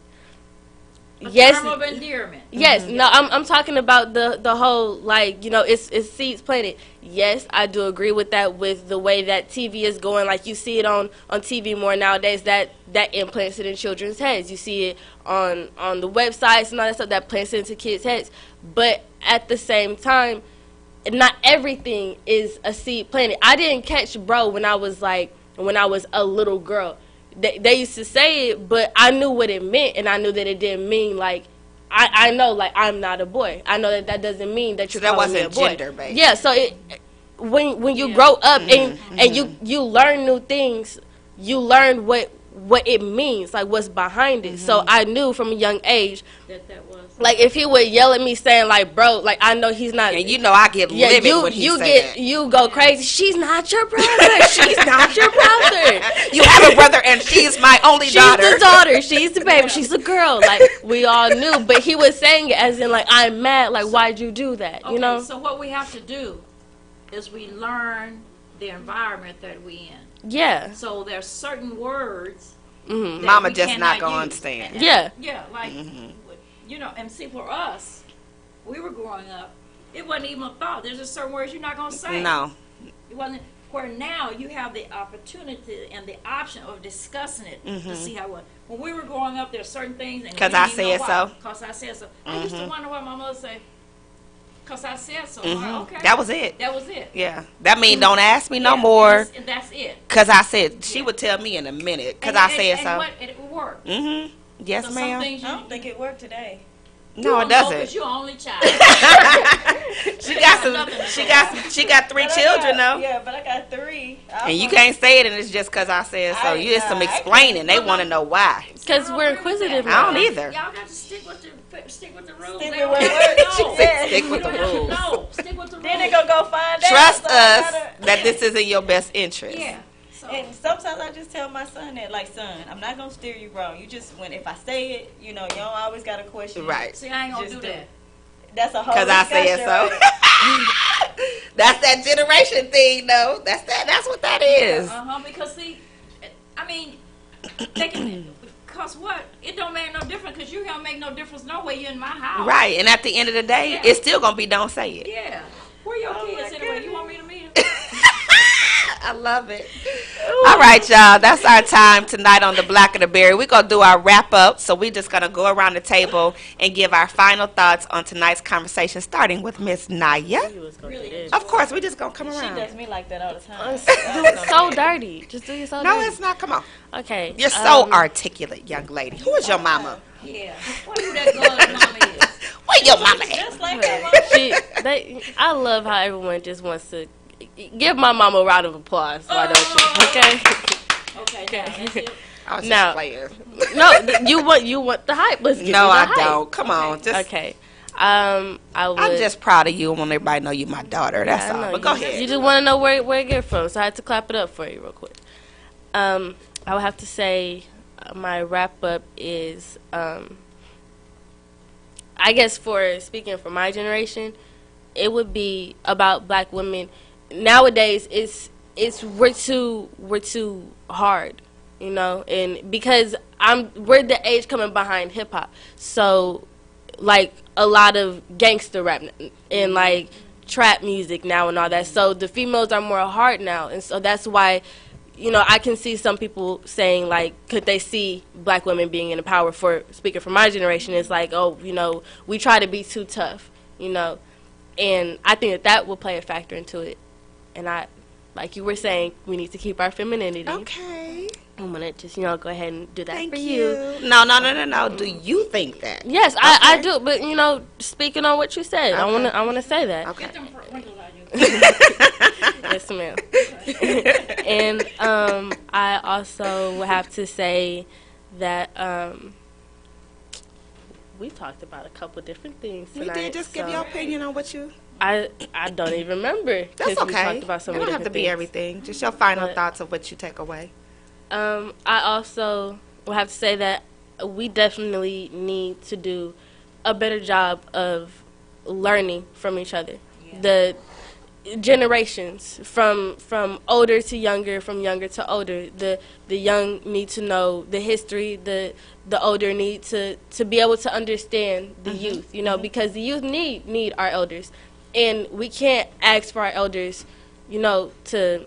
Term of endearment. Yes, no, I'm talking about the whole, like, it's seeds planted. Yes, I do agree with that, with the way that TV is going. Like, you see it on TV more nowadays, that implants it in children's heads. You see it on the websites and all that stuff that plants it into kids' heads. But at the same time, not everything is a seed planted. I didn't catch bro when I was a little girl. They used to say it, but I knew what it meant, and I knew that it didn't mean, like, I know, like, I'm not a boy. I know that doesn't mean that you're calling me a boy. So that wasn't gender-based. Yeah, so when you grow up and you learn new things, you learn what it means, like, what's behind it. So I knew from a young age that was. Like, if he would yell at me saying, like, bro, like, I know he's not. And I get livid when he say that. You go crazy. She's not your brother. She's not your brother. You have a brother and she's my only daughter. She's the daughter. She's the baby. She's the girl. Like, we all knew. But he was saying it as in, like, I'm mad. Like, why'd you do that? Okay, you know? So what we have to do is we learn the environment that we in. Yeah. So there's certain words. Mama just not gonna understand. Yeah. Yeah, like, and see, for us, we were growing up, it wasn't even a thought. There's just certain words you're not going to say. No. It wasn't. Where now you have the opportunity and the option of discussing it to see how it was. When we were growing up, there's certain things. Because I said so. Because I said so. I used to wonder what my mother said. Because I said so. Okay. That was it. That was it. Yeah. That means don't ask me no more. That's it. Because I said, she would tell me in a minute. Because I said so. And it worked. Yes, so ma'am. I don't think it worked today. No, it Because doesn't. you're only child. She got 3 children though. Yeah, but I got 3. And you can't say it, and it's just because I said so. You did some explaining. They want to know why. Because we're inquisitive. I don't either. Y'all got to stick with the rules. Stick with They what don't works. know. Yeah. Stick with the rules. No, stick with the rules. Then they gonna go find out. Trust so I us gotta- that this is in your best interest. Yeah. So, And sometimes I just tell my son that, like, son, I'm not gonna steer you wrong. You just if I say it, you don't always gotta question. Right. see, I ain't going to Just do do that. it. That's a whole. Because I said discussion, so. right? That's that generation thing, though. That's what that is. Because, see, I mean, they can, because what? It don't make no difference because you don't make no difference no way you're in my house. Right. And at the end of the day, it's still going to be don't say it. Yeah. Where your Oh, kids my anyway? You want me to meet them? I love it. All right, y'all. That's our time tonight on the Black of the Berry. We're going to do our wrap up. So we're just going to go around the table and give our final thoughts on tonight's conversation, starting with Miss Naya. Of course, we're just going to come She around. does me like that all the time. So dirty. Just do yourself No, dirty. it's not. Come on. Okay. You're so articulate, young lady. Who is your mama? Yeah. What who that girl's mama is? Where your mama at? Just like her mama. I love how everyone just wants to give my mama a round of applause. Why don't you? Okay. Okay, now, that's it. I was just Now- playing. No, you want the hype. Let's give No, me the I hype. don't. Come on. Just, Okay. I would. I'm just proud of you and want everybody to know you my daughter. That's I all. know, But go you ahead. just want to know where it get from, so I had to clap it up for you real quick. I would have to say my wrap up is, I guess for speaking for my generation, it would be about black women. Nowadays, we're too hard, and because we're the age coming behind hip hop, so like a lot of gangster rap and like trap music now and all that. So the females are more hard now, and so that's why, I can see some people saying like, could they see black women being in the power? For speaking for my generation, it's like, oh, we try to be too tough, and I think that will play a factor into it. And like you were saying, we need to keep our femininity. Okay. I'm gonna just go ahead and do that Thank for you. No. Do you think that? Yes, I do. But speaking on what you said, Okay. I wanna say that. Okay. Get them wrinkles out of you. Yes, ma'am. And I also would have to say that we talked about a couple different things We tonight. did just give so your opinion on what you. I don't even remember. 'cause That's We okay. talked about so You many don't have to different be things. everything. Just your final But- thoughts of what you take away. I also will have to say that we definitely need to do a better job of learning from each other. The generations from older to younger, from younger to older. The young need to know the history. The older need to be able to understand the youth. Because the youth need our elders, and we can't ask for our elders, to.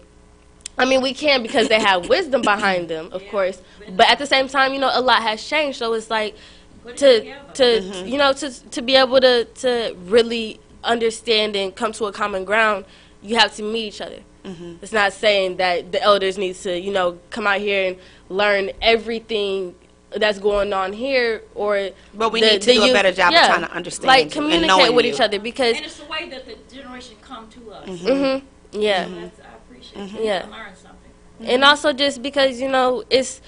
I mean, we can because they have wisdom behind them, of course. But at the same time, a lot has changed. So it's like to be able to really understand and come to a common ground, you have to meet each other. It's not saying that the elders need to, come out here and learn everything that's going on here, But we need to do a better job of trying to understand like you and communicate knowing with you. each other because And it's the way that the generation come to us. yeah. I appreciate Yeah. I learned something. And also just because, it's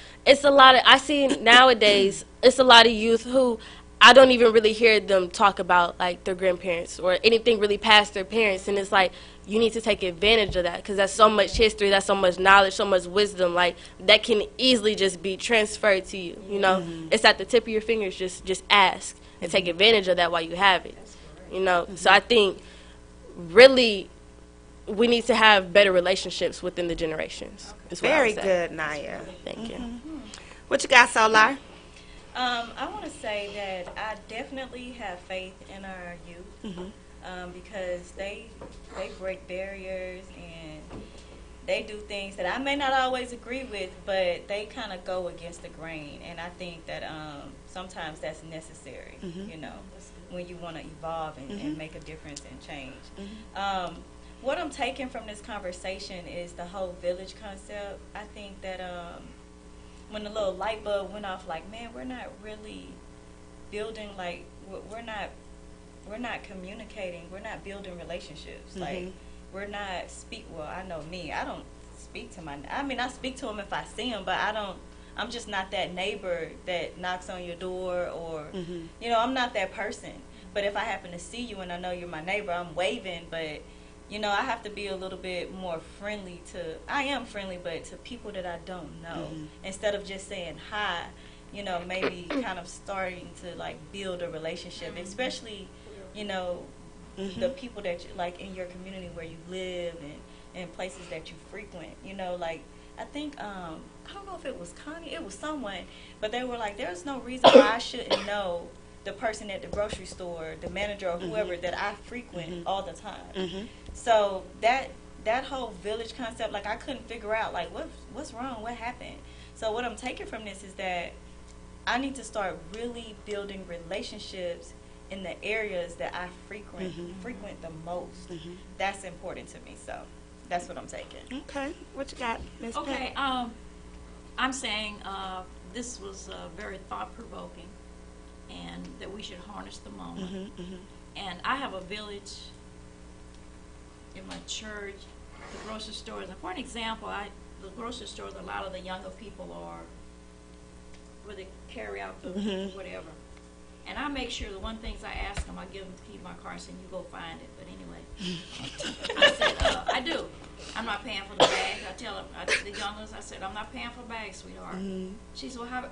a lot of, I see nowadays, it's a lot of youth who I don't even really hear them talk about, like, their grandparents or anything really past their parents. And it's like, you need to take advantage of that because that's so much history, that's so much knowledge, so much wisdom, like, that can easily just be transferred to you, It's at the tip of your fingers. Just ask and take advantage of that while you have it, So I think, really, we need to have better relationships within the generations. Is what I Very would say. good, Naya. Thank you. What you got, Solar? I want to say that I definitely have faith in our youth because they break barriers and they do things that I may not always agree with, but they kind of go against the grain. And I think that sometimes that's necessary, when you want to evolve and make a difference and change. What I'm taking from this conversation is the whole village concept. I think that when the little light bulb went off, like, man, we're not really building, like, we're not communicating, we're not building relationships. Like, we're not well, I know me, I don't speak to I speak to him if I see him, but I'm just not that neighbor that knocks on your door, or you know, I'm not that person. But if I happen to see you and I know you're my neighbor, I'm waving, but you know, I have to be a little bit more friendly I am friendly, but to people that I don't know, instead of just saying hi, you know, maybe kind of starting to like build a relationship, especially, you know, the people that you, like, in your community where you live and places that you frequent, you know, like, I think, I don't know if it was Connie, it was someone, but they were like, there's no reason why I shouldn't know the person at the grocery store, the manager or whoever that I frequent all the time. So that whole village concept, like, I couldn't figure out, like, what's wrong, what happened. So what I'm taking from this is that I need to start really building relationships in the areas that I frequent the most. That's important to me. So that's what I'm taking. Okay, what you got, Ms. Okay, I'm saying this was very thought-provoking, and that we should harness the moment. And I have a village in my church, the grocery stores. And for an example, the grocery stores, a lot of the younger people are where they carry out the whatever. And I make sure the one things I ask them, I give them the key to my car and say, you go find it. But anyway, I said, I do. I'm not paying for the bag. I tell them, the youngest, I said, I'm not paying for the bag, sweetheart. She said, well, how,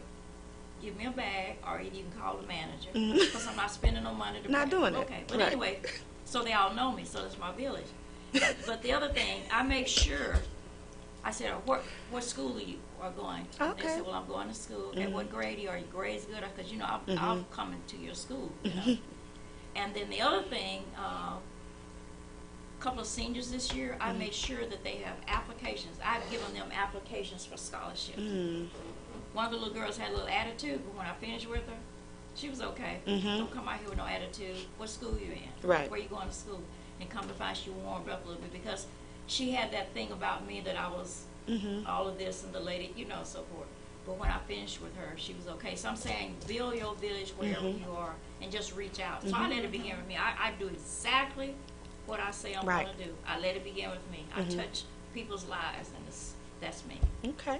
give me a bag, or you can call the manager, because I'm not spending no money to Not pay. doing it. Okay, but anyway, so they all know me, so that's my village. But the other thing, I make sure, I said, what school are going? Okay. They said, well, I'm going to school. Okay, what grade are you? Are your grades good? Because, you know, I'm coming to your school, you know. And then the other thing, a couple of seniors this year, I made sure that they have applications. I've given them applications for scholarships. One of the little girls had a little attitude, but when I finished with her, she was okay. Don't come out here with no attitude. What school you in? Right. Where you going to school? And come to find she warmed up a little bit, because she had that thing about me that I was all of this and the lady, you know, so forth. But when I finished with her, she was okay. So I'm saying, build your village wherever you are, and just reach out. So I let it begin with me. I do exactly what I say I'm going to do. I let it begin with me. I touch people's lives, and that's me. Okay.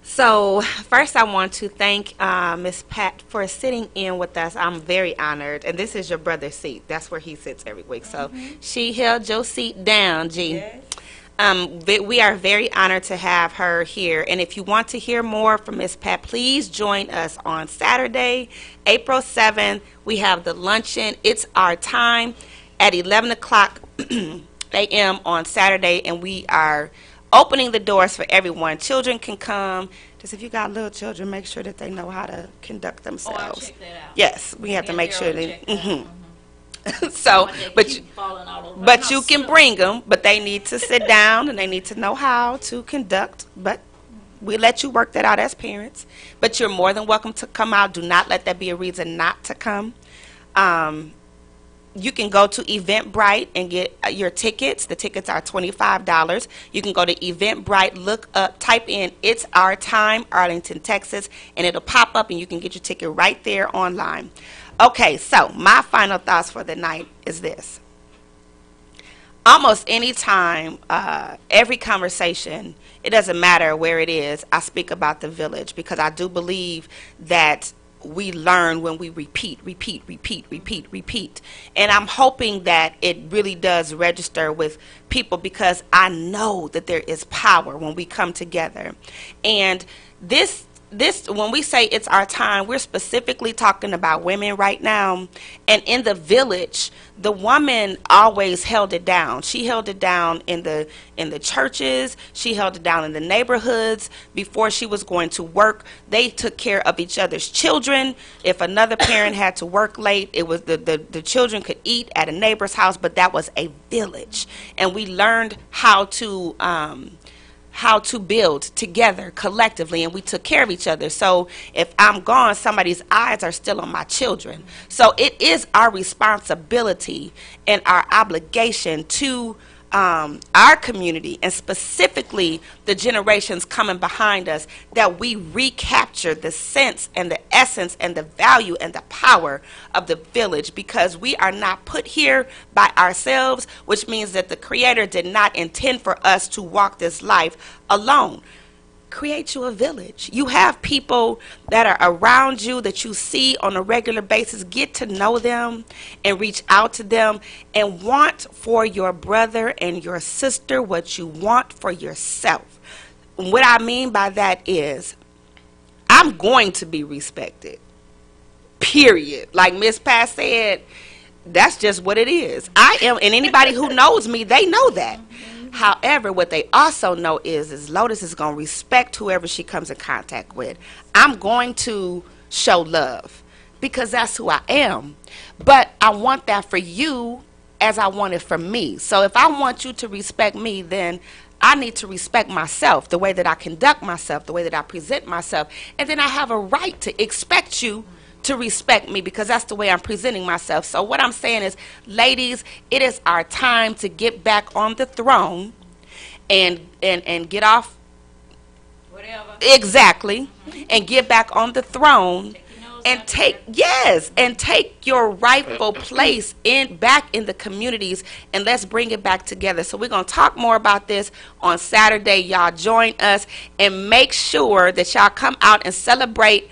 So first I want to thank Miss Pat for sitting in with us. I'm very honored. And this is your brother's seat. That's where he sits every week. So she held your seat down, G. Yes. We are very honored to have her here. And if you want to hear more from Miss Pat, please join us on Saturday, April 7th. We have the luncheon. It's our time at 11 o'clock a.m. on Saturday, and we are opening the doors for everyone. Children can come. Just if you got little children, make sure that they know how to conduct themselves. Oh, I'll check that out. Yes, we have to make sure they. So, but you can bring them, but they need to sit down and they need to know how to conduct. But we let you work that out as parents. But you're more than welcome to come out. Do not let that be a reason not to come. You can go to Eventbrite and get your tickets. The tickets are $25. You can go to Eventbrite, look up, type in "It's Our Time, Arlington, Texas," and it'll pop up and you can get your ticket right there online. Okay, so my final thoughts for the night is this. Almost any time, every conversation, it doesn't matter where it is, I speak about the village, because I do believe that we learn when we repeat. And I'm hoping that it really does register with people, because I know that there is power when we come together. And this when we say it's our time, we're specifically talking about women right now. And in the village, the woman always held it down. She held it down in the churches. She held it down in the neighborhoods. Before she was going to work, they took care of each other's children. If another parent had to work late, it was the children could eat at a neighbor's house, but that was a village. And we learned how to build together collectively, and we took care of each other. So if I'm gone, somebody's eyes are still on my children. So it is our responsibility and our obligation to our community, and specifically the generations coming behind us, that we recapture the sense and the essence and the value and the power of the village, because we are not put here by ourselves, which means that the Creator did not intend for us to walk this life alone. Create you a village. You have people that are around you that you see on a regular basis. Get to know them and reach out to them, and want for your brother and your sister what you want for yourself. What I mean by that is, I'm going to be respected. Period. Like Miss Pat said, that's just what it is. I am, and anybody who knows me, they know that. However, what they also know is Lotus is going to respect whoever she comes in contact with. I'm going to show love because that's who I am. But I want that for you as I want it for me. So if I want you to respect me, then I need to respect myself, the way that I conduct myself, the way that I present myself. And then I have a right to expect you to respect me, because that's the way I'm presenting myself. So what I'm saying is, ladies, it is our time to get back on the throne and get off Whatever. exactly and get back on the throne and take your rightful place back in the communities, and let's bring it back together. So we're going to talk more about this on Saturday. Y'all join us and make sure that y'all come out and celebrate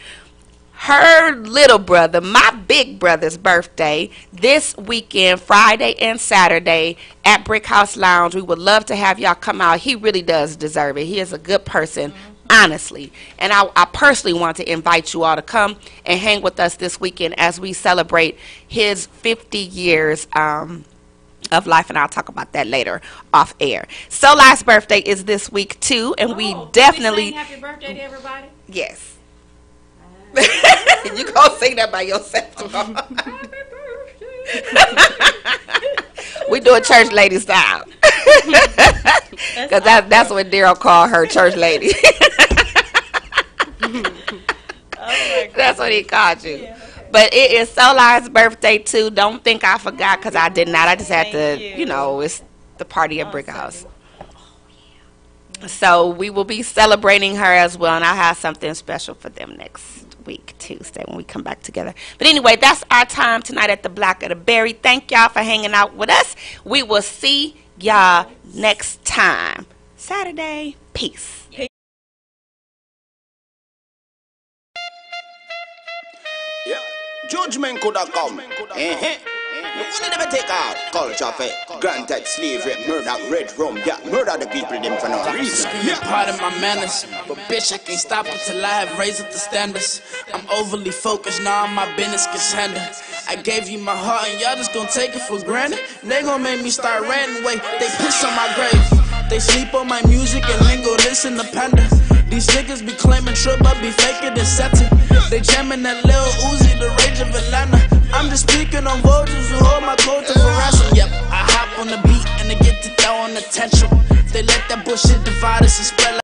her little brother, my big brother's birthday, this weekend, Friday and Saturday at Brick House Lounge. We would love to have y'all come out. He really does deserve it. He is a good person, honestly. And I personally want to invite you all to come and hang with us this weekend as we celebrate his 50 years of life, and I'll talk about that later off air. So last birthday is this week too, and we definitely... We sing happy birthday to everybody? Yes. You gonna sing that by yourself tomorrow. We do a church lady style. Because that's what Daryl called her, church lady. That's what he called you. Yeah, okay. But it is Solar's birthday too. Don't think I forgot, because I did not. I just had to, it's the party at Brick House. So we will be celebrating her as well, and I have something special for them next week, Tuesday, when we come back together. But anyway, that's our time tonight at the Black of the Berry. Thank y'all for hanging out with us. We will see y'all next time, Saturday. Peace. Yeah. Judgment could have come. You wouldn't never take out culture for granted slavery, murder, red rum, yeah, murder the people them for no reason. Yeah. Pardon my manners, but bitch, I can't stop until I have raised up the standards. I'm overly focused, now my business gets handled. I gave you my heart and y'all just gonna take it for granted. They gonna make me start ranting, wait, they piss on my grave. They sleep on my music and then go listen to Panda. These niggas be claiming trip, but be faking and setting. They jamming that Lil Uzi, the rage of Atlanta. I'm just speaking on voters who hold my culture for ransom. Yep, I hop on the beat and I get to throw on attention. They let that bullshit divide us and spread like